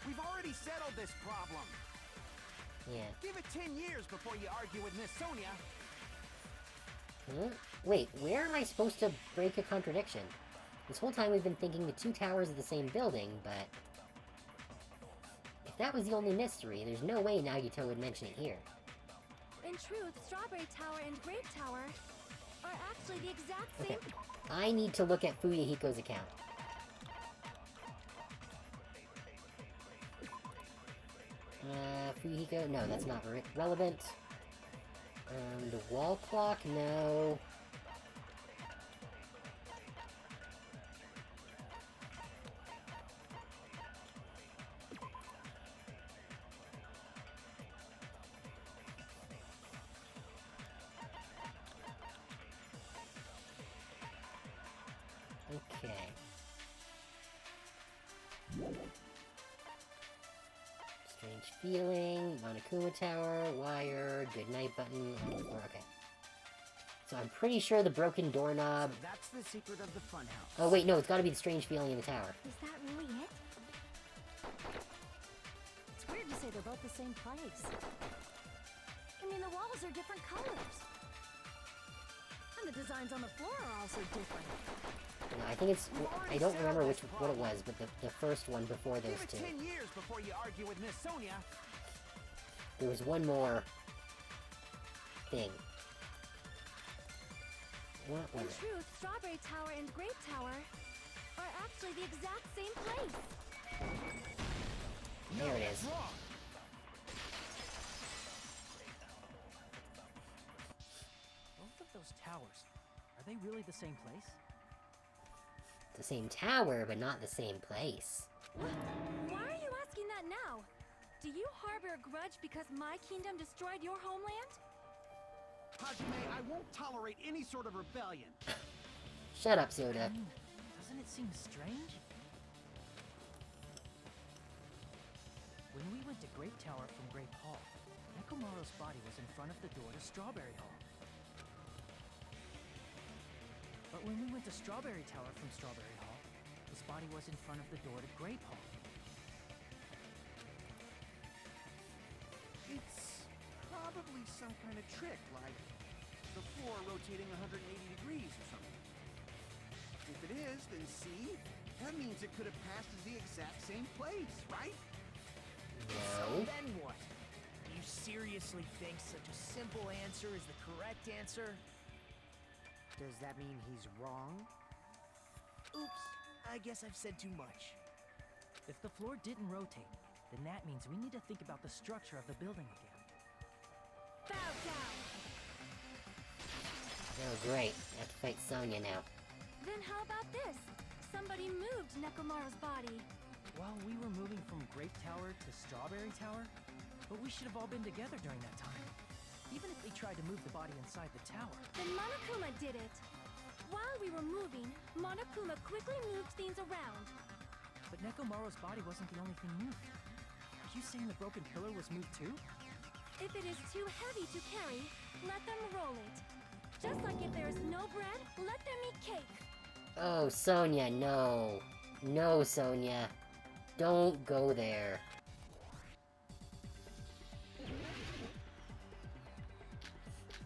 We've already settled this problem. Yeah. Give it 10 years before you argue with Miss Sonia. Huh? Wait, where am I supposed to break a contradiction? This whole time we've been thinking the two towers are the same building, but... if that was the only mystery, there's no way Nagito would mention it here. In truth, Strawberry Tower and Grape Tower are actually the exact same... Okay. I need to look at Fuyahiko's account. Fuyahiko? No, that's not relevant. The wall clock? No. Okay. Strange feeling, Monokuma Tower, wire, goodnight button, on the floor. Okay. So I'm pretty sure the broken doorknob... That's the secret of the funhouse. Oh wait, no, it's gotta be the strange feeling in the tower. Is that really it? It's weird to say they're both the same place. I mean, the walls are different colors. And the designs on the floor are also different. No, I think it's... I don't remember what it was, but the first one before those two. Give it 10 years before you argue with Miss Sonia. There was one more... thing. What In was it? truth, Strawberry Tower and Grape Tower are actually the exact same place. There it is. Wrong. Both of those towers, are they really the same place? The same tower, but not the same place. Why are you asking that now? Do you harbor a grudge because my kingdom destroyed your homeland? Hajime, I won't tolerate any sort of rebellion. Shut up, Soda. Doesn't it seem strange? When we went to Grape Tower from Grape Hall, Nekomaru's body was in front of the door to Strawberry Hall. But when we went to Strawberry Tower from Strawberry Hall, his body was in front of the door to Grape Hall. It's probably some kind of trick, like the floor rotating 180 degrees or something. If it is, then see? That means it could have passed as the exact same place, right? No. Then what? Do you seriously think such a simple answer is the correct answer? Does that mean he's wrong? Oops, I guess I've said too much. If the floor didn't rotate, then that means we need to think about the structure of the building again. Bow down! Oh, great. I have to fight Sonya now. Then how about this? Somebody moved Nekomaru's body. Well, we were moving from Grape Tower to Strawberry Tower, but we should have all been together during that time. Even if they tried to move the body inside the tower. Then Monokuma did it. While we were moving, Monokuma quickly moved things around. But Nekomaru's body wasn't the only thing moved. Are you saying the broken pillar was moved too? If it is too heavy to carry, let them roll it. Just like if there is no bread, let them eat cake. Oh, Sonya, no. No, Sonya. Don't go there.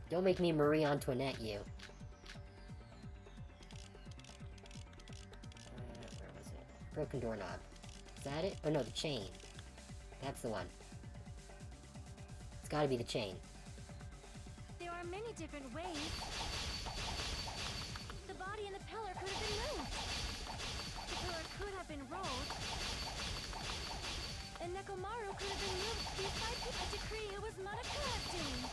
Don't make me Marie Antoinette you. Where was it? Broken doorknob. Is that it? Oh no, the chain. That's the one. It's gotta be the chain. There are many different ways. The body and the pillar could have been moved. The pillar could have been rolled. And Nekomaru could have been moved despite a decree it was Monokuma's doing.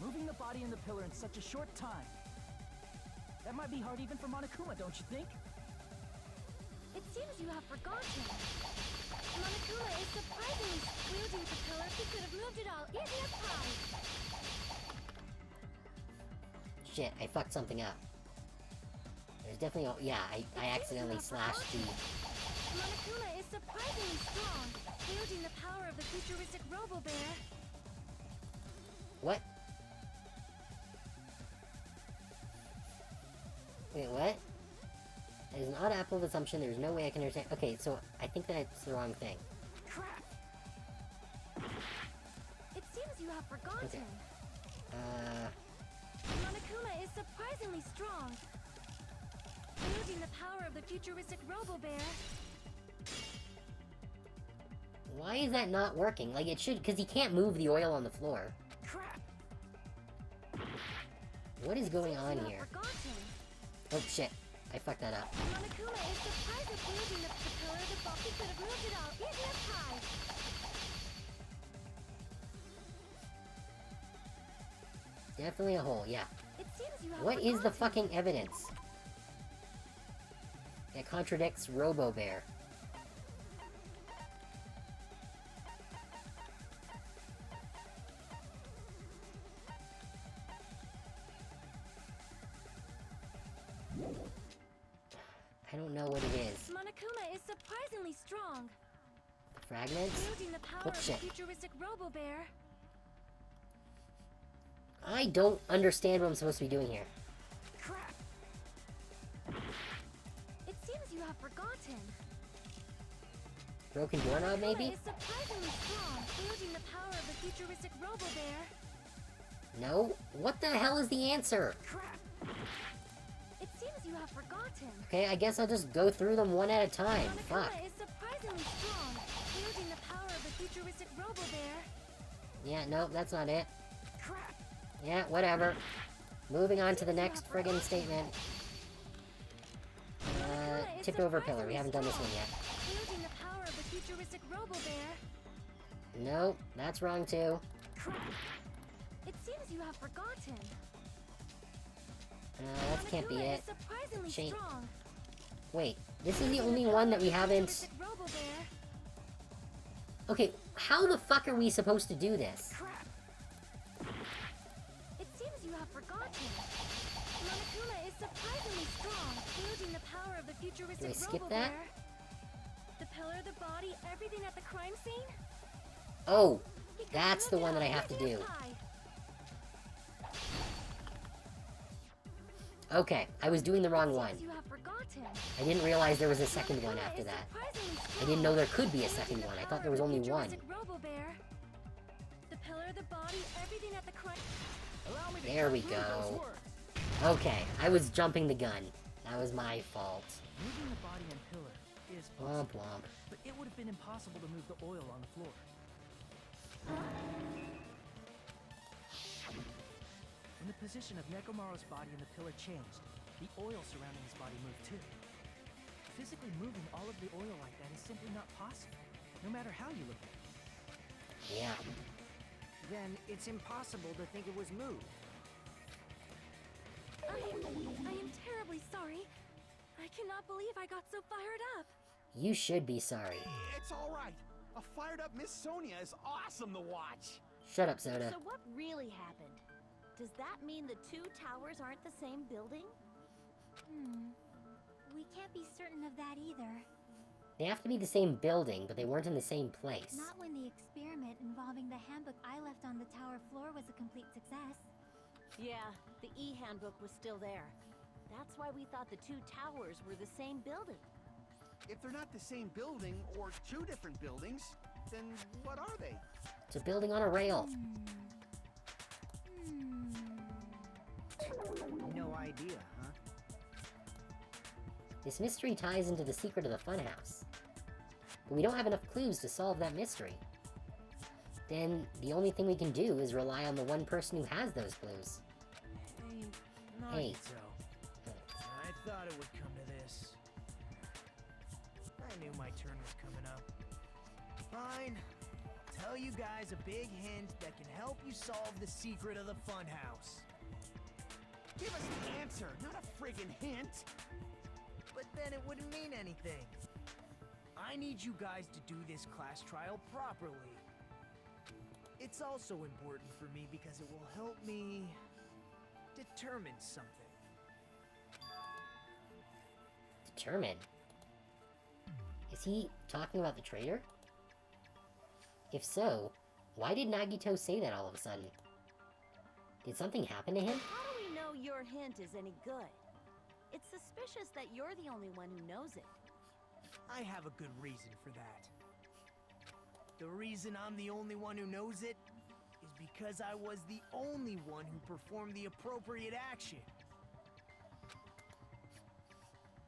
Moving the body and the pillar in such a short time. That might be hard even for Monokuma, don't you think? It seems you have forgotten. Monokuma is surprisingly wielding the pillar. He could have moved it all. Easy as pie. Shit, I fucked something up. There's definitely yeah, I accidentally slashed the... Monokuma is surprisingly strong, wielding the power of the futuristic Robo-Bear. What? Wait, what? That is an odd apple assumption. There's no way I can understand. Okay, so I think that's the wrong thing. Crap. It seems you have forgotten. Okay. Monokuma is surprisingly strong, wielding the power of the futuristic Robo-Bear. Why is that not working? Like, it should, because he can't move the oil on the floor. Crap. What is going on You have here? forgotten. Oh, shit. I fucked that up. Monokuma is surprisingly wielding the pillar of the ball. He could have moved it all. Easy as pie. Definitely a hole, yeah. It seems you have What is the forgotten. fucking evidence that contradicts Robo-Bear? I don't know what it is. Monokuma is surprisingly strong, The fragments? wielding the power Oh, of the shit. futuristic Robo-Bear. I don't understand what I'm supposed to be doing here. Crap. It seems you have forgotten. Broken doorknob, maybe? Monokuma is surprisingly strong, wielding the power of the futuristic Robo-Bear. No? What the hell is the answer? Crap. It seems you have forgotten. Okay, I guess I'll just go through them one at a time. Fuck. Monokuma is surprisingly strong, wielding the power of the futuristic Robo-Bear. Yeah, no, that's not it. Crap. Yeah, whatever. Moving on to the next friggin' statement. Monokuma is Tipped over pillar. We haven't done this one surprisingly yet. strong, wielding the power of the futuristic Robo-Bear. No, that's wrong too. Crap. It seems you have forgotten. That can't be Monokuma it. is surprisingly Chain- strong, Wait, this is the wielding only power one that of we the haven't... futuristic Robo-Bear. Okay, how the fuck are we supposed to do this? Crap. It seems you have forgotten. Monokuma is surprisingly strong, wielding the power of the futuristic Do I skip Robo-Bear. that? The pillar, the body, everything at the crime scene? Oh, He could that's have the moved one it that I all have to easy as do. pie. Okay, I was doing the wrong one. Seems you have forgotten. I didn't realize there was a second one Monokuma after is that. surprisingly I didn't know there could be a wielding second the one. I power thought there of was the only one. futuristic Robo-Bear. The pillar, the body, everything at the crime. Allow me to There we conclude those go. words. Okay, I was jumping the gun. That was my fault. Moving the body and pillar is Womp possible, womp. but it would have been impossible to move the oil on the floor. When the position of Nekomaru's body and the pillar changed, the oil surrounding his body moved too. Physically moving all of the oil like that is simply not possible, no matter how you look at it. Yeah. Then it's impossible to think it was moved. I am terribly sorry. I cannot believe I got so fired up. You should be sorry. It's all right. A fired up Miss Sonia is awesome to watch. Shut up, Soda. So what really happened? Does that mean the two towers aren't the same building? We can't be certain of that either. They have to be the same building, but they weren't in the same place. Not when the experiment involving the handbook I left on the tower floor was a complete success. Yeah, the e-handbook was still there. That's why we thought the two towers were the same building. If they're not the same building or two different buildings, then what are they? It's a building on a rail. No idea, huh? This mystery ties into the secret of the funhouse. But we don't have enough clues to solve that mystery. Then the only thing we can do is rely on the one person who has those clues. Hey, Hey. Nagito. I thought it would come to this. I knew my turn was coming up. Fine. I'll tell you guys a big hint that can help you solve the secret of the funhouse. Give us the answer, not a friggin' hint. But then it wouldn't mean anything. I need you guys to do this class trial properly. It's also important for me because it will help me determine something. Determine? Is he talking about the traitor? If so, why did Nagito say that all of a sudden? Did something happen to him? How do we know your hint is any good? It's suspicious that you're the only one who knows it. I have a good reason for that. The reason I'm the only one who knows it is because I was the only one who performed the appropriate action.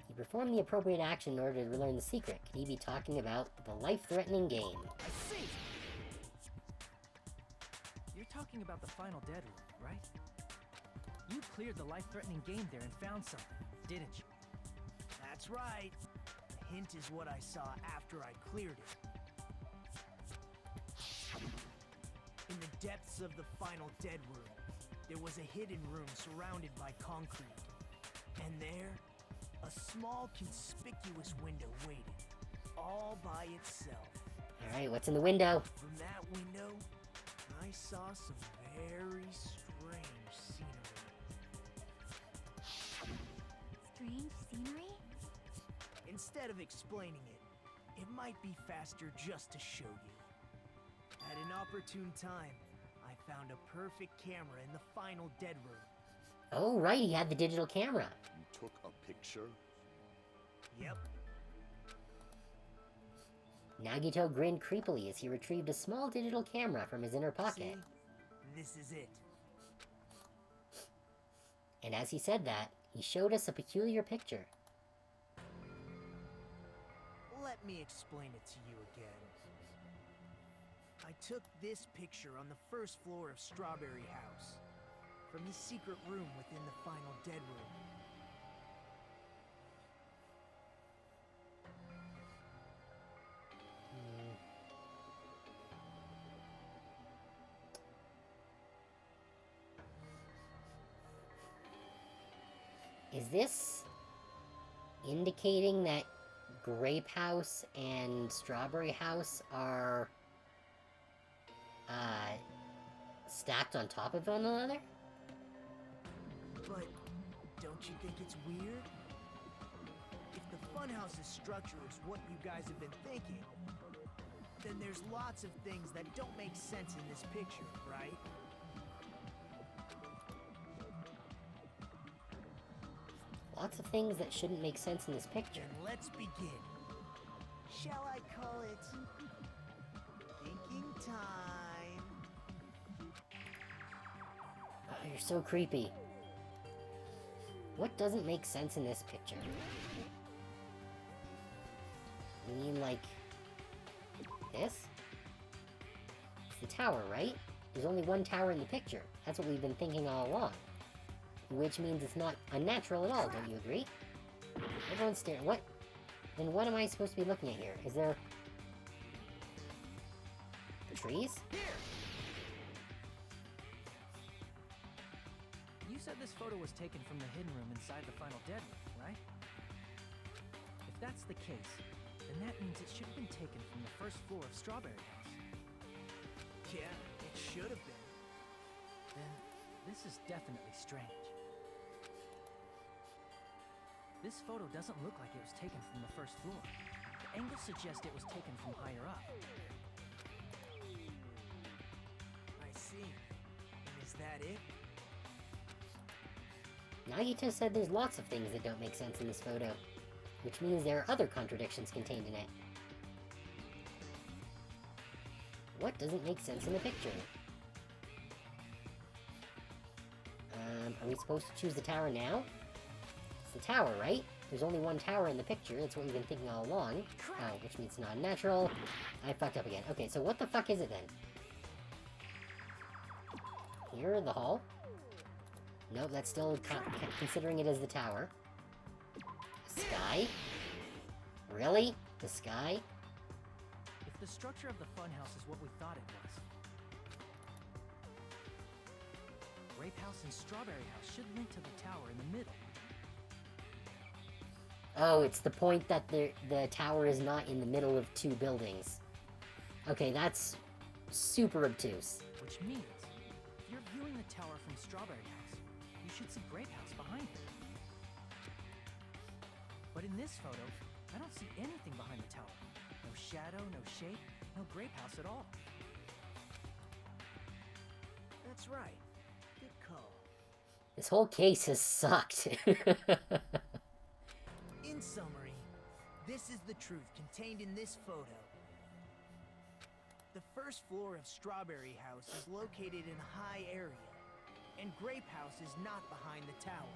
He performed the appropriate action in order to learn the secret. Could he be talking about the life-threatening game? I see! You're talking about the final dead room, right? You cleared the life-threatening game there and found something, didn't you? That's right. The hint is what I saw after I cleared it. In the depths of the final dead room, there was a hidden room surrounded by concrete. And there, a small, conspicuous window waited, all by itself. Alright, what's in the window? From that window, I saw some very strange scenery. Strange scenery? Instead of explaining it, it might be faster just to show you. At an opportune time, I found a perfect camera in the final dead room. Oh, right, he had the digital camera. You took a picture? Yep. Nagito grinned creepily as he retrieved a small digital camera from his inner pocket. See? This is it. And as he said that, he showed us a peculiar picture. Let me explain it to you again. I took this picture on the first floor of Strawberry House, from the secret room within the final dead room. Is this indicating that Grape House and Strawberry House are stacked on top of one another? But don't you think it's weird? If the funhouse's structure is what you guys have been thinking, then there's lots of things that don't make sense in this picture, right? Lots of things that shouldn't make sense in this picture. Then let's begin. Shall I call it thinking time? Oh, you're so creepy. What doesn't make sense in this picture? You mean like this? It's the tower, right? There's only one tower in the picture. That's what we've been thinking all along. Which means it's not unnatural at all, don't you agree? Everyone's staring. What? Then what am I supposed to be looking at here? Is there... the trees? You said this photo was taken from the hidden room inside the final dead room, right? If that's the case, then that means it should have been taken from the first floor of Strawberry House. Yeah, it should have been. Then this is definitely strange. This photo doesn't look like it was taken from the first floor. The angles suggest it was taken from higher up. I see. And is that it? Nagito said there's lots of things that don't make sense in this photo, which means there are other contradictions contained in it. What doesn't make sense in the picture? Are we supposed to choose the tower now? It's the tower, right? There's only one tower in the picture, that's what we've been thinking all along. Oh, which means it's not natural. I fucked up again. Okay, so what the fuck is it then? Here, the hall? Nope, that's still considering it as the tower. The sky? Really? The sky? If the structure of the funhouse is what we thought it was, Grape House and Strawberry House should link to the tower in the middle. Oh, it's the point that the tower is not in the middle of two buildings. Okay, that's super obtuse. Which means, if you're viewing the tower from Strawberry House, you should see Grape House behind it. But in this photo, I don't see anything behind the tower. No shadow, no shape, no Grape House at all. That's right. Good call. This whole case has sucked. In summary, this is the truth contained in this photo. The first floor of Strawberry House is located in a high area, and Grape House is not behind the tower.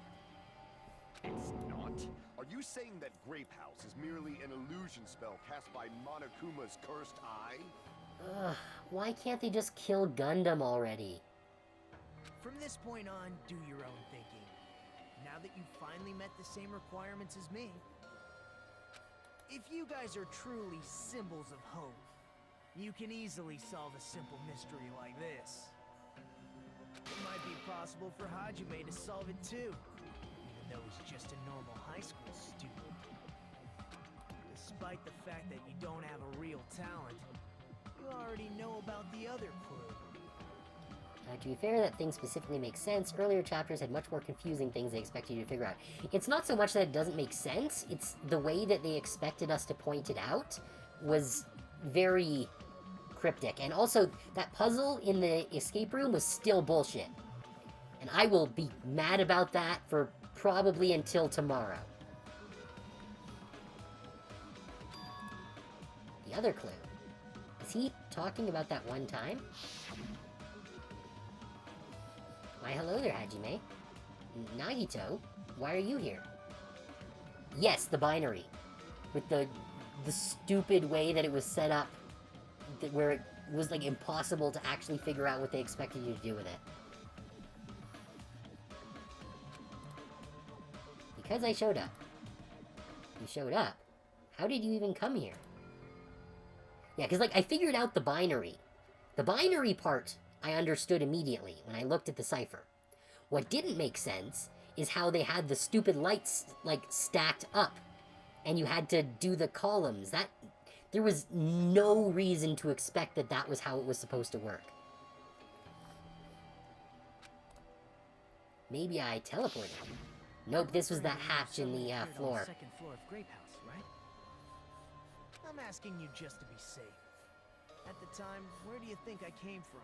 It's not? Are you saying that Grape House is merely an illusion spell cast by Monokuma's cursed eye? Ugh, why can't they just kill Gundam already? From this point on, do your own thinking. Now that you've finally met the same requirements as me. If you guys are truly symbols of hope, you can easily solve a simple mystery like this. It might be possible for Hajime to solve it too, even though he's just a normal high school student. Despite the fact that you don't have a real talent, you already know about the other clue. To be fair, that thing specifically makes sense. Earlier chapters had much more confusing things they expected you to figure out. It's not so much that it doesn't make sense, it's the way that they expected us to point it out was very cryptic. And also, that puzzle in the escape room was still bullshit. And I will be mad about that for probably until tomorrow. The other clue. Is he talking about that one time? Why, hello there, Hajime. Nagito, why are you here? Yes, the binary. With the stupid way that it was set up, where it was, like, impossible to actually figure out what they expected you to do with it. Because I showed up. You showed up? How did you even come here? Yeah, because, like, I figured out the binary. The binary part I understood immediately when I looked at the cipher. What didn't make sense is how they had the stupid lights, like, stacked up. And you had to do the columns. There was no reason to expect that that was how it was supposed to work. Maybe I teleported. Nope, this was that hatch in the floor. Second floor of Grape House, right? I'm asking you just to be safe. At the time, where do you think I came from?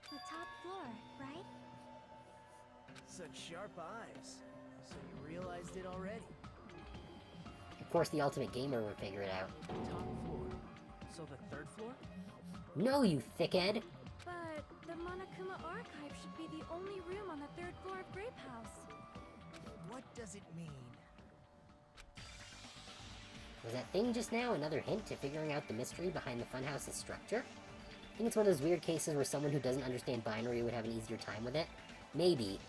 The top floor, right? Such sharp eyes. So you realized it already? Of course, the ultimate gamer would figure it out. Top floor. So the third floor? No, you thickhead! But the Monokuma archive should be the only room on the third floor of Grape House. What does it mean? Was that thing just now another hint to figuring out the mystery behind the funhouse's structure? I think it's one of those weird cases where someone who doesn't understand binary would have an easier time with it. Maybe.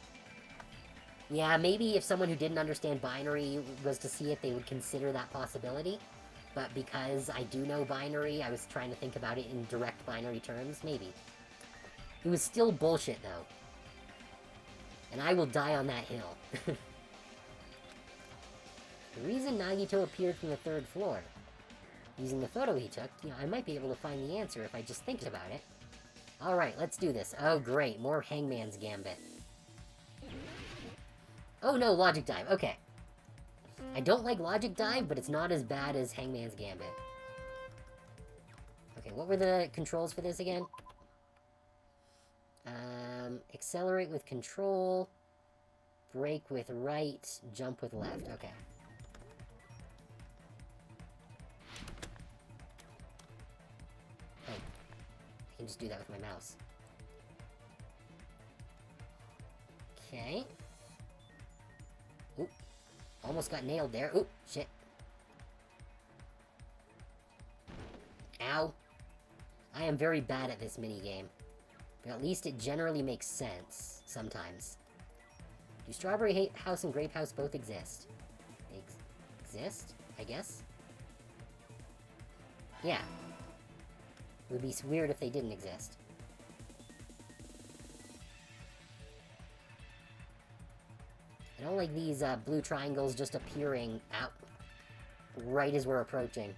Yeah, maybe if someone who didn't understand binary was to see it, they would consider that possibility. But because I do know binary, I was trying to think about it in direct binary terms, maybe. It was still bullshit, though. And I will die on that hill. The reason Nagito appeared from the third floor. Using the photo he took, I might be able to find the answer if I just think about it. Alright, let's do this. Oh, great. More Hangman's Gambit. Oh, no, Logic Dive. Okay. I don't like Logic Dive, but it's not as bad as Hangman's Gambit. Okay, what were the controls for this again? Accelerate with control, brake with right, jump with left. Okay. Oh. I can just do that with my mouse. Okay. Oop. Almost got nailed there. Oop, shit. Ow. I am very bad at this minigame. But at least it generally makes sense, sometimes. Do Strawberry House and Grape House both exist? They exist, I guess? Yeah. It would be weird if they didn't exist. I don't like these blue triangles just appearing out right as we're approaching.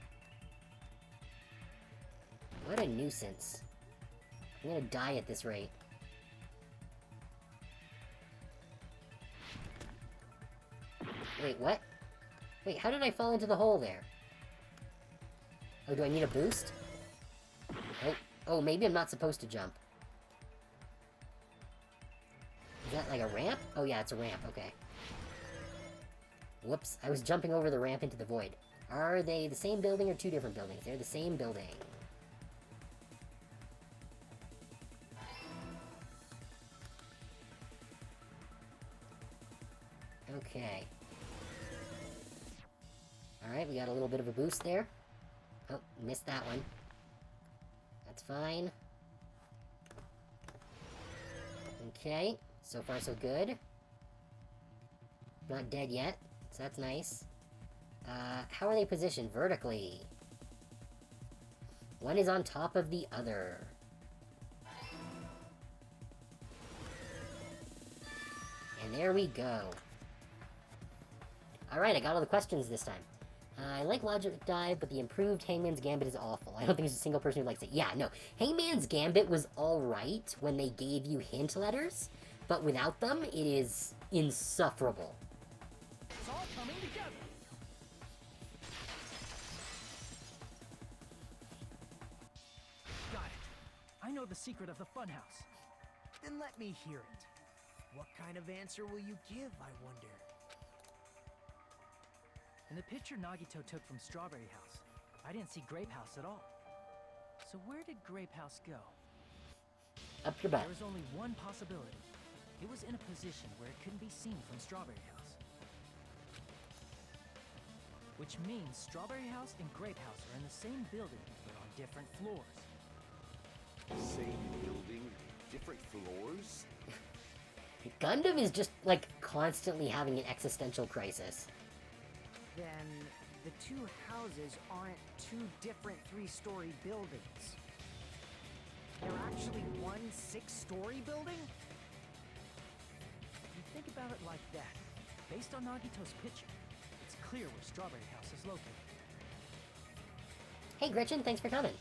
What a nuisance. I'm gonna die at this rate. Wait, what? Wait, how did I fall into the hole there? Oh, do I need a boost? Oh, maybe I'm not supposed to jump. Is that like a ramp? Oh yeah, it's a ramp, okay. Whoops, I was jumping over the ramp into the void. Are they the same building or two different buildings? They're the same building. Okay. Alright, we got a little bit of a boost there. Oh, missed that one. That's fine. Okay, so far so good. Not dead yet, so that's nice. How are they positioned? Vertically. One is on top of the other. And there we go. Alright, I got all the questions this time. I like Logic Dive, but the improved Hangman's Gambit is awful. I don't think there's a single person who likes it. Yeah, no. Hangman's Gambit was alright when they gave you hint letters, but without them, it is insufferable. It's all coming together. Got it. I know the secret of the funhouse. Then let me hear it. What kind of answer will you give, I wonder? In the picture Nagito took from Strawberry House, I didn't see Grape House at all. So where did Grape House go? Up your butt. There was only one possibility. It was in a position where it couldn't be seen from Strawberry House. Which means Strawberry House and Grape House are in the same building, but on different floors. Same building, different floors? Gundam is just, like, constantly having an existential crisis. Then the two houses aren't two different three-story buildings. They're actually one six-story building? You think about it like that. Based on Nagito's picture, it's clear where Strawberry House is located. Hey Gretchen, thanks for coming.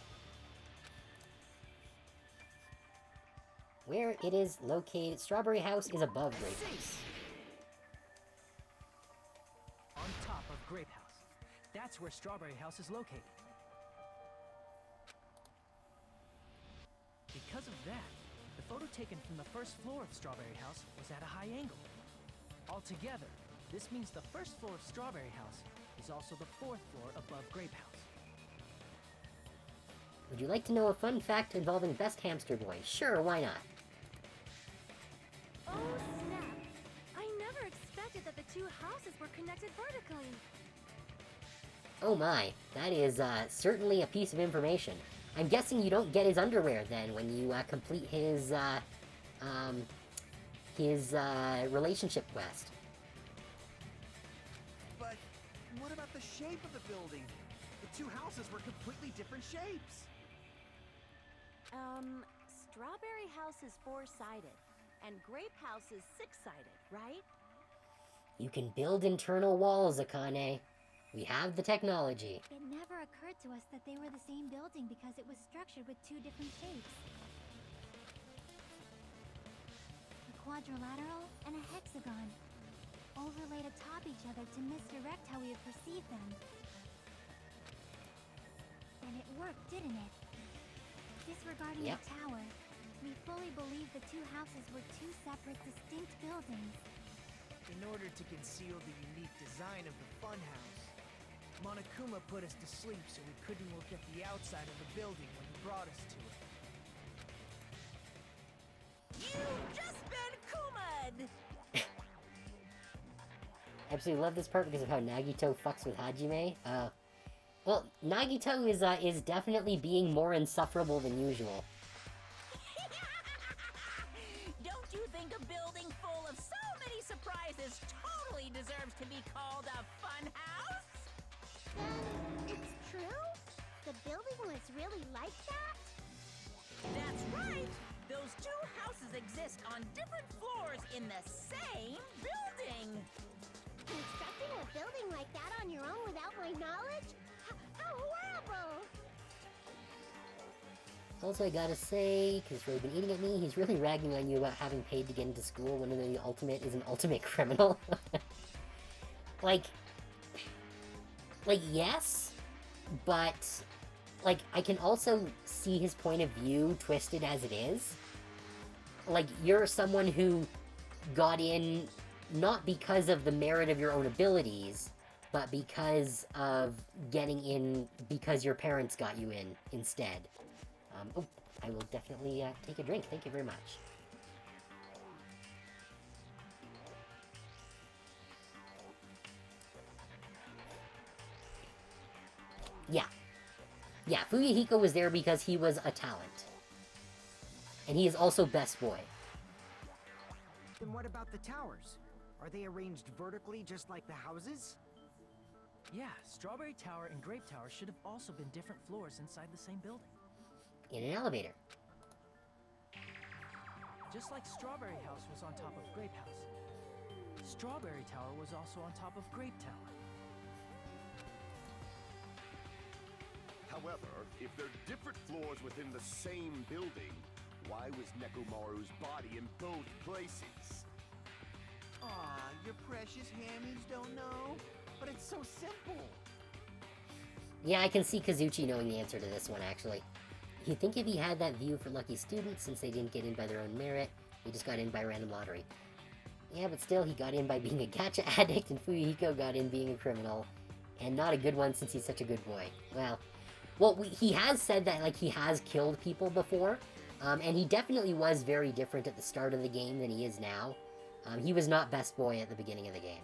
Where it is located, Strawberry House is above Grape House. On top of Grape House. That's where Strawberry House is located. Because of that, the photo taken from the first floor of Strawberry House was at a high angle. Altogether, this means the first floor of Strawberry House is also the fourth floor above Grape House. Would you like to know a fun fact involving Best Hamster Boy? Sure, why not? Oh, snap. I never expected that the two houses were connected vertically. Oh my, that is certainly a piece of information. I'm guessing you don't get his underwear then when you complete his relationship quest. But what about the shape of the building? The two houses were completely different shapes. Strawberry House is four-sided, and Grape House is six-sided, right? You can build internal walls, Akane. We have the technology. It never occurred to us that they were the same building because it was structured with two different shapes. A quadrilateral and a hexagon, overlaid atop each other to misdirect how we would perceive them. And it worked, didn't it? Disregarding Yep. the tower, we fully believed the two houses were two separate, distinct buildings. In order to conceal the unique design of the funhouse, Monokuma put us to sleep so we couldn't look at the outside of the building when he brought us to it. You've just been Kuma'd! I absolutely love this part because of how Nagito fucks with Hajime. Well, Nagito is definitely being more insufferable than usual. Don't you think a building full of so many surprises totally deserves to be called a fun house? It's true? The building was really like that? That's right! Those two houses exist on different floors in the same building! Constructing a building like that on your own without my knowledge? How horrible! Also, I gotta say, because you've really been eating at me, he's really ragging on you about having paid to get into school when the ultimate is an ultimate criminal. like, yes, but, like, I can also see his point of view twisted as it is. Like, you're someone who got in not because of the merit of your own abilities, but because of getting in because your parents got you in instead. Oh, I will definitely take a drink. Thank you very much. Yeah. Yeah, Fuyuhiko was there because he was a talent. And he is also best boy. Then what about the towers? Are they arranged vertically just like the houses? Yeah, Strawberry Tower and Grape Tower should have also been different floors inside the same building. In an elevator. Just like Strawberry House was on top of Grape House. Strawberry Tower was also on top of Grape Tower. However, if they're different floors within the same building, why was Nekomaru's body in both places? Aw, your precious hammies don't know? But it's so simple. Yeah, I can see Kazuchi knowing the answer to this one, actually. You'd think if he had that view for lucky students, since they didn't get in by their own merit, they just got in by random lottery. Yeah, but still, he got in by being a gacha addict, and Fuyuhiko got in being a criminal. And not a good one, since he's such a good boy. Well, he has said that, like, he has killed people before, and he definitely was very different at the start of the game than he is now. He was not best boy at the beginning of the game.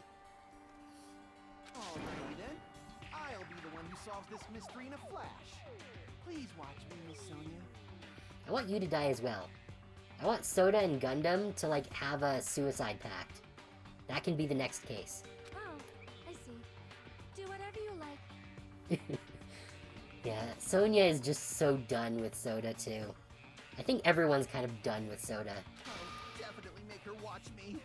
Alrighty then. I'll be the one who solves this mystery in a flash. Please watch me, Miss Sonia. I want you to die as well. I want Soda and Gundam to, like, have a suicide pact. That can be the next case. Oh, I see. Do whatever you like. Yeah, Sonia is just so done with Soda, too. I think everyone's kind of done with Soda. I'll definitely make her watch me.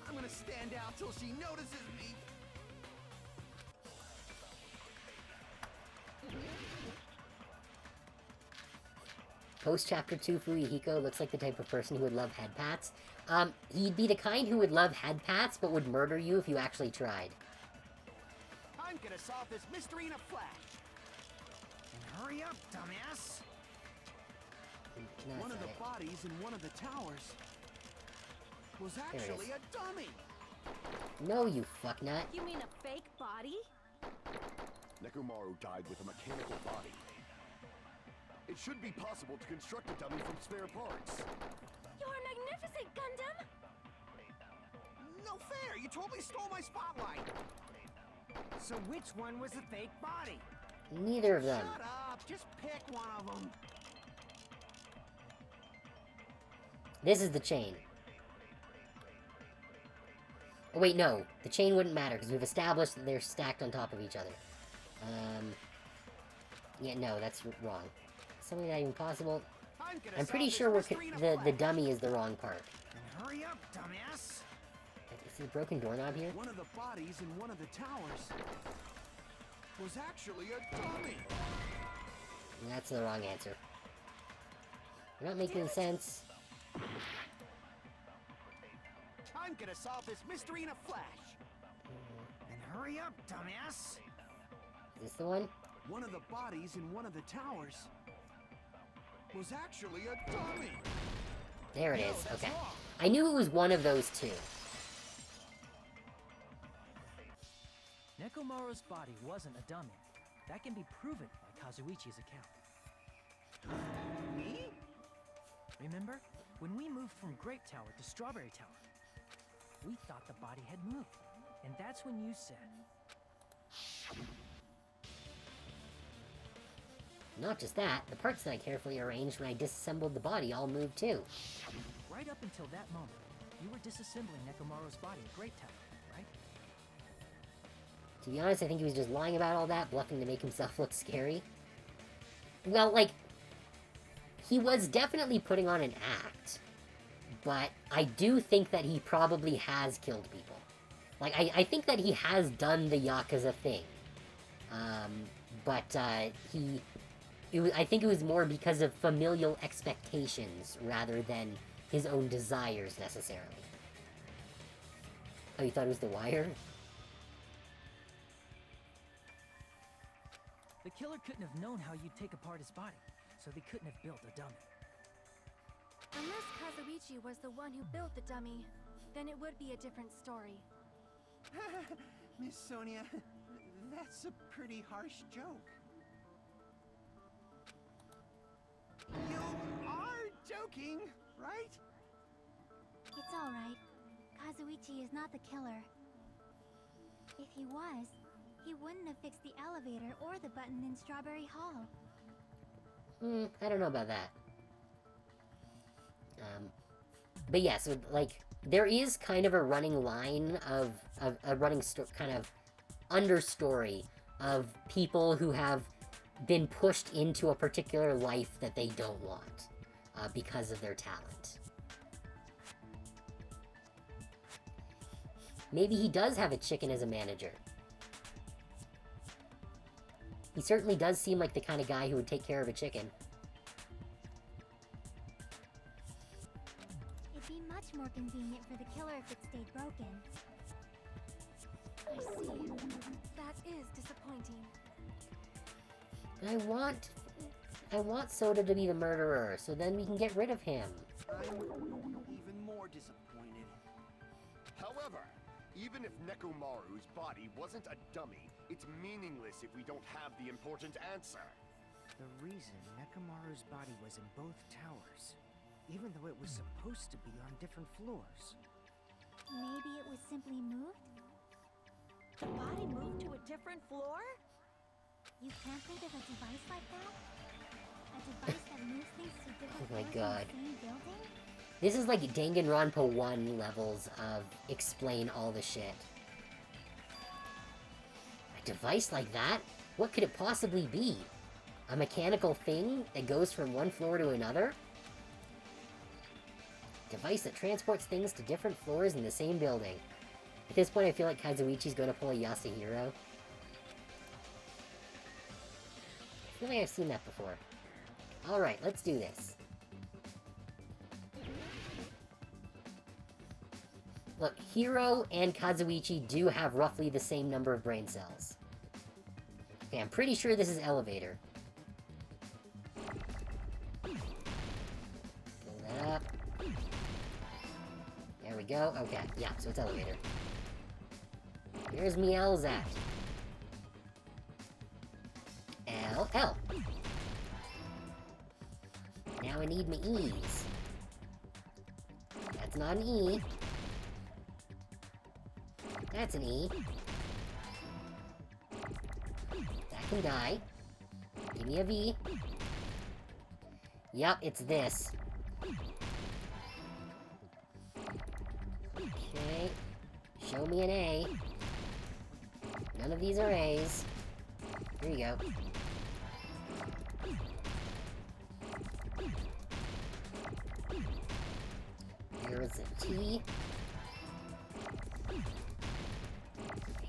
I'm gonna stand out till she notices me. Post-Chapter 2 Fuyuhiko looks like the type of person who would love head pats. He'd be the kind who would love head pats, but would murder you if you actually tried. I'm gonna solve this mystery in a flash. And hurry up, dumbass! No, One of that's the not bodies in one of the towers was it actually is. a dummy. No, you fucknut. You mean a fake body? Nekomaru died with a mechanical body. It should be possible to construct a dummy from spare parts. You're magnificent, Gundam! No fair! You totally stole my spotlight! So which one was the fake body? Neither of them. Shut up! Just pick one of them! This is the chain. Oh, wait, no. The chain wouldn't matter, because we've established that they're stacked on top of each other. Yeah, no, that's wrong. Something not even possible. I'm pretty sure the dummy is the wrong part. And hurry up, dumbass! Is there a broken doorknob here? One of the bodies in one of the towers was actually a dummy. That's the wrong answer. You're not making sense. I'm gonna solve this mystery in a flash. And hurry up, dumbass! Is this the one? One of the bodies in one of the towers was actually a dummy. There it No, is. that's Okay. wrong. I knew it was one of those two. Nekomaru's body wasn't a dummy. That can be proven by Kazuichi's account. Me? Remember? When we moved from Grape Tower to Strawberry Tower, we thought the body had moved. And that's when you said... Not just that, the parts that I carefully arranged when I disassembled the body all moved too. Right up until that moment, you were disassembling Nekomaru's body at Grape Tower, right? To be honest, I think he was just lying about all that, bluffing to make himself look scary. Well, like, he was definitely putting on an act, but I do think that he probably has killed people. Like, I think that he has done the Yakuza thing. But I think it was more because of familial expectations rather than his own desires, necessarily. Oh, you thought it was The Wire? The killer couldn't have known how you'd take apart his body, so they couldn't have built a dummy. Unless Kazuichi was the one who built the dummy, then it would be a different story. Miss Sonia, that's a pretty harsh joke. You are joking, right? It's alright. Kazuichi is not the killer. If he was, he wouldn't have fixed the elevator or the button in Strawberry Hall. I don't know about that. But yeah, so, like, there is kind of a running line of a running kind of understory of people who have been pushed into a particular life that they don't want because of their talent. Maybe he does have a chicken as a manager. He certainly does seem like the kind of guy who would take care of a chicken. It'd be much more convenient for the killer if it stayed broken. I see. That is disappointing. I want Soda to be the murderer, so then we can get rid of him. I'm even more disappointed. However, even if Nekomaru's body wasn't a dummy, it's meaningless if we don't have the important answer. The reason Nekomaru's body was in both towers, even though it was supposed to be on different floors. Maybe it was simply moved? The body moved to a different floor? You can't think of a device like that? A device that moves things to different Oh my floors God. in the same building? This is like Danganronpa 1 levels of explain all the shit. A device like that? What could it possibly be? A mechanical thing that goes from one floor to another? Device that transports things to different floors in the same building. At this point, I feel like Kazuichi's going to pull a Yasuhiro. I feel like I've seen that before. Alright, let's do this. Look, Hiro and Kazuichi do have roughly the same number of brain cells. Okay, I'm pretty sure this is elevator. Pull that up. There we go. Okay, yeah, so it's elevator. Here's me L's at. L. Now I need my E's. That's not an E. That's an E. That can die. Give me a V. Yup, it's this. Okay. Show me an A. None of these are A's. Here you go. Here's a T.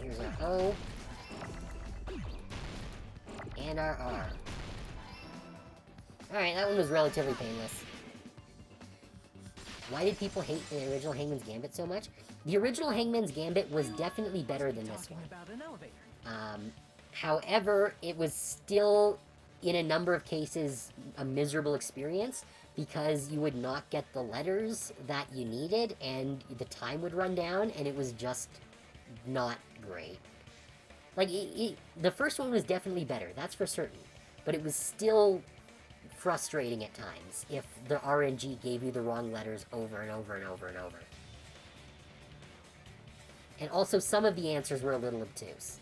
Here's our O. And our R. Alright, that one was relatively painless. Why did people hate the original Hangman's Gambit so much? The original Hangman's Gambit was definitely better than this one. About an elevator. However, it was still, in a number of cases, a miserable experience because you would not get the letters that you needed and the time would run down and it was just not great. Like, the first one was definitely better, that's for certain. But it was still frustrating at times if the RNG gave you the wrong letters over and over and over and over. And also, some of the answers were a little obtuse.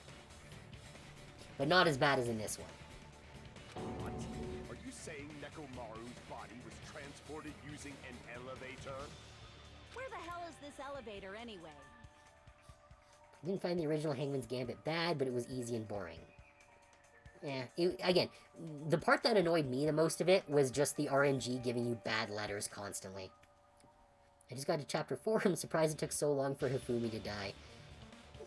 But not as bad as in this one. What? Are you saying Nekomaru's body was transported using an elevator? Where the hell is this elevator anyway? I didn't find the original Hangman's Gambit bad, but it was easy and boring. Yeah, again, the part that annoyed me the most of it was just the RNG giving you bad letters constantly. I just got to chapter 4, I'm surprised it took so long for Hifumi to die.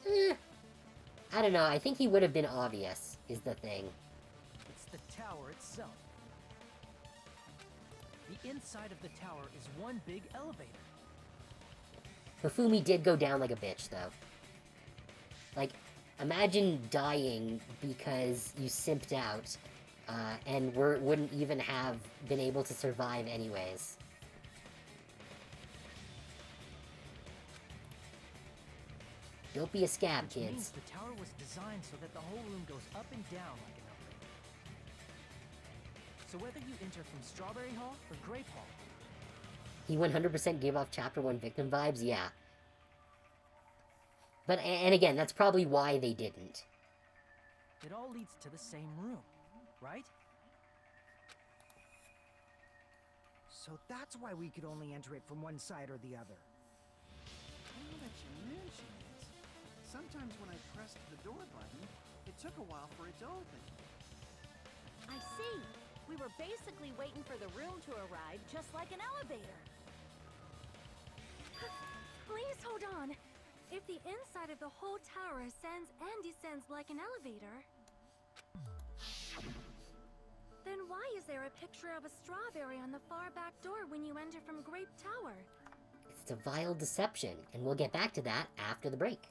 I don't know, I think he would have been obvious, is the thing. It's the tower itself. The inside of the tower is one big elevator. Hifumi did go down like a bitch, though. Like, imagine dying because you simped out, and wouldn't even have been able to survive anyways. Don't be a scab, Which means kids. the tower was designed so that the whole room goes up and down like an elevator. So whether you enter from Strawberry Hall or Grape Hall, He 100% gave off Chapter 1 victim vibes, yeah. But, and again, that's probably why they didn't. it all leads to the same room, right? So that's why we could only enter it from one side or the other. Now that you mention it, sometimes when I pressed the door button, it took a while for it to open. I see. We were basically waiting for the room to arrive, just like an elevator. Please hold on. If the inside of the whole tower ascends and descends like an elevator, then why is there a picture of a strawberry on the far back door when you enter from Grape Tower? It's a vile deception, and we'll get back to that after the break.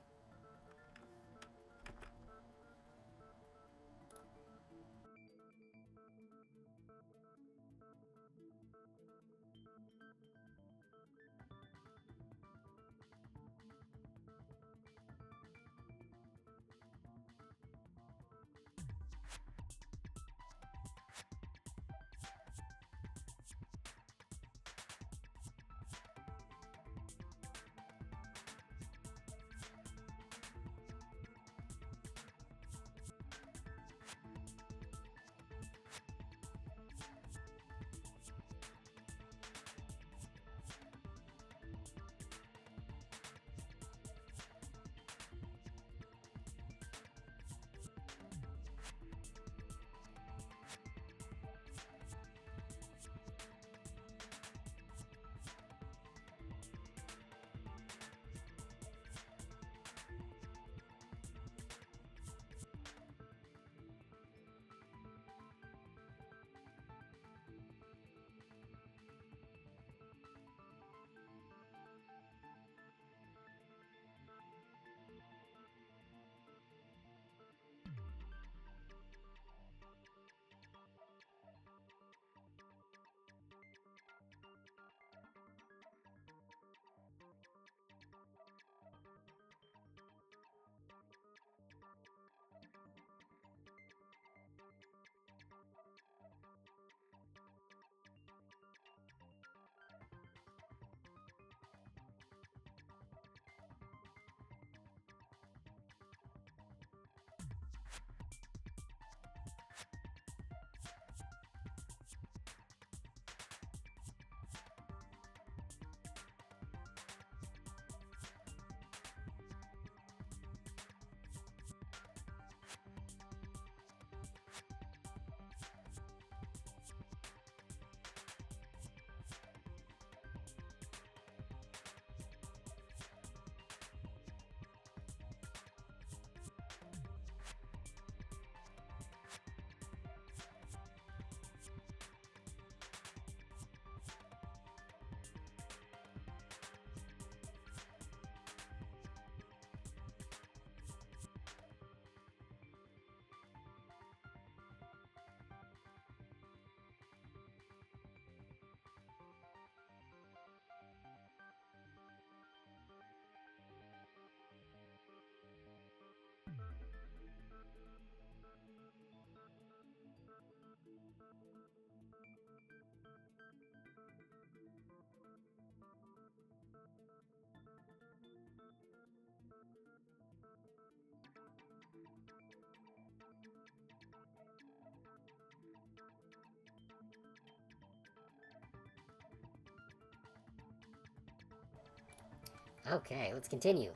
Okay, let's continue.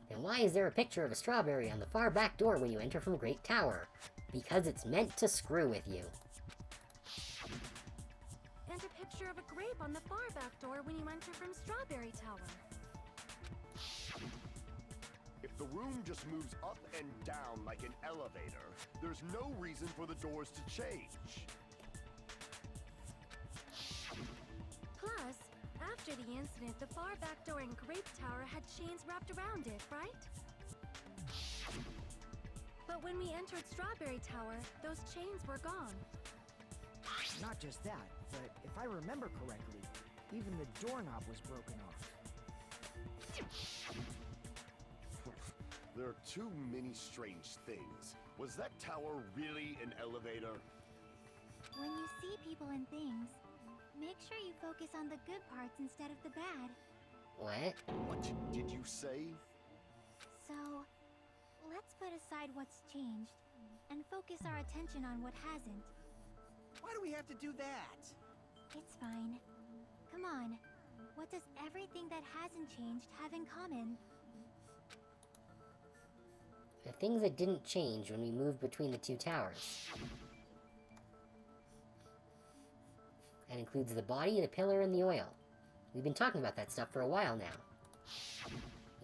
Then why is there a picture of a strawberry on the far back door when you enter from Great Tower? Because it's meant to screw with you. And a picture of a grape on the far back door when you enter from Strawberry Tower. If The room just moves up and down like an elevator. There's no reason for the doors to change. Plus, after the incident, the far back door in Grape Tower had chains wrapped around it, right? But when we entered Strawberry Tower, those chains were gone. Not just that, but if I remember correctly, even the doorknob was broken off. There are too many strange things. Was that tower really an elevator? When you see people and things, make sure you focus on the good parts instead of the bad. What? What did you say? So, let's put aside what's changed and focus our attention on what hasn't. Why do we have to do that? It's fine. Come on. What does everything that hasn't changed have in common? The things that didn't change when we moved between the two towers. That includes the body, the pillar, and the oil. We've been talking about that stuff for a while now.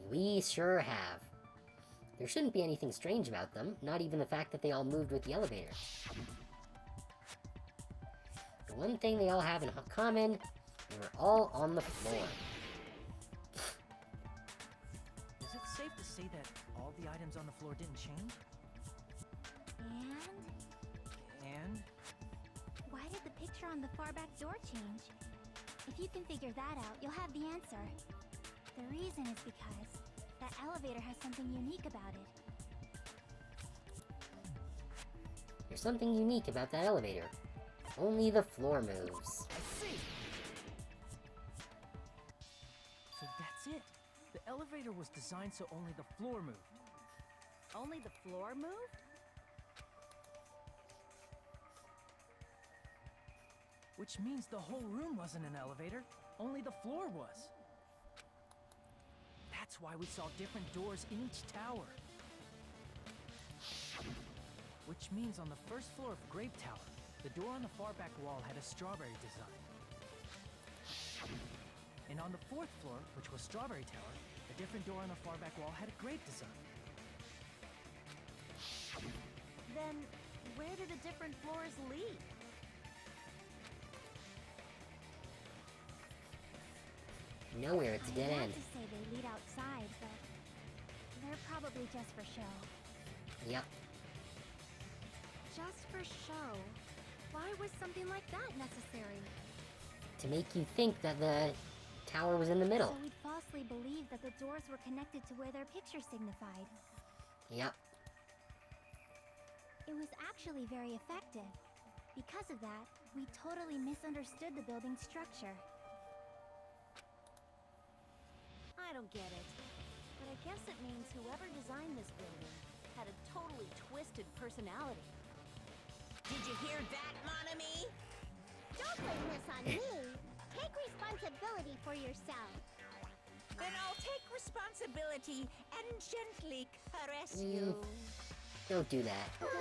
We sure have. There shouldn't be anything strange about them, not even the fact that they all moved with the elevator. The one thing they all have in common, they were all on the floor. Is it safe to say that all the items on the floor didn't change? And? Why did the picture on the far back door change? If you can figure that out, you'll have the answer. The reason is because that elevator has something unique about it. There's something unique about that elevator. Only the floor moves. I see! So that's it. The elevator was designed so only the floor moved. Only the floor moved? Which means the whole room wasn't an elevator, only the floor was. That's why we saw different doors in each tower. Which means on the first floor of Grape Tower, the door on the far back wall had a strawberry design. And on the fourth floor, which was Strawberry Tower, a different door on the far back wall had a grape design. Then, where do the different floors lead? Nowhere, it's a dead I want end. to say they lead outside, but they're probably just for show. Yep. Just for show. Why was something like that necessary? To make you think that the tower was in the middle. So we'd falsely believe that the doors were connected to where their picture signified. Yep. It was actually very effective. Because of that, we totally misunderstood the building's structure. I don't get it. But I guess it means whoever designed this building had a totally twisted personality. Did you hear that, mon ami? Don't blame this on me. Take responsibility for yourself. Then I'll take responsibility and gently caress you. Don't do that. Like,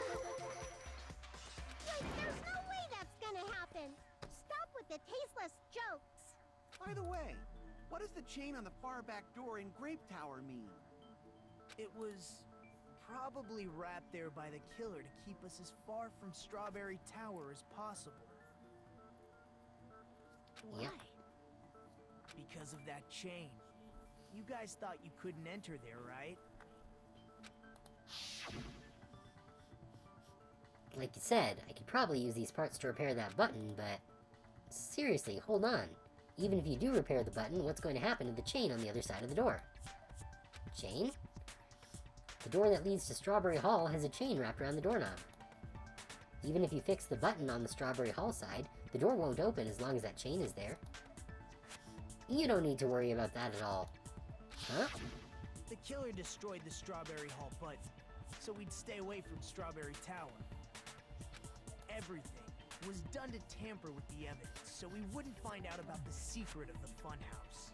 there's no way that's gonna happen. Stop with the tasteless jokes. By the way, what does the chain on the far back door in Grape Tower mean? It was probably wrapped there by the killer to keep us as far from Strawberry Tower as possible. Why? Yep. Because of that chain. You guys thought you couldn't enter there, right? Like you said, I could probably use these parts to repair that button, but... Seriously, hold on. Even if you do repair the button, what's going to happen to the chain on the other side of the door? Chain? The door that leads to Strawberry Hall has a chain wrapped around the doorknob. Even if you fix the button on the Strawberry Hall side, the door won't open as long as that chain is there. You don't need to worry about that at all. Huh? The killer destroyed the Strawberry Hall button, so we'd stay away from Strawberry Tower. Everything was done to tamper with the evidence, so we wouldn't find out about the secret of the funhouse.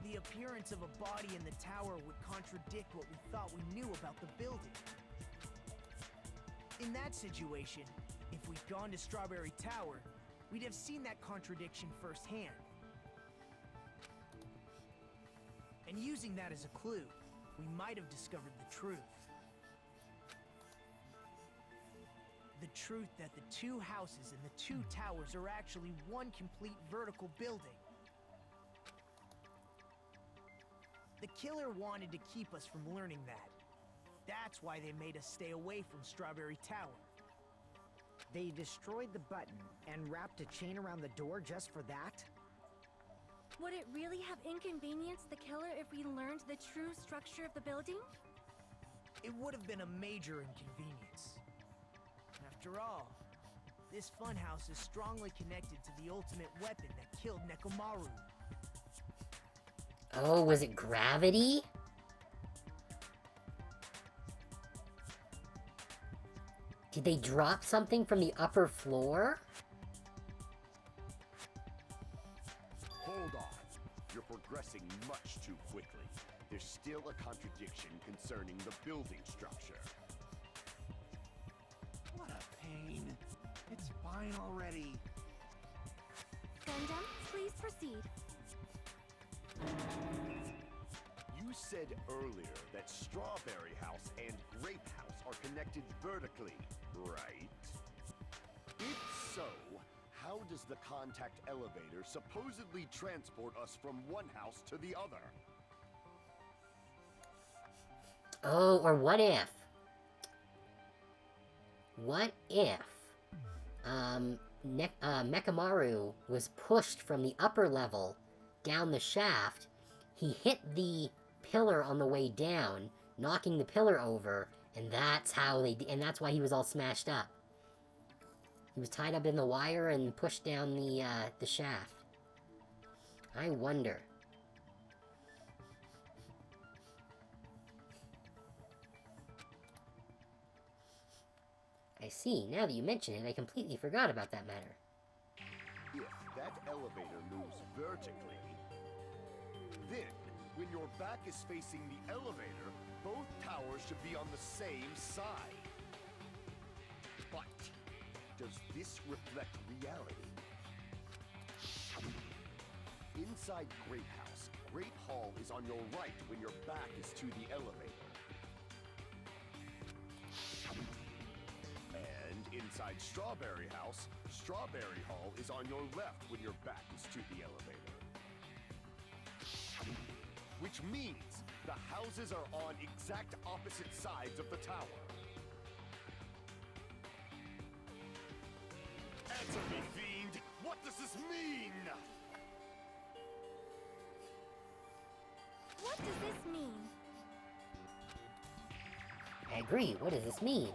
The appearance of a body in the tower would contradict what we thought we knew about the building. In that situation, if we'd gone to Strawberry Tower, we'd have seen that contradiction firsthand. And using that as a clue, we might have discovered the truth. The truth that the two houses and the two towers are actually one complete vertical building. The killer wanted to keep us from learning that. That's why they made us stay away from Strawberry Tower. They destroyed the button and wrapped a chain around the door just for that? Would it really have inconvenienced the killer if we learned the true structure of the building? It would have been a major inconvenience. After all, this funhouse is strongly connected to the ultimate weapon that killed Nekomaru. Oh, was it gravity? Did they drop something from the upper floor? Hold on. You're progressing much too quickly. There's still a contradiction concerning the building structure. What a pain. It's fine already. Gundam, please proceed. You said earlier that Strawberry House and Grape House are connected vertically, right? If so, how does the contact elevator supposedly transport us from one house to the other? Oh, or what if? What if, Mekamaru was pushed from the upper level down the shaft, he hit the pillar on the way down, knocking the pillar over, and that's why he was all smashed up. He was tied up in the wire and pushed down the shaft. I wonder. I see. Now that you mention it, I completely forgot about that matter. If that elevator moves vertically, then when your back is facing the elevator, both towers should be on the same side. But does this reflect reality? Inside Grape House, Grape Hall is on your right when your back is to the elevator. And inside Strawberry House, Strawberry Hall is on your left when your back is to the elevator. Which means the houses are on exact opposite sides of the tower. Answer me, fiend! What does this mean? What does this mean? I agree. What does this mean?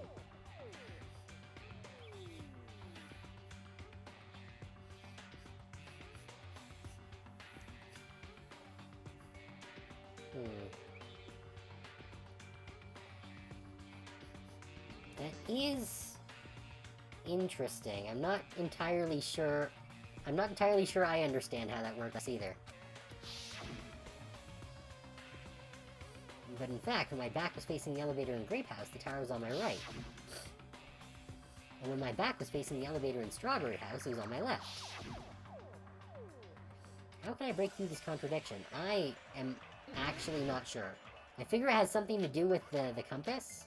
That is interesting. I'm not entirely sure I understand how that works either. But in fact, when my back was facing the elevator in Grape House, the tower was on my right. And when my back was facing the elevator in Strawberry House, it was on my left. How can I break through this contradiction? I am actually not sure. I figure it has something to do with the compass,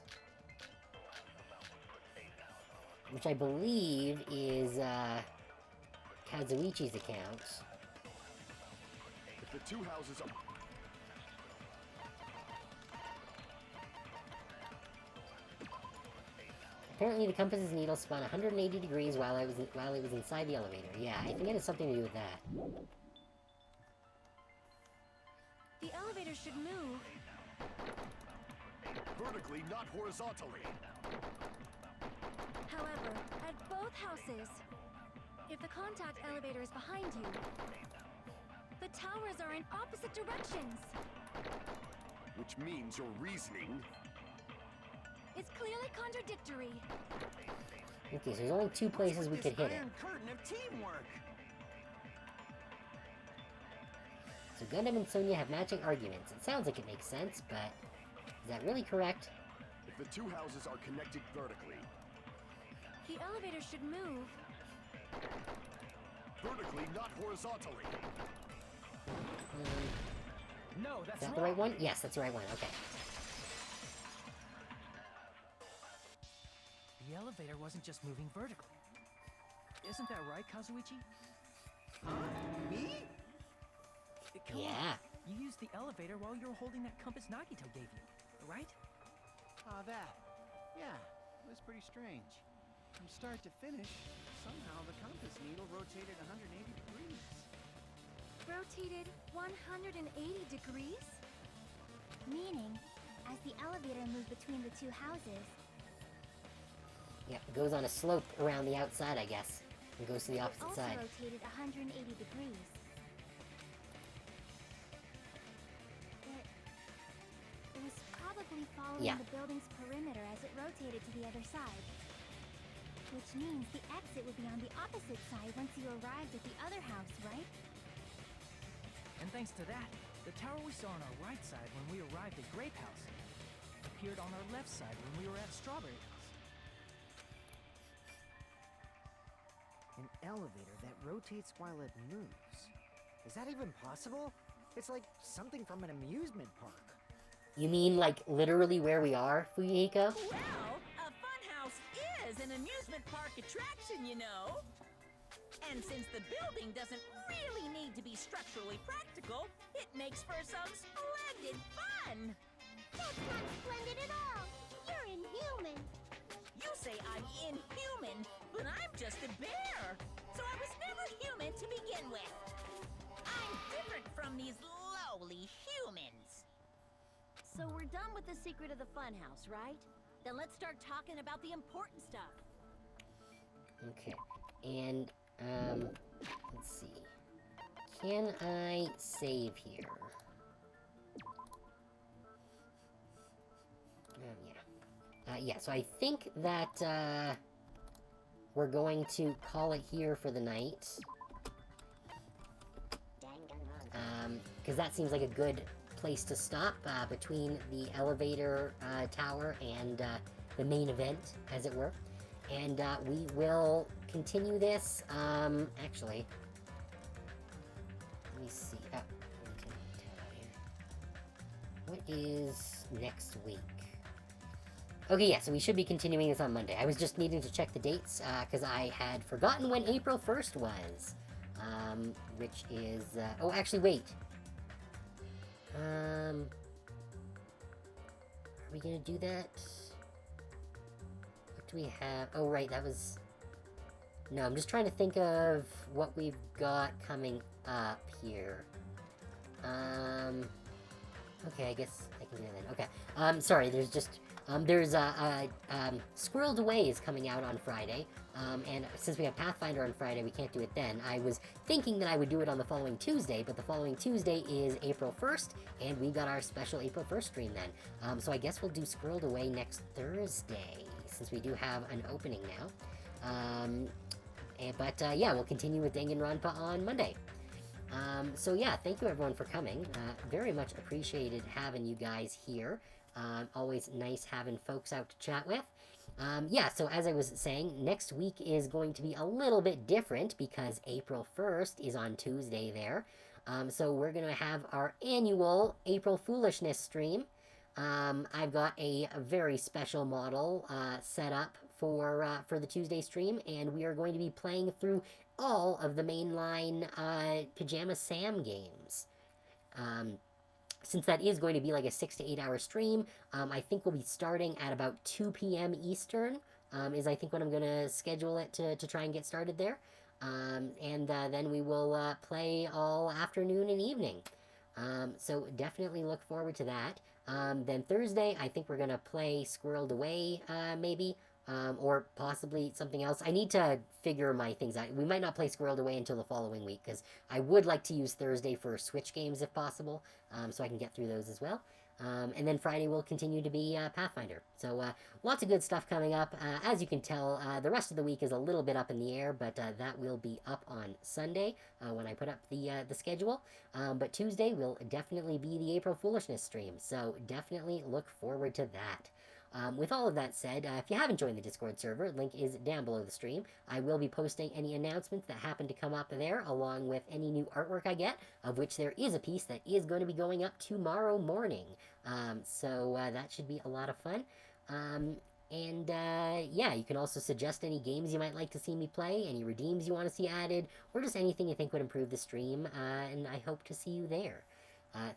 which I believe is Kazuichi's account. If the two houses are... Apparently the compass's needle spun 180 degrees while it was inside the elevator. Yeah, I think it has something to do with that. The elevator should move. vertically, not horizontally. However, at both houses, if the contact elevator is behind you, the towers are in opposite directions. Which means your reasoning... It's clearly contradictory. Okay, so there's only two places we could hit it. Iron curtain of teamwork. So Gundam and Sonia have matching arguments. It sounds like it makes sense, but is that really correct? If the two houses are connected vertically... The elevator should move. Vertically, not horizontally. No, Is that's that wrong. the right one? Yes, that's the right one. Okay. The elevator wasn't just moving vertically. Isn't that right, Kazuichi? Me? Come on. Yeah. You used the elevator while you were holding that compass Nagito gave you, right? That. Yeah, it was pretty strange. From start to finish, somehow the compass needle rotated 180 degrees. Rotated 180 degrees? Meaning, as the elevator moved between the two houses, Yeah, it goes on a slope around the outside, I guess. And goes to the it opposite also side. rotated 180 degrees. It was probably following Yeah. the building's perimeter as it rotated to the other side. Which means the exit would be on the opposite side once you arrived at the other house, right? And thanks to that, the tower we saw on our right side when we arrived at Grape House appeared on our left side when we were at Strawberry House. An elevator that rotates while it moves. Is that even possible? It's like something from an amusement park. You mean, like, literally where we are, Fuyuhiko? Well, a funhouse is an amusement park attraction, you know. And since the building doesn't really need to be structurally practical, it makes for some splendid fun. That's not splendid at all. You're inhuman. You say I'm inhuman, but I'm just a bear. So I was never human to begin with. I'm different from these lowly humans. So we're done with the secret of the funhouse, right? Then let's start talking about the important stuff. Okay. And, let's see. Can I save here? Yeah. Yeah, so I think that, we're going to call it here for the night. Because that seems like a good place to stop, between the elevator, tower and, the main event, as it were. And, we will continue this, actually... Let me see. What is next week? Okay, yeah, so we should be continuing this on Monday. I was just needing to check the dates, because I had forgotten when April 1st was. Which is, oh, actually, wait. Are we gonna do that? What do we have? Oh, right, that was... No, I'm just trying to think of what we've got coming up here. Okay, I guess I can do that then. Okay. Sorry, there's just... Squirreled Away is coming out on Friday, and since we have Pathfinder on Friday, we can't do it then. I was thinking that I would do it on the following Tuesday, but the following Tuesday is April 1st, and we've got our special April 1st stream then. So I guess we'll do Squirreled Away next Thursday, since we do have an opening now. But yeah, we'll continue with Danganronpa on Monday. So yeah, thank you everyone for coming. Very much appreciated having you guys here. Always nice having folks out to chat with. Yeah, so as I was saying, next week is going to be a little bit different because April 1st is on Tuesday there. So we're going to have our annual April Foolishness stream. I've got a very special model set up for the Tuesday stream, and we are going to be playing through all of the mainline Pajama Sam games. Since that is going to be like a 6 to 8 hour stream, I think we'll be starting at about 2 p.m. Eastern, is I think when I'm going to schedule it to try and get started there. And then we will play all afternoon and evening. So definitely look forward to that. Then Thursday, I think we're going to play Squirreled Away, maybe. Or possibly something else. I need to figure my things out. We might not play Squirreled Away until the following week, because I would like to use Thursday for Switch games if possible, so I can get through those as well. And then Friday will continue to be Pathfinder. So lots of good stuff coming up. As you can tell, the rest of the week is a little bit up in the air, but that will be up on Sunday when I put up the schedule. But Tuesday will definitely be the April Foolishness stream, so definitely look forward to that. With all of that said, if you haven't joined the Discord server, link is down below the stream. I will be posting any announcements that happen to come up there, along with any new artwork I get, of which there is a piece that is going to be going up tomorrow morning. So that should be a lot of fun. Yeah, you can also suggest any games you might like to see me play, any redeems you want to see added, or just anything you think would improve the stream, and I hope to see you there.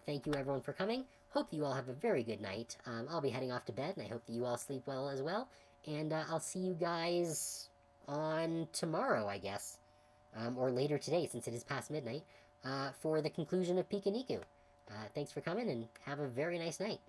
Thank you everyone for coming. Hope that you all have a very good night. I'll be heading off to bed, and I hope that you all sleep well as well. And I'll see you guys on tomorrow, I guess. Or later today, since it is past midnight, for the conclusion of Pikaniku. Thanks for coming, and have a very nice night.